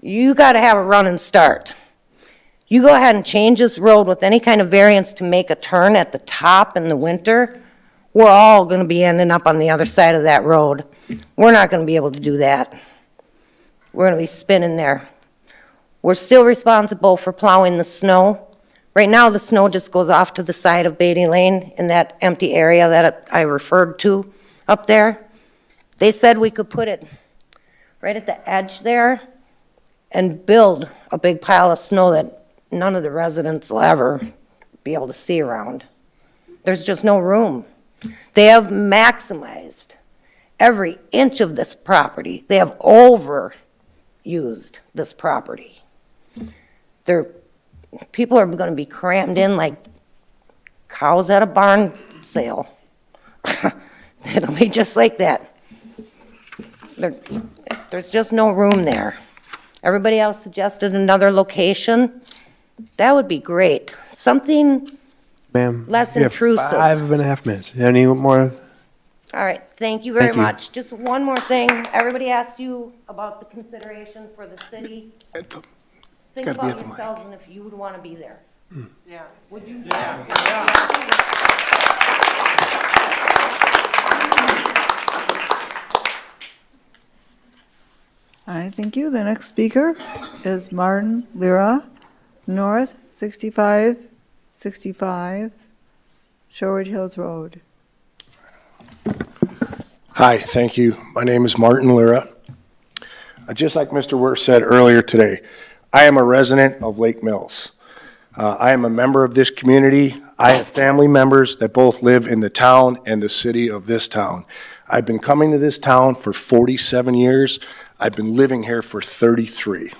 L: you got to have a run and start. You go ahead and change this road with any kind of variance to make a turn at the top in the winter, we're all going to be ending up on the other side of that road. We're not going to be able to do that. We're going to be spinning there. We're still responsible for plowing the snow. Right now, the snow just goes off to the side of Beatty Lane in that empty area that I referred to up there. They said we could put it right at the edge there and build a big pile of snow that none of the residents will ever be able to see around. There's just no room. They have maximized every inch of this property. They have overused this property. People are going to be crammed in like cows at a barn sale. It'll be just like that. There's just no room there. Everybody else suggested another location. That would be great. Something
E: Ma'am.
L: less
E: you have
L: intrusive.
E: 5.5 minutes. Any more?
L: All right, thank you very
E: Thank you.
L: much. Just one more thing. Everybody asked you about the consideration for the city. Think
T: gotta be
L: about
T: at the mic.
L: yourselves and if you would want to be there. Yeah. Would you?
A: All right, thank you. The next speaker is Martin Lira, North 6565 Shorewood Hills Road.
O: Hi, thank you. My name is Martin Lira. Just like Mr. Wirth said earlier today, I am a resident of Lake Mills. I am a member of this community. I have family members that both live in the town and the city of this town. I've been coming to this town for 47 years. I've been living here for 33.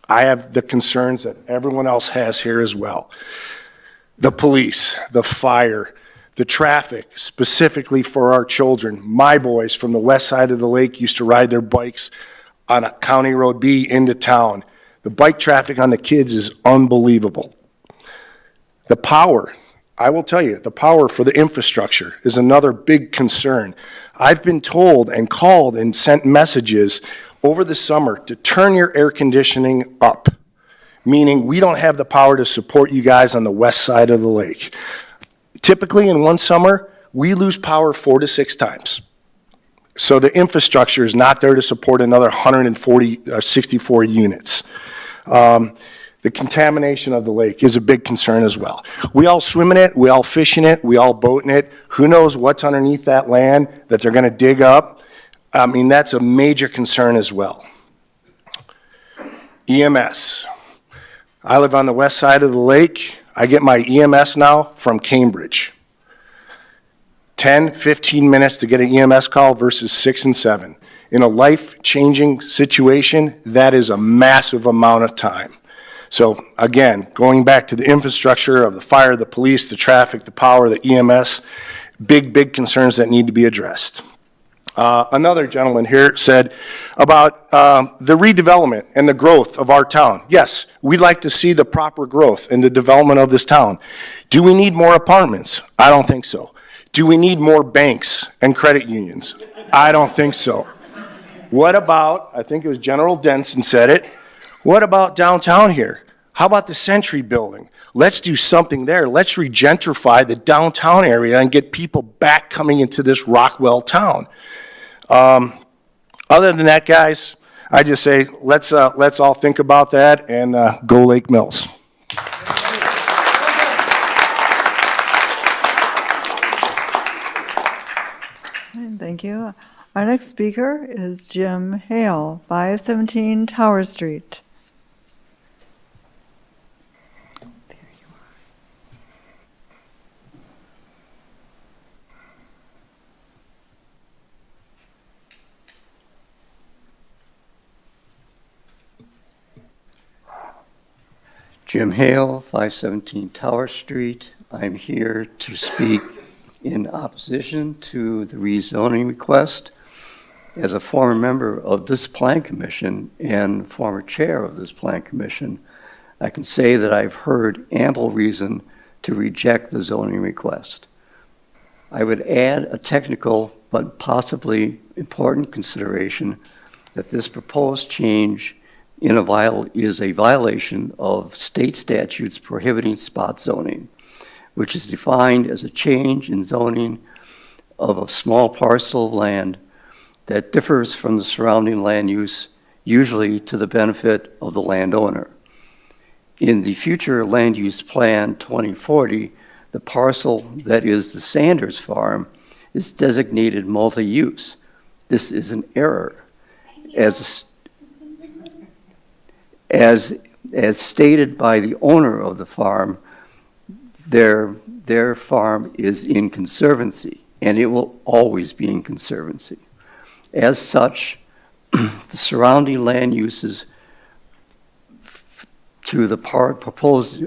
O: I have the concerns that everyone else has here as well. The police, the fire, the traffic, specifically for our children. My boys from the west side of the lake used to ride their bikes on County Road B into town. The bike traffic on the kids is unbelievable. The power, I will tell you, the power for the infrastructure is another big concern. I've been told and called and sent messages over the summer to turn your air conditioning up, meaning we don't have the power to support you guys on the west side of the lake. Typically in one summer, we lose power 4 to 6 times. So the infrastructure is not there to support another 64 units. The contamination of the lake is a big concern as well. We all swim in it, we all fish in it, we all boat in it. Who knows what's underneath that land that they're gonna dig up? I mean, that's a major concern as well. EMS. I live on the west side of the lake. I get my EMS now from Cambridge. 10, 15 minutes to get an EMS call versus 6 and 7. In a life-changing situation, that is a massive amount of time. So again, going back to the infrastructure of the fire, the police, the traffic, the power, the EMS, big concerns that need to be addressed. Another gentleman here said about the redevelopment and the growth of our town. Yes, we'd like to see the proper growth in the development of this town. Do we need more apartments? I don't think so. Do we need more banks and credit unions? I don't think so. What about, I think it was General Denson said it, what about downtown here? How about the Century Building? Let's do something there. Let's regentrify the downtown area and get people back coming into this Rockwell town. Other than that, guys, I just say let's all think about that and go Lake Mills.
A: Thank you. Our next speaker is Jim Hale, 517 Tower Street.
P: Jim Hale, 517 Tower Street. I'm here to speak in opposition to the rezoning request. As a former member of this Plan Commission and former chair of this Plan Commission, I can say that I've heard ample reason to reject the zoning request. I would add a technical but possibly important consideration that this proposed change is a violation of state statutes prohibiting spot zoning, which is defined as a change in zoning of a small parcel of land that differs from the surrounding land use, usually to the benefit of the landowner. In the future Land Use Plan 2040, the parcel that is the Sanders Farm is designated multi-use. This is an error. As stated by the owner of the farm, their farm is in conservancy, and it will always be in conservancy. As such, the surrounding land uses to the proposed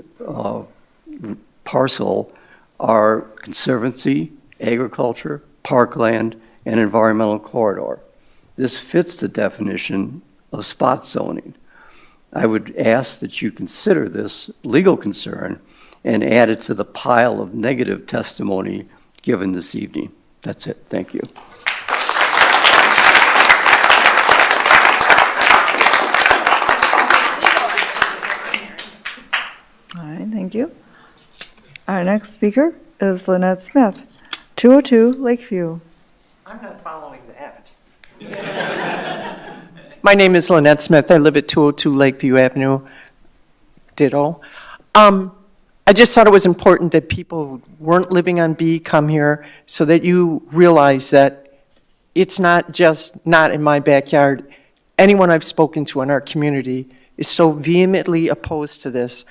P: parcel are conservancy, agriculture, parkland, and environmental corridor. This fits the definition of spot zoning. I would ask that you consider this legal concern and add it to the pile of negative testimony given this evening. That's it. Thank you.
A: All right, thank you. Our next speaker is Lynette Smith, 202 Lakeview.
Q: I'm not following that. My name is Lynette Smith. I live at 202 Lakeview Avenue. Ditto. I just thought it was important that people who weren't living on B come here so that you realize that it's not just not in my backyard. Anyone I've spoken to in our community is so vehemently opposed to this.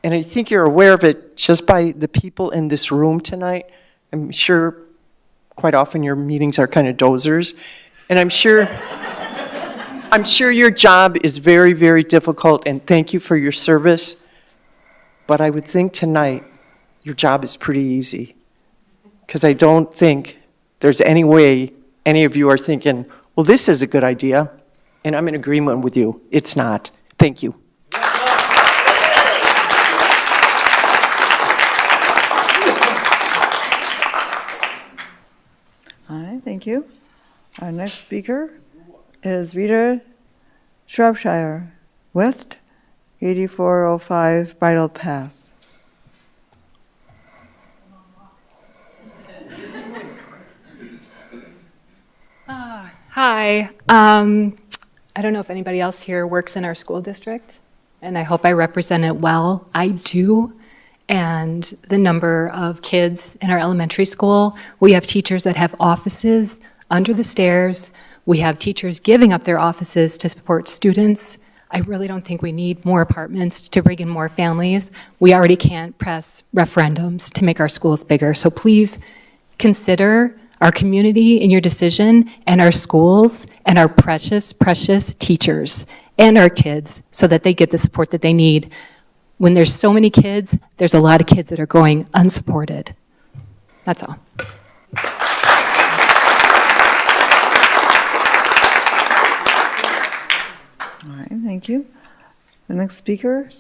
Q: And I think you're aware of it just by the people in this room tonight. I'm sure quite often your meetings are kind of dozers. And I'm sure your job is very, very difficult, and thank you for your service. But I would think tonight your job is pretty easy, because I don't think there's any way any of you are thinking, well, this is a good idea, and I'm in agreement with you. It's not. Thank you.
A: All right, thank you. Our next speaker is Rita Shropshire, West 8405 Bridle Path.
R: Hi. I don't know if anybody else here works in our school district, and I hope I represent it well. I do. And the number of kids in our elementary school, we have teachers that have offices under the stairs. We have teachers giving up their offices to support students. I really don't think we need more apartments to bring in more families. We already can't press referendums to make our schools bigger. So please consider our community in your decision, and our schools, and our precious, precious teachers, and our kids, so that they get the support that they need. When there's so many kids, there's a lot of kids that are going unsupported. That's all.
A: All right, thank you. The next speaker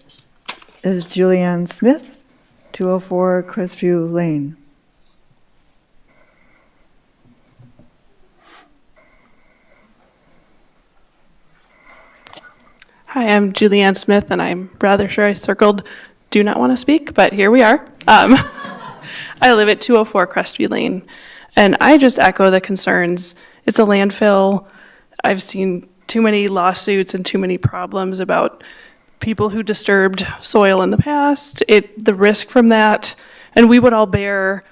A: is Julianne Smith, 204 Crestview Lane.
S: Hi, I'm Julianne Smith, and I'm rather sure I circled do not want to speak, but here we are. I live at 204 Crestview Lane, and I just echo the concerns. It's a landfill. I've seen too many lawsuits and too many problems about people who disturbed soil in the past, the risk from that, and we would all bear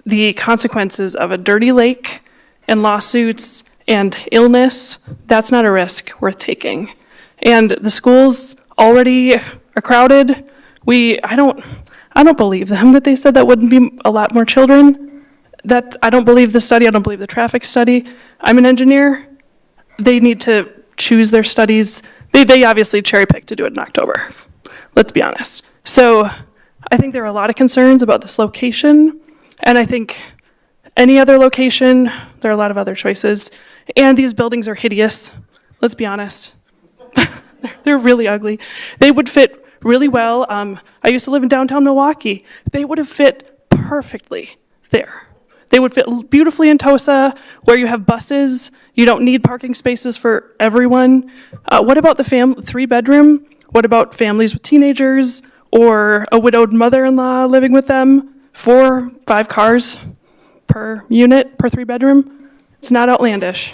S: the consequences of a dirty lake and lawsuits and illness. That's not a risk worth taking. And the schools already are crowded. I don't believe them that they said that wouldn't be a lot more children. I don't believe the study. I don't believe the traffic study. I'm an engineer. They need to choose their studies. They obviously cherry picked to do it in October. Let's be honest. So I think there are a lot of concerns about this location, and I think any other location, there are a lot of other choices. And these buildings are hideous. Let's be honest. They're really ugly. They would fit really well. I used to live in downtown Milwaukee. They would have fit perfectly there. They would fit beautifully in Tosa, where you have buses. You don't need parking spaces for everyone. What about the 3-bedroom? What about families with teenagers or a widowed mother-in-law living with them? 4, 5 cars per unit per 3-bedroom? It's not outlandish.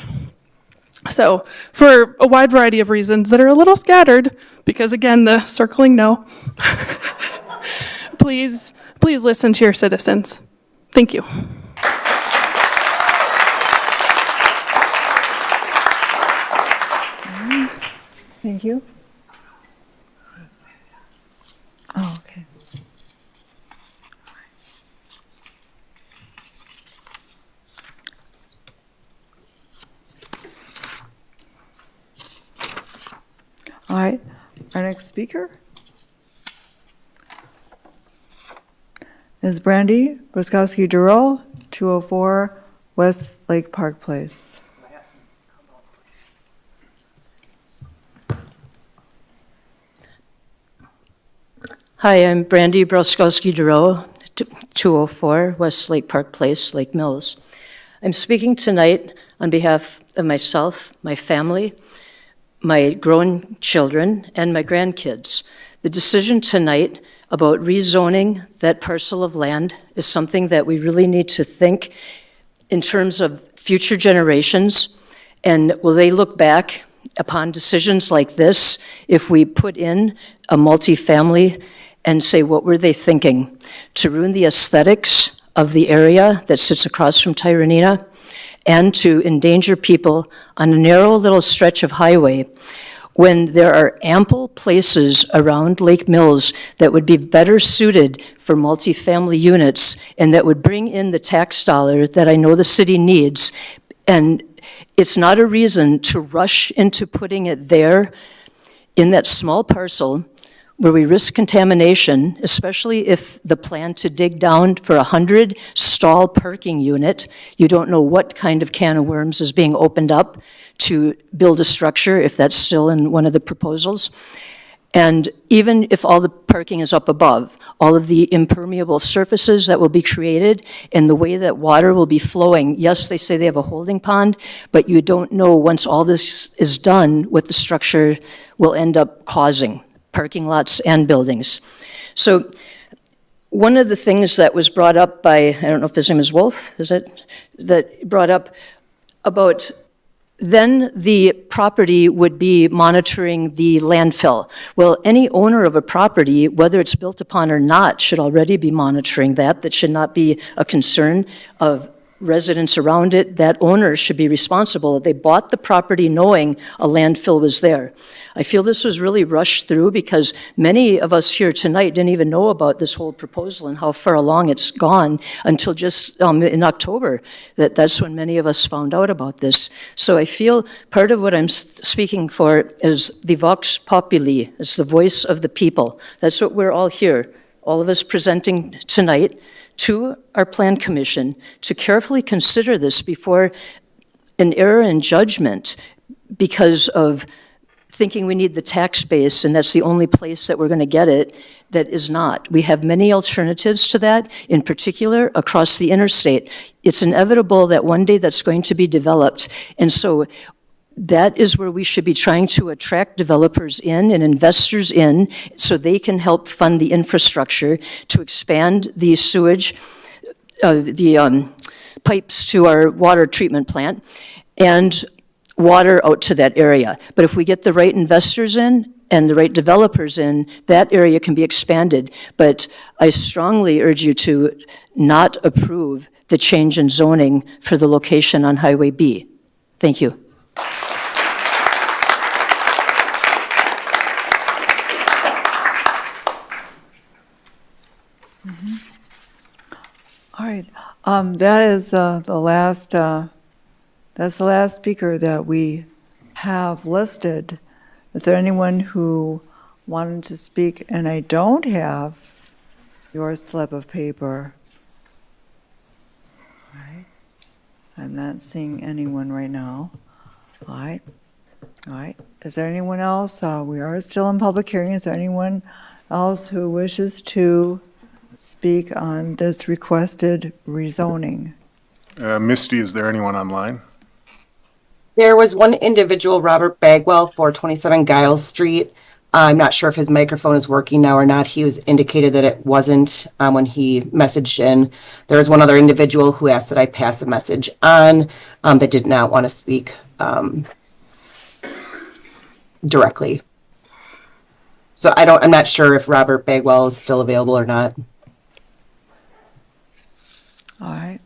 S: So for a wide variety of reasons that are a little scattered, because again, the circling no, please listen to your citizens. Thank you.
A: Thank you. Oh, okay. All right, our next speaker is Brandy Bruskowski-Durrell, 204 West Lake Park Place.
D: Hi, I'm Brandy Broskowski-Duro, 204 West Lake Park Place, Lake Mills. I'm speaking tonight on behalf of myself, my family, my grown children, and my grandkids. The decision tonight about rezoning that parcel of land is something that we really need to think in terms of future generations, and will they look back upon decisions like this if we put in a multifamily and say, what were they thinking? To ruin the aesthetics of the area that sits across from Tyranina and to endanger people on a narrow little stretch of highway when there are ample places around Lake Mills that would be better suited for multifamily units and that would bring in the tax dollar that I know the city needs. And it's not a reason to rush into putting it there in that small parcel where we risk contamination, especially if the plan to dig down for 100 stall parking unit, you don't know what kind of can of worms is being opened up to build a structure, if that's still in one of the proposals. And even if all the parking is up above, all of the impermeable surfaces that will be created and the way that water will be flowing, yes, they say they have a holding pond, but you don't know once all this is done what the structure will end up causing. Parking lots and buildings. So one of the things that was brought up by, I don't know if his name is Wolf, is it? That brought up about then the property would be monitoring the landfill. Well, any owner of a property, whether it's built upon or not, should already be monitoring that. That should not be a concern of residents around it. That owner should be responsible. They bought the property knowing a landfill was there. I feel this was really rushed through because many of us here tonight didn't even know about this whole proposal and how far along it's gone until just in October. That's when many of us found out about this. So I feel part of what I'm speaking for is the vox populi. It's the voice of the people. That's what we're all here, all of us presenting tonight, to our Plan Commission to carefully consider this before an error in judgment because of thinking we need the tax base and that's the only place that we're going to get it, that is not. We have many alternatives to that, in particular across the interstate. It's inevitable that one day that's going to be developed. And so that is where we should be trying to attract developers in and investors in so they can help fund the infrastructure to expand the sewage, pipes to our water treatment plant and water out to that area. But if we get the right investors in and the right developers in, that area can be expanded. But I strongly urge you to not approve the change in zoning for the location on Highway B. Thank you.
A: All right, that is that's the last speaker that we have listed. Is there anyone who wanted to speak? And I don't have your slip of paper. All right, I'm not seeing anyone right now. All right, all right. Is there anyone else? We are still in public hearing. Is there anyone else who wishes to speak on this requested rezoning?
F: Misty, is there anyone online?
M: There was one individual, Robert Bagwell, 427 Giles Street. I'm not sure if his microphone is working now or not. He was indicated that it wasn't when he messaged in. There was one other individual who asked that I pass a message on that did not want to speak directly. So I'm not sure if Robert Bagwell is still available or not.
A: All right.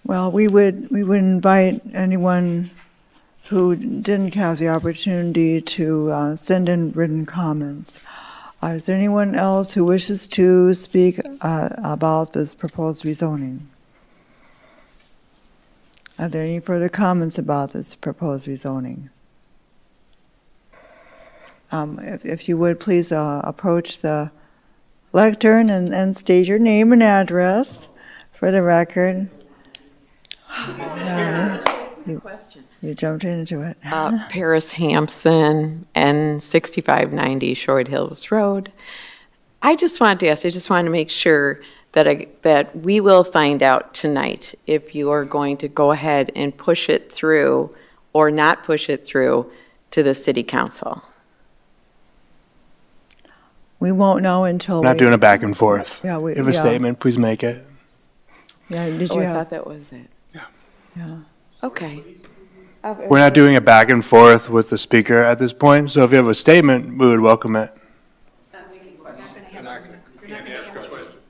A: Well, we would invite anyone who didn't have the opportunity to send in written comments. Is there anyone else who wishes to speak about this proposed rezoning? Are there any further comments about this proposed rezoning? If you would, please approach the lectern and state your name and address for the record.
G: Question.
A: You jumped into it.
G: Paris Hampson and 6590 Short Hills Road. I just wanted to ask, I just wanted to make sure that we will find out tonight if you are going to go ahead and push it through or not push it through to the city council.
A: We won't know until
I: We're not doing a back and forth.
A: Yeah,
I: If you have a statement, please make it.
A: Yeah, did
G: Oh,
A: you
G: I
A: have?
G: thought that was it.
A: Yeah.
G: Okay.
I: We're not doing a back and forth with the speaker at this point, so if you have a statement, we would welcome it.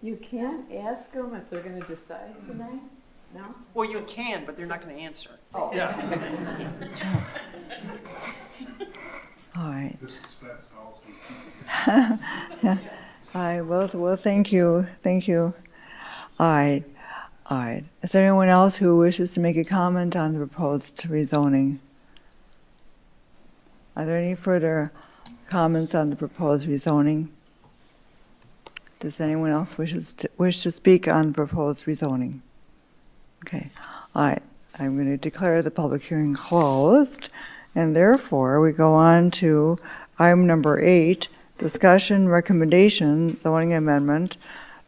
G: You can't ask them if they're going to decide tonight? No?
B: Well, you can, but they're not going to answer.
G: Oh.
A: All right. Yeah. All right, well, thank you. All right. Is there anyone else who wishes to make a comment on the proposed rezoning? Are there any further comments on the proposed rezoning? Does anyone else wish to speak on the proposed rezoning? Okay. All right. I'm going to declare the public hearing closed, and therefore we go on to item number 8, discussion recommendation zoning amendment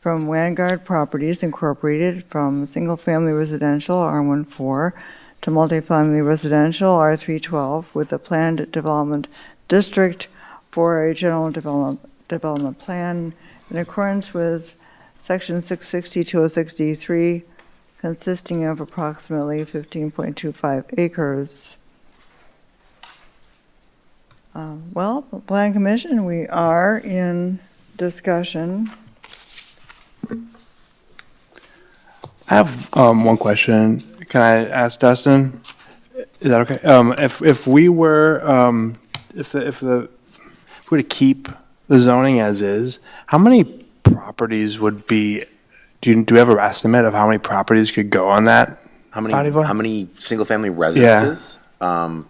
A: from Wangard Properties Incorporated from single-family residential R14 to multifamily residential R312 with a planned development district for a general development plan in accordance with Section 660-206D3, consisting of approximately 15.25 acres. Well, Plan Commission, we are in discussion.
I: I have one question. Can I ask Dustin? Is that okay? If we were, if we were to keep the zoning as is, how many properties would be, do we have an estimate of how many properties could go on that?
C: How
I: body vote?
C: many single-family residences? I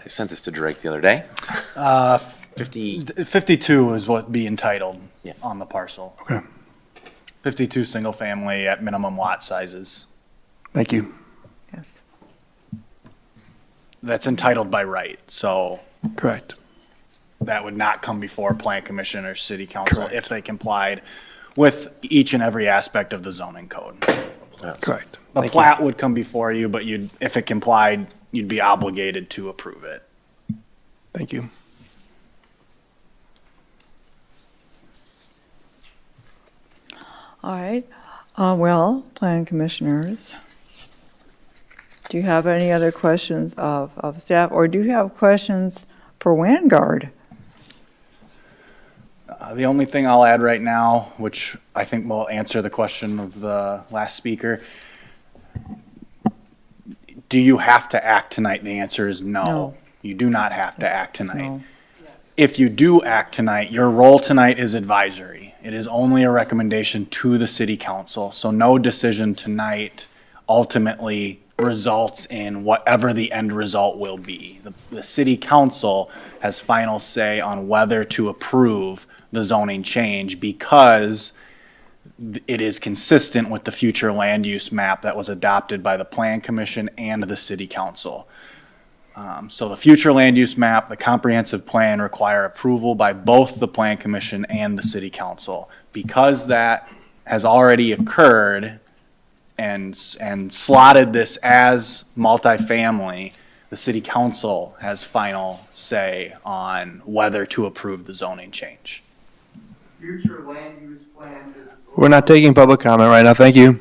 C: sent this to Drake the other day.
B: 52 is what be entitled
C: Yeah.
B: on the parcel.
I: Okay.
B: 52 single-family at minimum lot sizes.
I: Thank you.
A: Yes.
B: That's entitled by right, so
I: Correct.
B: that would not come before Plan Commission or City Council if they complied with each and every aspect of the zoning code.
I: Correct.
B: The
I: Thank you.
B: plat would come before you, but if it complied, you'd be obligated to approve it.
I: Thank you.
A: All right. Well, Plan Commissioners, do you have any other questions of staff, or do you have questions for Wangard?
B: The only thing I'll add right now, which I think will answer the question of the last speaker, do you have to act tonight? The answer is no.
A: No.
B: You do not have to act tonight.
A: No.
B: If you do act tonight, your role tonight is advisory. It is only a recommendation to the city council, so no decision tonight ultimately results in whatever the end result will be. The city council has final say on whether to approve the zoning change because it is consistent with the future land use map that was adopted by the Plan Commission and the city council. So the future land use map, the comprehensive plan require approval by both the Plan Commission and the city council. Because that has already occurred and slotted this as multifamily, the city council has final say on whether to approve the zoning change.
C: Future land use plan.
I: We're not taking public comment right now. Thank you.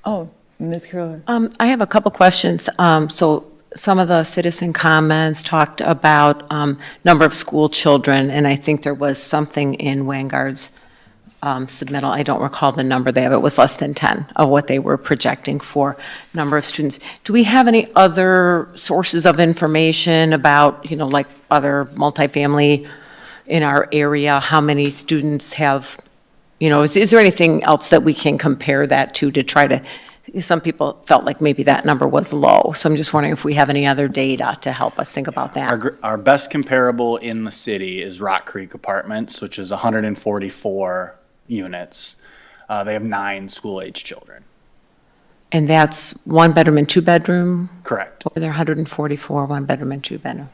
A: Oh, Ms. Curler.
G: I have a couple questions. So some of the citizen comments talked about number of school children, and I think there was something in Wangard's submittal. I don't recall the number they have. It was less than 10 of what they were projecting for number of students. Do we have any other sources of information about, like other multifamily in our area? How many students have, is there anything else that we can compare that to try to, some people felt like maybe that number was low. So I'm just wondering if we have any other data to help us think about that.
B: Our best comparable in the city is Rock Creek Apartments, which is 144 units. They have 9 school-age children.
G: And that's 1 bedroom and 2 bedroom?
B: Correct.
G: Or they're 144, 1 bedroom and 2 bedroom?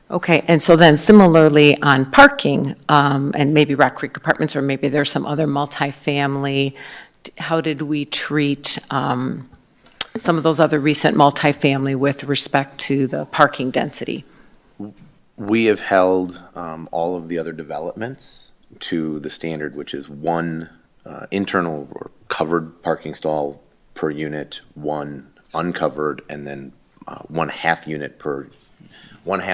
G: Okay, and so then similarly on parking, and maybe Rock Creek Apartments, or maybe there's some other multifamily, how did we treat some of those other recent multifamily with respect to the parking density?
C: We have held all of the other developments to the standard, which is 1 internal or covered parking stall per unit, 1 uncovered, and then 1 half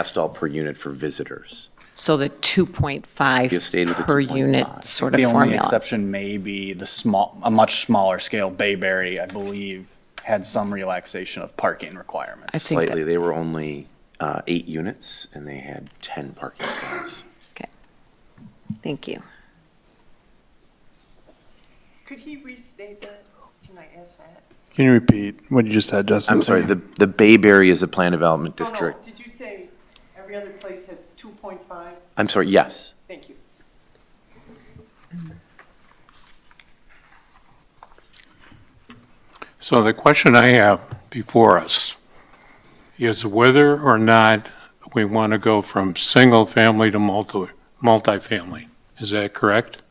C: stall per unit for visitors.
G: So the 2.5 per unit sort of
B: The
G: formula?
B: only exception may be a much smaller scale Bayberry, I believe, had some relaxation of parking requirements.
G: I think
C: Slightly, they were only 8 units, and they had 10 parking stalls.
G: Okay, thank you.
Q: Could he restate that? Can I ask that?
I: Can you repeat what you just said, Justin?
C: I'm sorry, the Bayberry is a planned development district.
Q: Did you say every other place has 2.5?
C: I'm sorry, yes.
Q: Thank you.
H: So the question I have before us is whether or not we want to go from single-family to multifamily. Is that correct?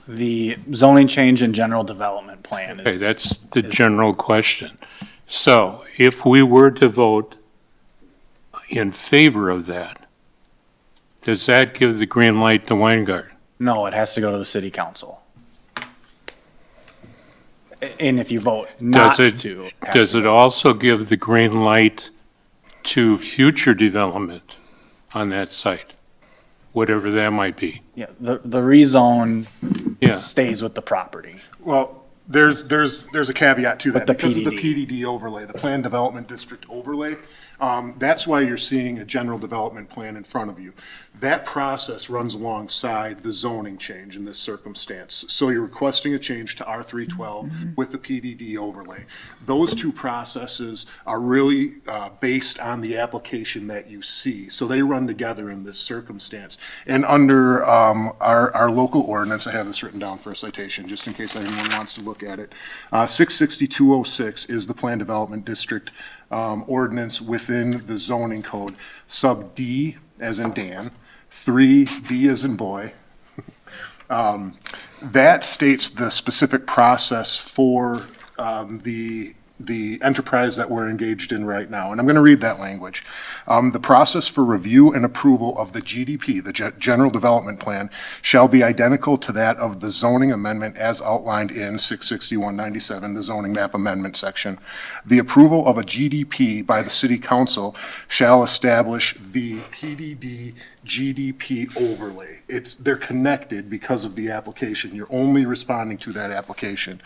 B: The zoning change and general development plan
H: Okay, that's the general question. So if we were to vote in favor of that, does that give the green light to Wangard?
B: No, it has to go to the city council. And if you vote not to.
H: Does it also give the green light to future development on that site, whatever that might be?
B: Yeah, the rezone
H: Yeah.
B: stays with the property.
F: Well, there's a caveat to that.
B: With the
F: Because of the
B: PDD.
F: PDD overlay, the Planned Development District overlay, that's why you're seeing a general development plan in front of you. That process runs alongside the zoning change in this circumstance. So you're requesting a change to R312 with the PDD overlay. Those two processes are really based on the application that you see. So they run together in this circumstance. And under our local ordinance, I have this written down for a citation, just in case anyone wants to look at it. 66206 is the Planned Development District ordinance within the zoning code. Sub D, as in Dan, 3B as in boy. That states the specific process for the enterprise that we're engaged in right now. And I'm going to read that language. The process for review and approval of the GDP, the General Development Plan, shall be identical to that of the zoning amendment as outlined in 66197, the zoning map amendment section. The approval of a GDP by the City Council shall establish the PDD GDP overlay. They're connected because of the application. You're only responding to that application.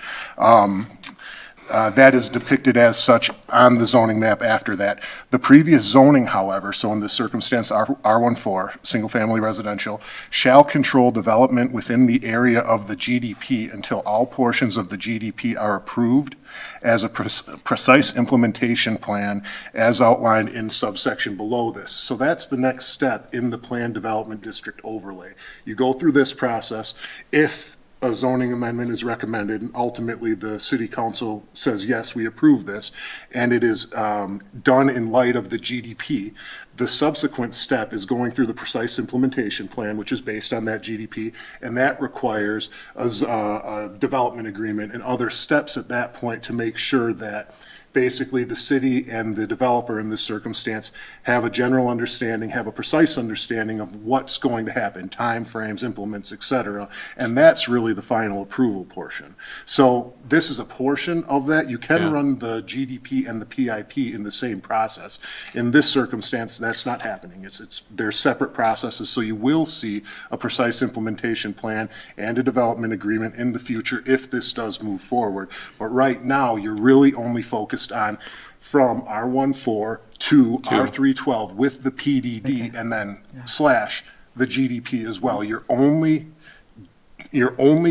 F: That is depicted as such on the zoning map after that. The previous zoning, however, so in this circumstance, R14, single-family residential, shall control development within the area of the GDP until all portions of the GDP are approved as a precise implementation plan as outlined in subsection below this. So that's the next step in the Planned Development District overlay. You go through this process. If a zoning amendment is recommended, and ultimately the city council says, yes, we approve this, and it is done in light of the GDP, the subsequent step is going through the precise implementation plan, which is based on that GDP, and that requires a development agreement and other steps at that point to make sure that basically the city and the developer in this circumstance have a general understanding, have a precise understanding of what's going to happen, timeframes, implements, et cetera, and that's really the final approval portion. So this is a portion of that. You can run the GDP and the PIP in the same process. In this circumstance, that's not happening. They're separate processes, so you will see a precise implementation plan and a development agreement in the future if this does move forward. But right now, you're really only focused on from R14 to R312 with the PDD and then slash the GDP as well. You're only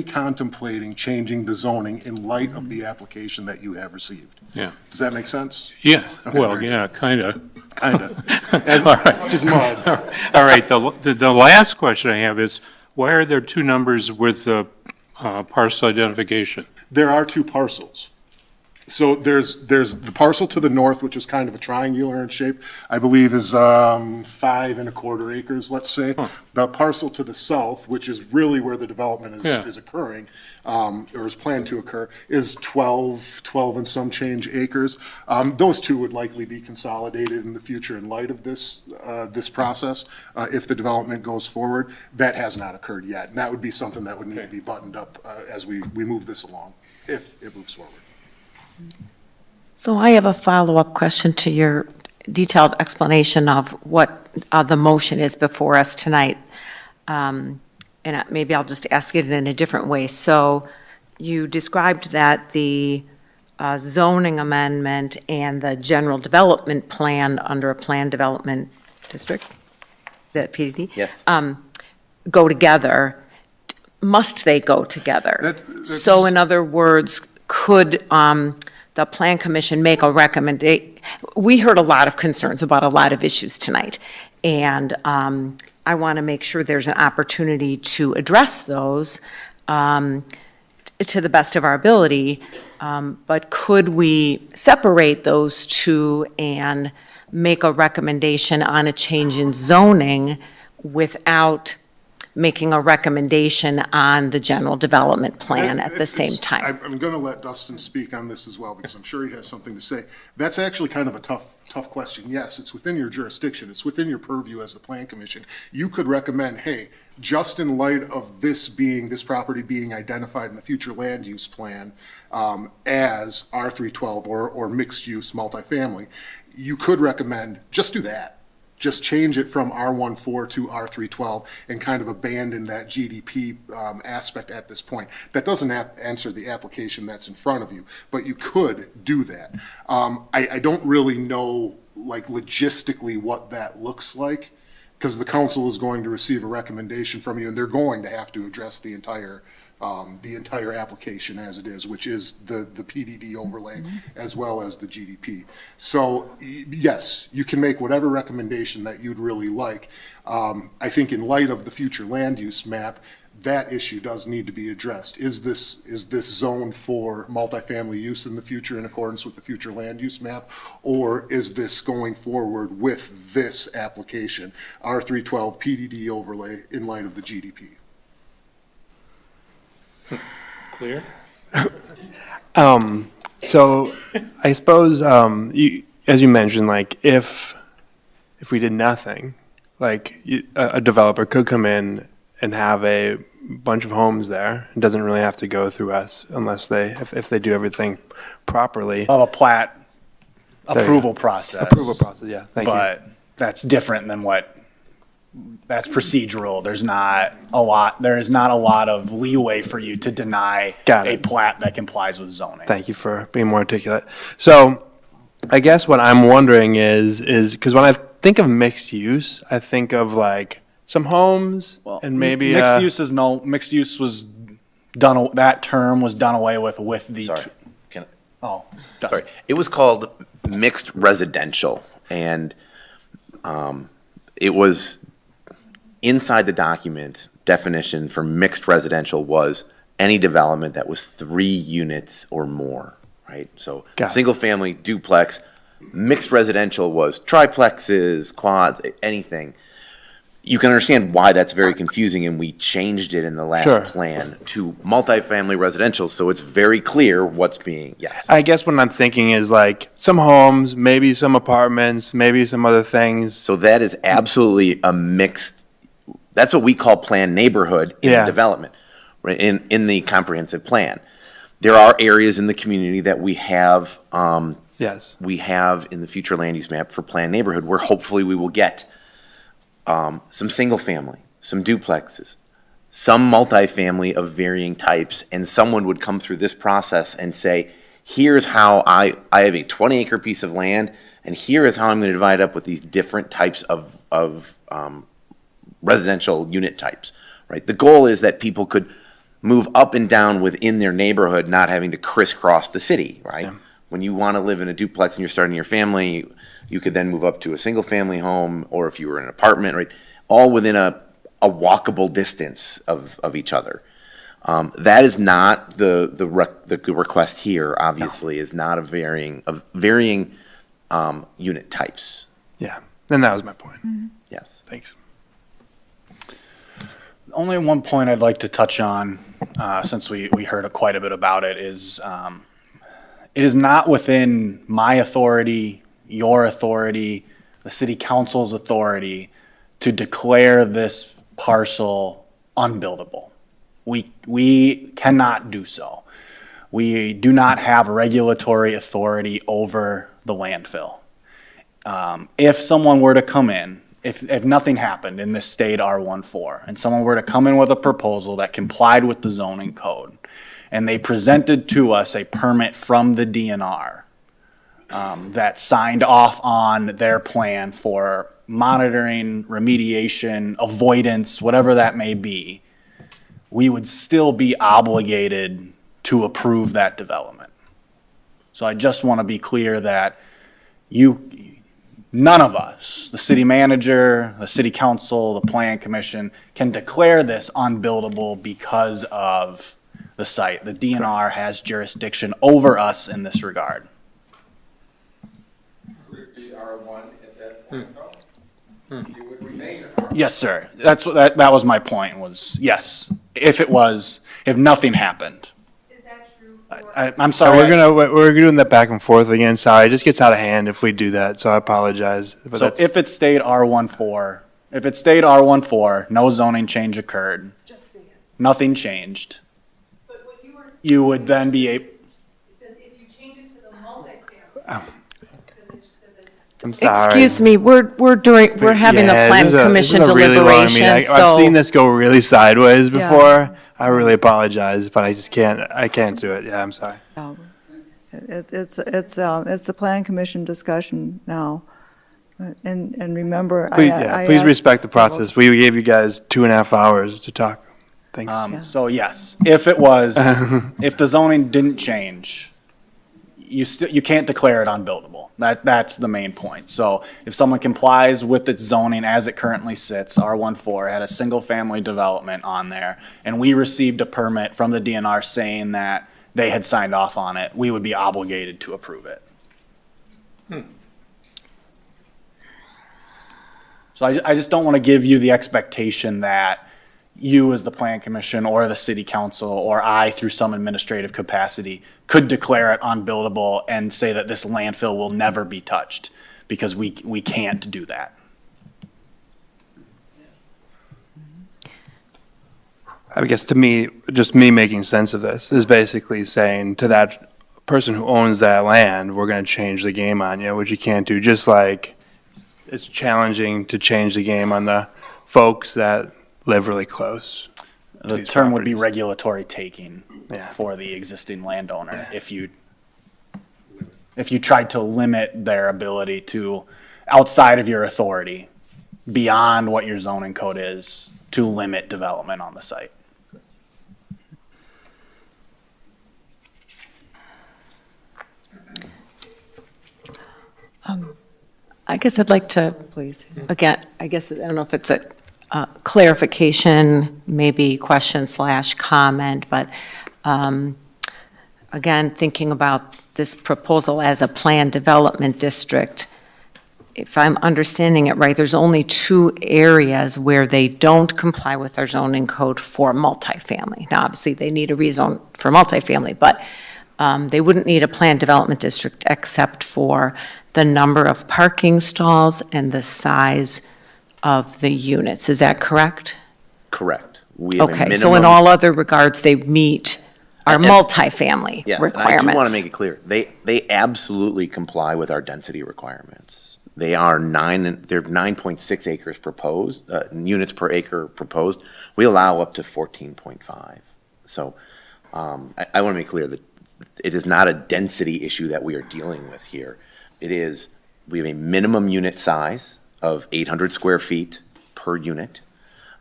F: contemplating changing the zoning in light of the application that you have received.
H: Yeah.
F: Does that make sense?
H: Yes,
F: Okay,
H: well,
F: very
H: yeah, kind of.
F: Kind of.
H: All right.
F: Just mud.
H: All right, the last question I have is, why are there two numbers with parcel identification?
F: There are two parcels. So there's the parcel to the north, which is kind of a triangular in shape, I believe is 5 1/4 acres, let's say. The parcel to the south, which is really where the development is occurring, or is planned to occur, is 12 and some change acres. Those two would likely be consolidated in the future in light of this process, if the development goes forward. That has not occurred yet, and that would be something that would need to be buttoned up as we move this along, if it moves forward.
G: So I have a follow-up question to your detailed explanation of what the motion is before us tonight. And maybe I'll just ask it in a different way. So you described that the zoning amendment and the general development plan under a planned development district, the PDD?
C: Yes.
G: Go together. Must they go together? So in other words, could the Plan Commission make a recommendation? We heard a lot of concerns about a lot of issues tonight, and I want to make sure there's an opportunity to address those to the best of our ability, but could we separate those two and make a recommendation on a change in zoning without making a recommendation on the general development plan at the same time?
F: I'm going to let Dustin speak on this as well, because I'm sure he has something to say. That's actually kind of a tough question. Yes, it's within your jurisdiction. It's within your purview as the Plan Commission. You could recommend, hey, just in light of this property being identified in the future land use plan as R312 or mixed use multifamily, you could recommend just do that. Just change it from R14 to R312 and kind of abandon that GDP aspect at this point. That doesn't answer the application that's in front of you, but you could do that. I don't really know, like, logistically what that looks like, because the council is going to receive a recommendation from you, and they're going to have to address the entire application as it is, which is the PDD overlay as well as the GDP. So yes, you can make whatever recommendation that you'd really like. I think in light of the future land use map, that issue does need to be addressed. Is this zone for multifamily use in the future in accordance with the future land use map? Or is this going forward with this application, R312 PDD overlay in light of the GDP?
H: Clear?
I: So I suppose, as you mentioned, like if we did nothing, like a developer could come in and have a bunch of homes there. It doesn't really have to go through us unless if they do everything properly.
B: Of a plat approval process.
I: Approval process, yeah. Thank you.
B: But that's different than that's procedural. There is not a lot of leeway for you to deny a plat that complies with zoning.
I: Thank you for being more articulate. So I guess what I'm wondering is because when I think of mixed use, I think of like some homes and maybe
B: mixed use was done. That term was done away with the.
C: Sorry. It was called mixed residential, and it was inside the document. Definition for mixed residential was any development that was 3 units or more, right? So single family, duplex. Mixed residential was triplexes, quads, anything. You can understand why that's very confusing, and we changed it in the last plan to multifamily residential, so it's very clear what's being,
I: I guess what I'm thinking is like some homes, maybe some apartments, maybe some other things.
C: So that is absolutely a mixed, that's what we call planned neighborhood in the development, right? In the comprehensive plan. There are areas in the community that we have, we have in the future land use map for planned neighborhood where hopefully we will get some single family, some duplexes, some multifamily of varying types, and someone would come through this process and say, here's how I have a 20-acre piece of land, and here is how I'm going to divide it up with these different types of residential unit types, right? The goal is that people could move up and down within their neighborhood, not having to crisscross the city, right? Yeah. When you want to live in a duplex and you're starting your family, you could then move up to a single-family home, or if you were in an apartment, right? All within a walkable distance of each other. That is not the request here, obviously, is not of varying unit types.
I: Yeah, then that was my point.
C: Yes.
I: Thanks.
B: Only one point I'd like to touch on, since we heard quite a bit about it, is it is not within my authority, your authority, the city council's authority to declare this parcel unbuildable. We cannot do so. We do not have regulatory authority over the landfill. If someone were to come in, if nothing happened in this state R14, and someone were to come in with a proposal that complied with the zoning code, and they presented to us a permit from the DNR that signed off on their plan for monitoring, remediation, avoidance, whatever that may be, we would still be obligated to approve that development. So I just want to be clear that none of us, the city manager, the city council, the plan commission, can declare this unbuildable because of the site. The DNR has jurisdiction over us in this regard. Yes, sir. That's what that was my point, was yes. If nothing happened. Is that true? I'm sorry.
I: We're doing that back and forth again. Sorry, it just gets out of hand if we do that. So I apologize. But
B: So if it stayed R14, no zoning change occurred. Nothing changed. You would then be able.
K: If you change it to the multifamily,
I: I'm sorry.
G: Excuse me, we're having the plan commission
I: this is a really long meeting.
G: deliberation,
I: I've
G: so.
I: seen this go really sideways before. I really apologize, but I just can't do it. Yeah, I'm sorry.
A: It's the plan commission discussion now. And remember,
I: Please, please
A: asked
I: respect the process. We gave you guys 2.5 hours to talk. Thanks.
B: So yes, if the zoning didn't change, you can't declare it unbuildable. That's the main point. So if someone complies with its zoning as it currently sits, R14 had a single family development on there, and we received a permit from the DNR saying that they had signed off on it, we would be obligated to approve it. So I just don't want to give you the expectation that you as the plan commission or the city council or I through some administrative capacity could declare it unbuildable and say that this landfill will never be touched, because we can't do that.
I: I guess to me, just me making sense of this is basically saying to that person who owns that land, we're going to change the game on you, which you can't do. Just like it's challenging to change the game on the folks that live really close.
B: The term would be regulatory taking for the existing landowner if you tried to limit their ability to, outside of your authority, beyond what your zoning code is, to limit development on the site.
G: I guess I'd like to,
A: please,
G: again, I don't know if it's a clarification, maybe question/comment, but again, thinking about this proposal as a planned development district, if I'm understanding it right, there's only 2 areas where they don't comply with our zoning code for multifamily. Now, obviously, they need a rezone for multifamily, but they wouldn't need a planned development district except for the number of parking stalls and the size of the units. Is that correct?
C: Correct. We have a
G: Okay, so in
C: minimum-
G: all other regards, they meet our multifamily
C: Yes,
G: requirements.
C: and I do want to make it clear, they absolutely comply with our density requirements. They're 9.6 acres proposed, units per acre proposed. We allow up to 14.5. So I want to make clear that it is not a density issue that we are dealing with here. We have a minimum unit size of 800 square feet per unit.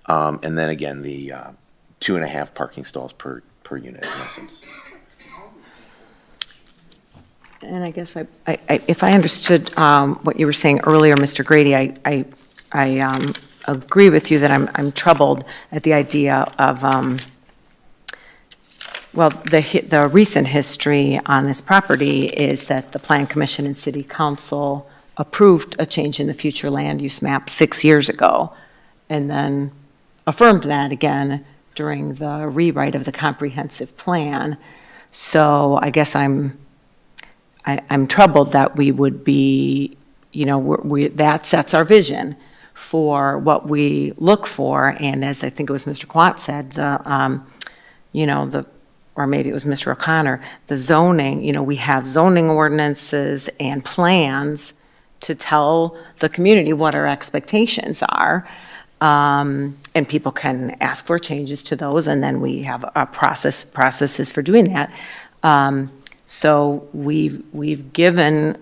C: And then again, the 2.5 parking stalls per unit in essence.
G: And I guess if I understood what you were saying earlier, Mr. Grady, I agree with you that I'm troubled at the idea of Well, the recent history on this property is that the Plan Commission and City Council approved a change in the future land use map 6 years ago, and then affirmed that again during the rewrite of the comprehensive plan. So I guess I'm troubled that we would be, that sets our vision for what we look for, and as I think it was Mr. Quat said, or maybe it was Mr. O'Connor, the zoning, we have zoning ordinances and plans to tell the community what our expectations are. And people can ask for changes to those, and then we have a processes for doing that. So we've given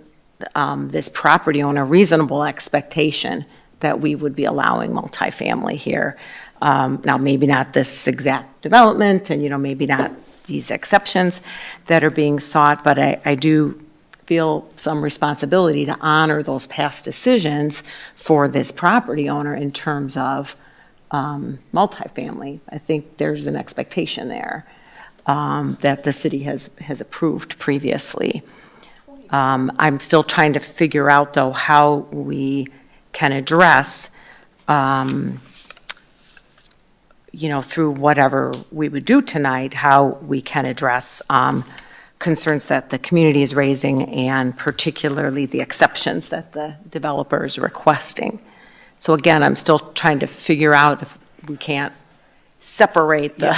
G: this property owner reasonable expectation that we would be allowing multifamily here. Now, maybe not this exact development, and maybe not these exceptions that are being sought, but I do feel some responsibility to honor those past decisions for this property owner in terms of multifamily. I think there's an expectation there that the city has approved previously. I'm still trying to figure out, though, how we can address through whatever we would do tonight, how we can address concerns that the community is raising, and particularly the exceptions that the developer is requesting. So again, I'm still trying to figure out if we can't separate the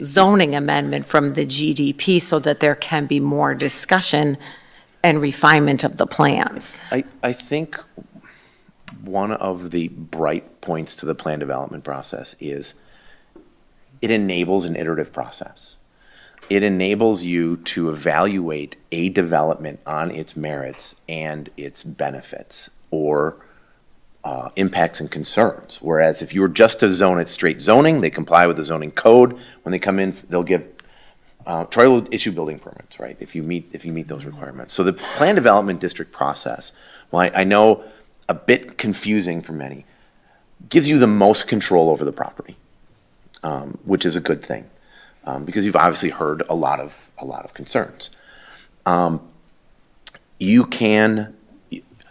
G: zoning amendment from the GDP so that there can be more discussion and refinement of the plans.
C: I think one of the bright points to the plan development process is it enables an iterative process. It enables you to evaluate a development on its merits and its benefits or impacts and concerns. Whereas if you were just to zone it straight zoning, they comply with the zoning code. When they come in, they'll give, Troy will issue building permits, right? If you meet those requirements. So the plan development district process, well, I know a bit confusing for many, gives you the most control over the property, which is a good thing. Because you've obviously heard a lot of concerns.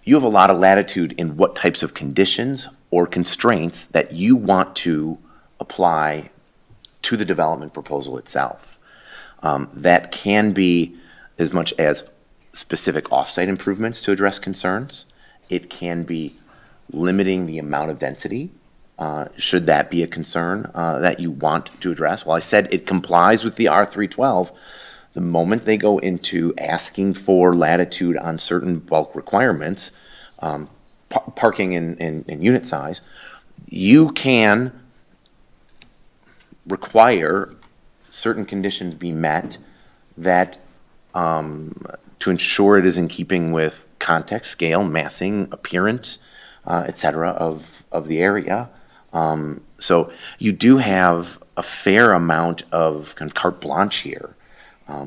C: You have a lot of latitude in what types of conditions or constraints that you want to apply to the development proposal itself. That can be as much as specific offsite improvements to address concerns. It can be limiting the amount of density. Should that be a concern that you want to address? Well, I said it complies with the R312. The moment they go into asking for latitude on certain bulk requirements, parking and unit size, you can require certain conditions be met that to ensure it is in keeping with context, scale, massing, appearance, et cetera, of the area. So you do have a fair amount of kind of carte blanche here. I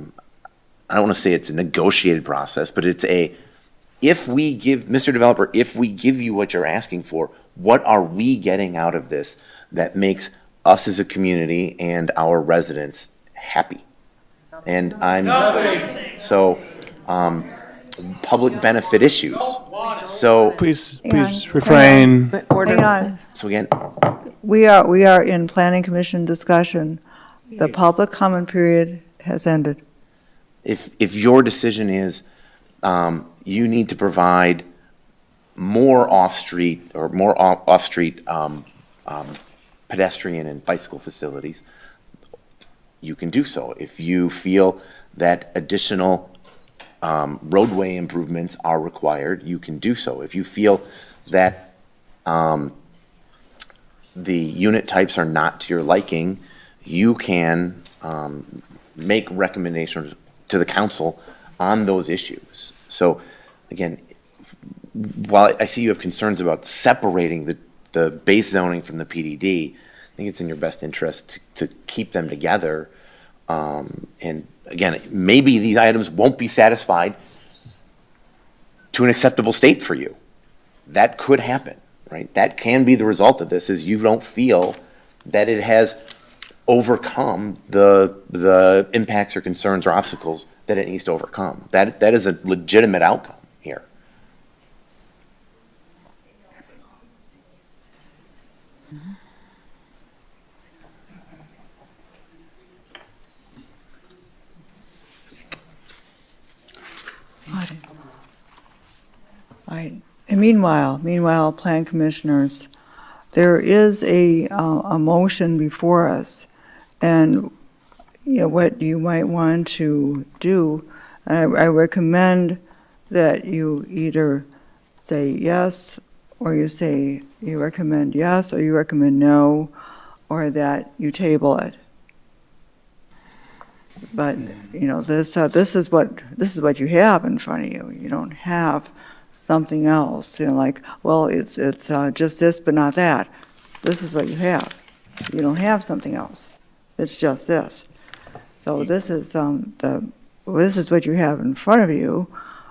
C: don't want to say it's a negotiated process, but it's if we give, Mr. Developer, if we give you what you're asking for, what are we getting out of this that makes us as a community and our residents happy? And public benefit issues. So
I: please refrain.
A: Hang on.
C: So again,
A: We are in planning commission discussion. The public comment period has ended.
C: if your decision is you need to provide more off-street or more off-street pedestrian and bicycle facilities, you can do so. If you feel that additional roadway improvements are required, you can do so. If you feel that the unit types are not to your liking, you can make recommendations to the council on those issues. So again, while I see you have concerns about separating the base zoning from the PDD, I think it's in your best interest to keep them together. And again, maybe these items won't be satisfied to an acceptable state for you. That could happen, right? That can be the result of this, is you don't feel that it has overcome the impacts or concerns or obstacles that it needs to overcome. That is a legitimate outcome here.
A: And meanwhile, plan commissioners, there is a motion before us, and what you might want to do, I recommend that you either say yes, or you recommend yes, or you recommend no, or that you table it. But this is what you have in front of you. You don't have something else, like, well, it's just this but not that. This is what you have. You don't have something else. It's just this. So this is what you have in front of you.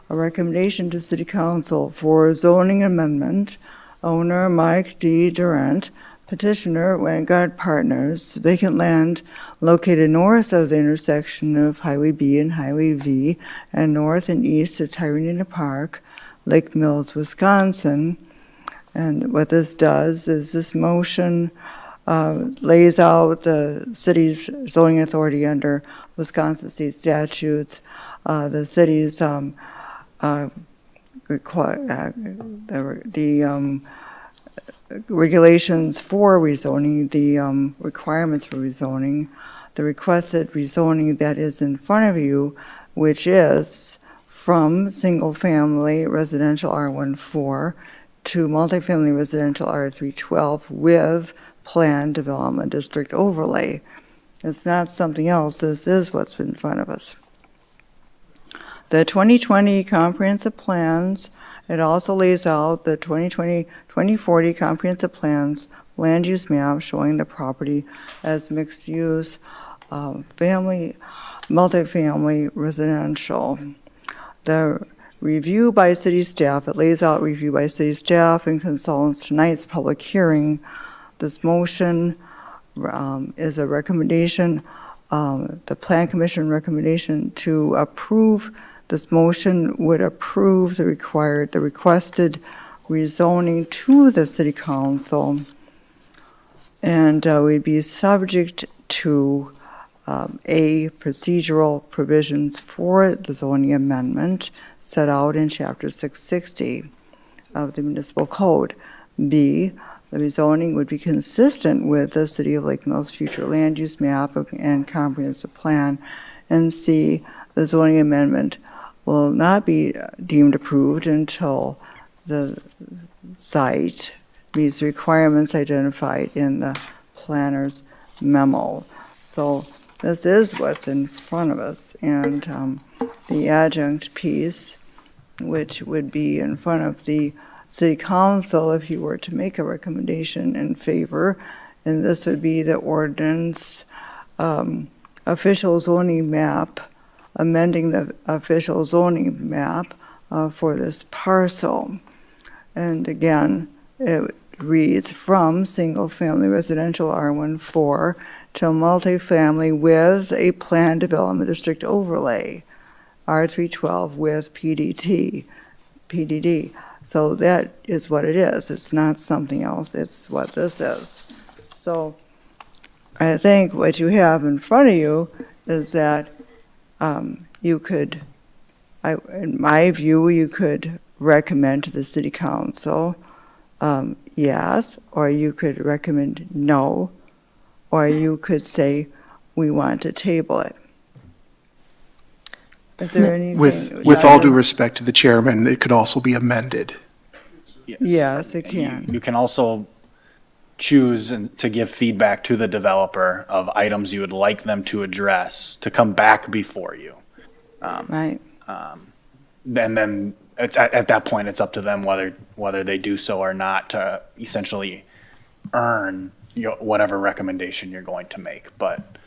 A: A recommendation to City Council for zoning amendment. Owner Mike D. Durant. Petitioner Wangard Partners. Vacant land located north of the intersection of Highway B and Highway V, and north and east of Tyrena Park, Lake Mills, Wisconsin. And what this does is this motion lays out the city's zoning authority under Wisconsin state statutes, the city's regulations for rezoning, the requirements for rezoning, the requested rezoning that is in front of you, which is from single-family residential R14 to multifamily residential R312 with planned development district overlay. It's not something else. This is what's in front of us. The 2020 comprehensive plans, it also lays out the 2020-2040 comprehensive plans, land use map showing the property as mixed use, multifamily residential. The review by city staff, it lays out review by city staff and consultants. Tonight's public hearing. This motion is a recommendation, the Plan Commission recommendation to approve. This motion would approve the requested rezoning to the City Council, and we'd be subject to procedural provisions for the zoning amendment set out in Chapter 660 of the Municipal Code. B, the rezoning would be consistent with the City of Lake Mills' future land use map and comprehensive plan. And C, the zoning amendment will not be deemed approved until the site meets requirements identified in the planner's memo. So this is what's in front of us, and the adjunct piece, which would be in front of the City Council if you were to make a recommendation in favor, and this would be the ordinance official zoning map, amending the official zoning map for this parcel. And again, it reads from single-family residential R14 to multifamily with a planned development district overlay, R312 with PDD. So that is what it is. It's not something else. It's what this is. So I think what you have in front of you is that you could, in my view, you could recommend to the City Council yes, or you could recommend no, or you could say we want to table it. Is there anything?
F: With all due respect to the chairman, it could also be amended.
A: Yes, it can.
B: You can also choose to give feedback to the developer of items you would like them to address, to come back before you.
A: Right.
B: And then it's at that point, it's up to them whether they do so or not to essentially earn whatever recommendation you're going to make. But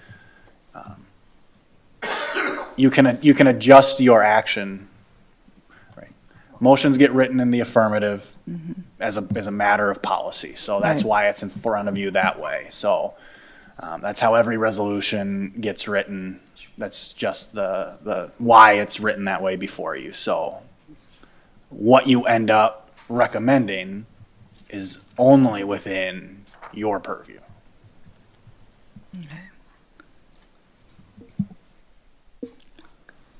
B: you can adjust your action. Right. Motions get written in the affirmative as a matter of policy. So that's
A: Right.
B: why it's in front of you that way. So That's how every resolution gets written. That's just the why it's written that way before you. So what you end up recommending is only within your purview.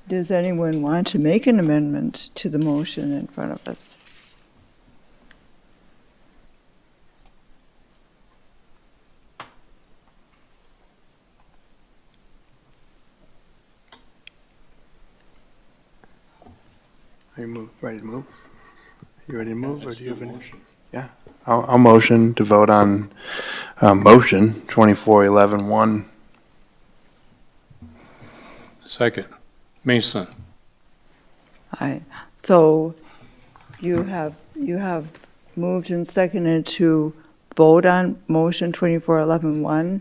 A: Does anyone want to make an amendment to the motion in front of us?
I: Are you ready to move? You ready to move, or do you have any? Yeah, I'll motion to vote on motion 24-11-1.
H: Second. Mason.
A: So you have moved and seconded to vote on motion 24-11-1,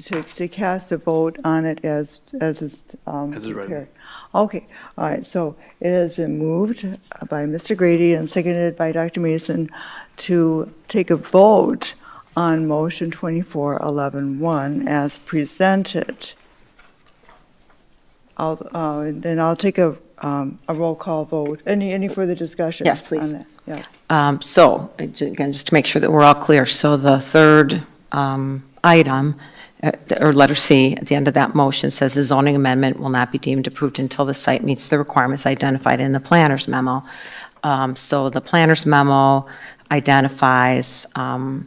A: to cast a vote on it as it's
I: written.
A: prepared. Okay, all right, so it has been moved by Mr. Grady and seconded by Dr. Mason to take a vote on motion 24-11-1 as presented. Then I'll take a roll call vote. Any further discussion?
G: Yes, please.
A: On that? Yes.
G: So, again, just to make sure that we're all clear, so the third item, or letter C, at the end of that motion says the zoning amendment will not be deemed approved until the site meets the requirements identified in the planner's memo. So the planner's memo identifies a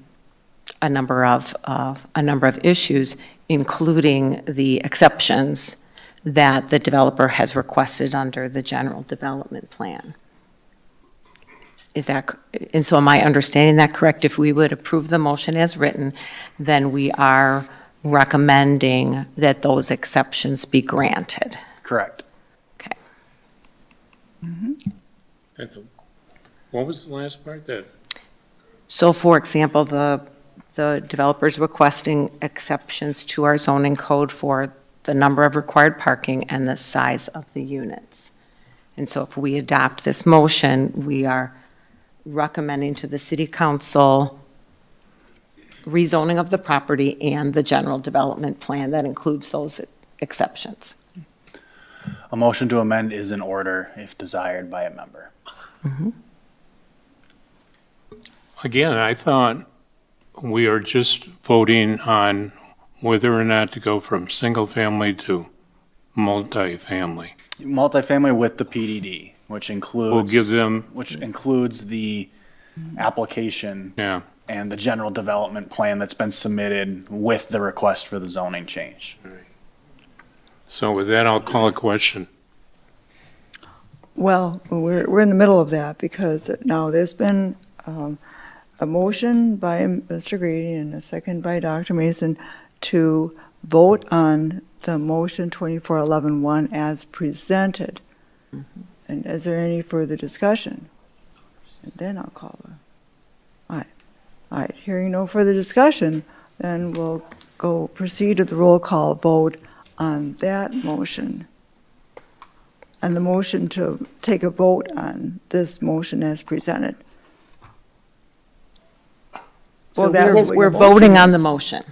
G: number of issues, including the exceptions that the developer has requested under the general development plan. Is that, and so am I understanding that correct? If we would approve the motion as written, then we are recommending that those exceptions be granted.
B: Correct.
G: Okay.
H: What was the last part that?
G: So for example, the developer's requesting exceptions to our zoning code for the number of required parking and the size of the units. And so if we adopt this motion, we are recommending to the city council rezoning of the property and the general development plan that includes those exceptions.
B: A motion to amend is in order if desired by a member.
H: Again, I thought we are just voting on whether or not to go from single-family to multifamily.
B: Multifamily with the PDD, which includes.
H: We'll give them.
B: Which includes the application.
H: Yeah.
B: And the general development plan that's been submitted with the request for the zoning change.
H: So with that, I'll call a question.
A: Well, we're in the middle of that because now there's been a motion by Mr. Grady and a second by Dr. Mason to vote on the motion 24-11-1 as presented. And is there any further discussion? And then I'll call it. All right, hearing no further discussion, then we'll proceed to the roll call vote on that motion. And the motion to take a vote on this motion as presented.
G: So
A: that's what
G: we're
A: your
G: voting
A: motion
G: on
A: is.
G: the motion.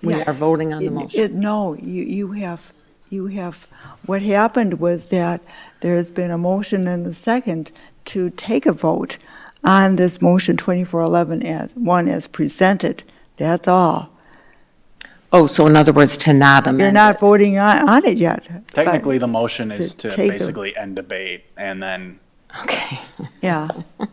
G: We
A: Yeah.
G: are voting on the motion.
A: No, you have, what happened was that there's been a motion and a second to take a vote on this motion 24-11-1 as presented. That's all.
G: Oh, so in other words, to not amend
A: You're not voting on it yet. but-
B: Technically, the motion is
A: to
B: to
A: take a-
B: basically end debate and then.
G: Okay.
A: Yeah. Like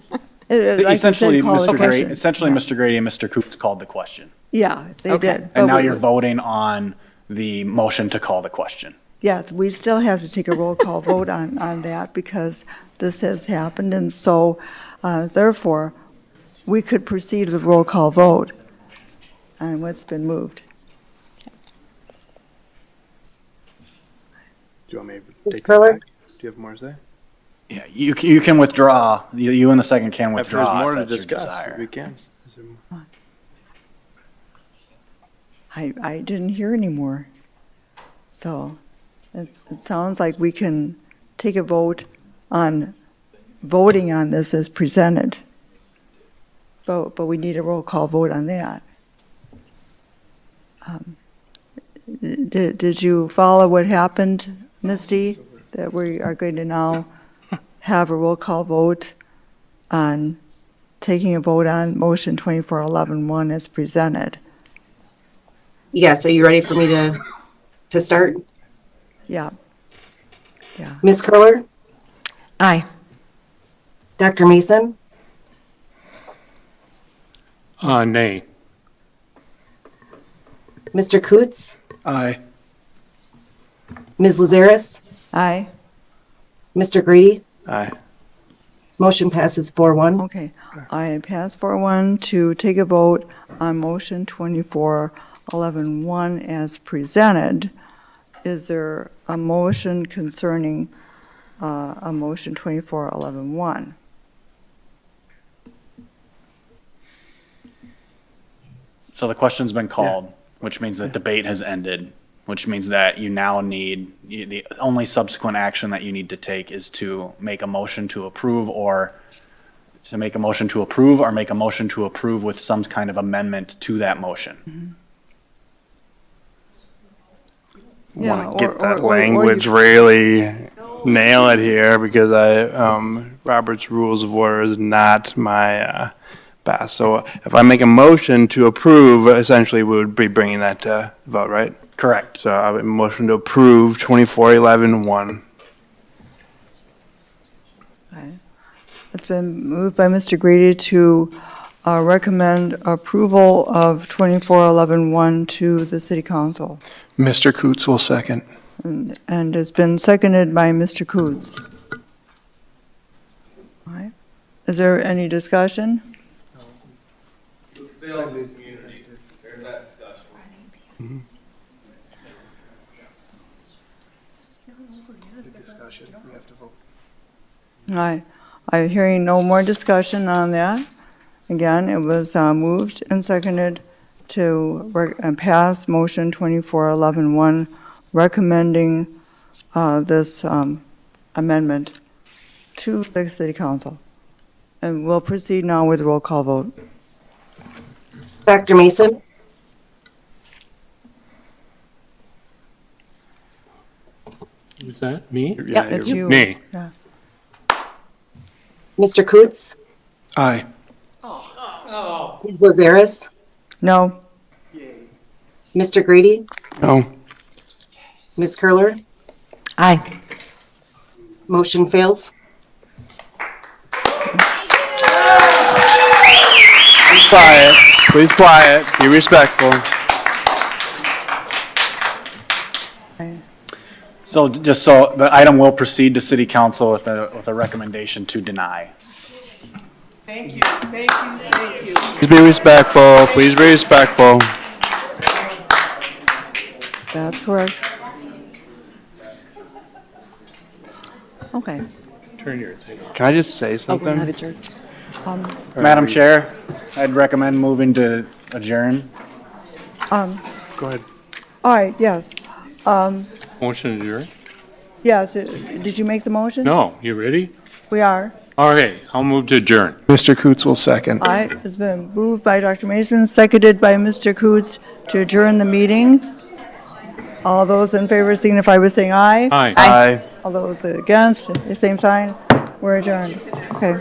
A: you said,
B: Essentially,
A: call the
B: Mr. Grady,
A: question.
B: essentially, Mr. Grady and Mr. Coots called the question.
A: Yeah, they did.
B: And
A: but
B: now
A: we-
B: you're voting on the motion to call the question.
A: Yes, we still have to take a roll call vote on that because this has happened, and so therefore, we could proceed with the roll call vote on what's been moved.
I: Do you want me to take
L: Curler?
I: that back? Do you have more to say?
B: Yeah, you can withdraw. You and the second can
I: If there's
B: withdraw
I: more
B: if
I: to
B: that's your
I: discuss,
B: desire.
I: we can. Is there more?
A: I didn't hear any more. So it sounds like we can take a vote on voting on this as presented. But we need a roll call vote on that. Did you follow what happened, Misty? That we are going to now have a roll call vote on taking a vote on motion 2411-1 as presented.
M: Yes, are you ready for me to start?
A: Yeah.
M: Ms. Curler?
G: Aye.
M: Dr. Mason?
H: Nay.
M: Mr. Coots?
F: Aye.
M: Ms. Lazaris?
A: Aye.
M: Mr. Grady?
I: Aye.
M: Motion passes 4-1.
A: Okay. I pass 4-1 to take a vote on motion 2411-1 as presented. Is there a motion concerning a motion 2411-1?
B: So the question's been called, which means that debate has ended, which means that you now need, the only subsequent action that you need to take is to make a motion to approve or make a motion to approve with some kind of amendment to that motion.
I: Want to get that language really nail it here because Robert's Rules of Order is not my best. So if I make a motion to approve, essentially we would be bringing that to vote, right?
B: Correct.
I: So I would motion to approve 2411-1.
A: Okay. It's been moved by Mr. Grady to recommend approval of 2411-1 to the City Council.
F: Mr. Coots will second.
A: And it's been seconded by Mr. Coots. All right. Is there any discussion? All right. I'm hearing no more discussion on that. Again, it was moved and seconded to pass motion 2411-1, recommending this amendment to the City Council. And we'll proceed now with roll call vote.
M: Dr. Mason?
H: Was that me?
A: Yeah, it's you.
H: Nay.
A: Yeah.
M: Mr. Coots?
F: Aye.
M: Ms. Lazaris?
A: No.
M: Mr. Grady?
I: No.
M: Ms. Curler?
G: Aye.
M: Motion fails.
I: Quiet. Please quiet. Be respectful.
B: So just so, the item will proceed to City Council with a recommendation to deny.
Q: Thank you, thank you, thank you.
I: Please be respectful. Please be respectful.
A: That's correct. Okay.
H: Turn your thing on.
I: Can I just say something?
B: Madam Chair, I'd recommend moving to adjourn.
I: Go ahead.
A: All right, yes.
H: Motion adjourned?
A: Yes, did you make the motion?
H: No, you ready?
A: We are.
H: Okay, I'll move to adjourn.
F: Mr. Coots will second.
A: All right, it's been moved by Dr. Mason, seconded by Mr. Coots to adjourn the meeting. All those in favor signify by saying aye.
H: Aye.
I: Aye.
A: All those against, the same sign. We're adjourned. Okay.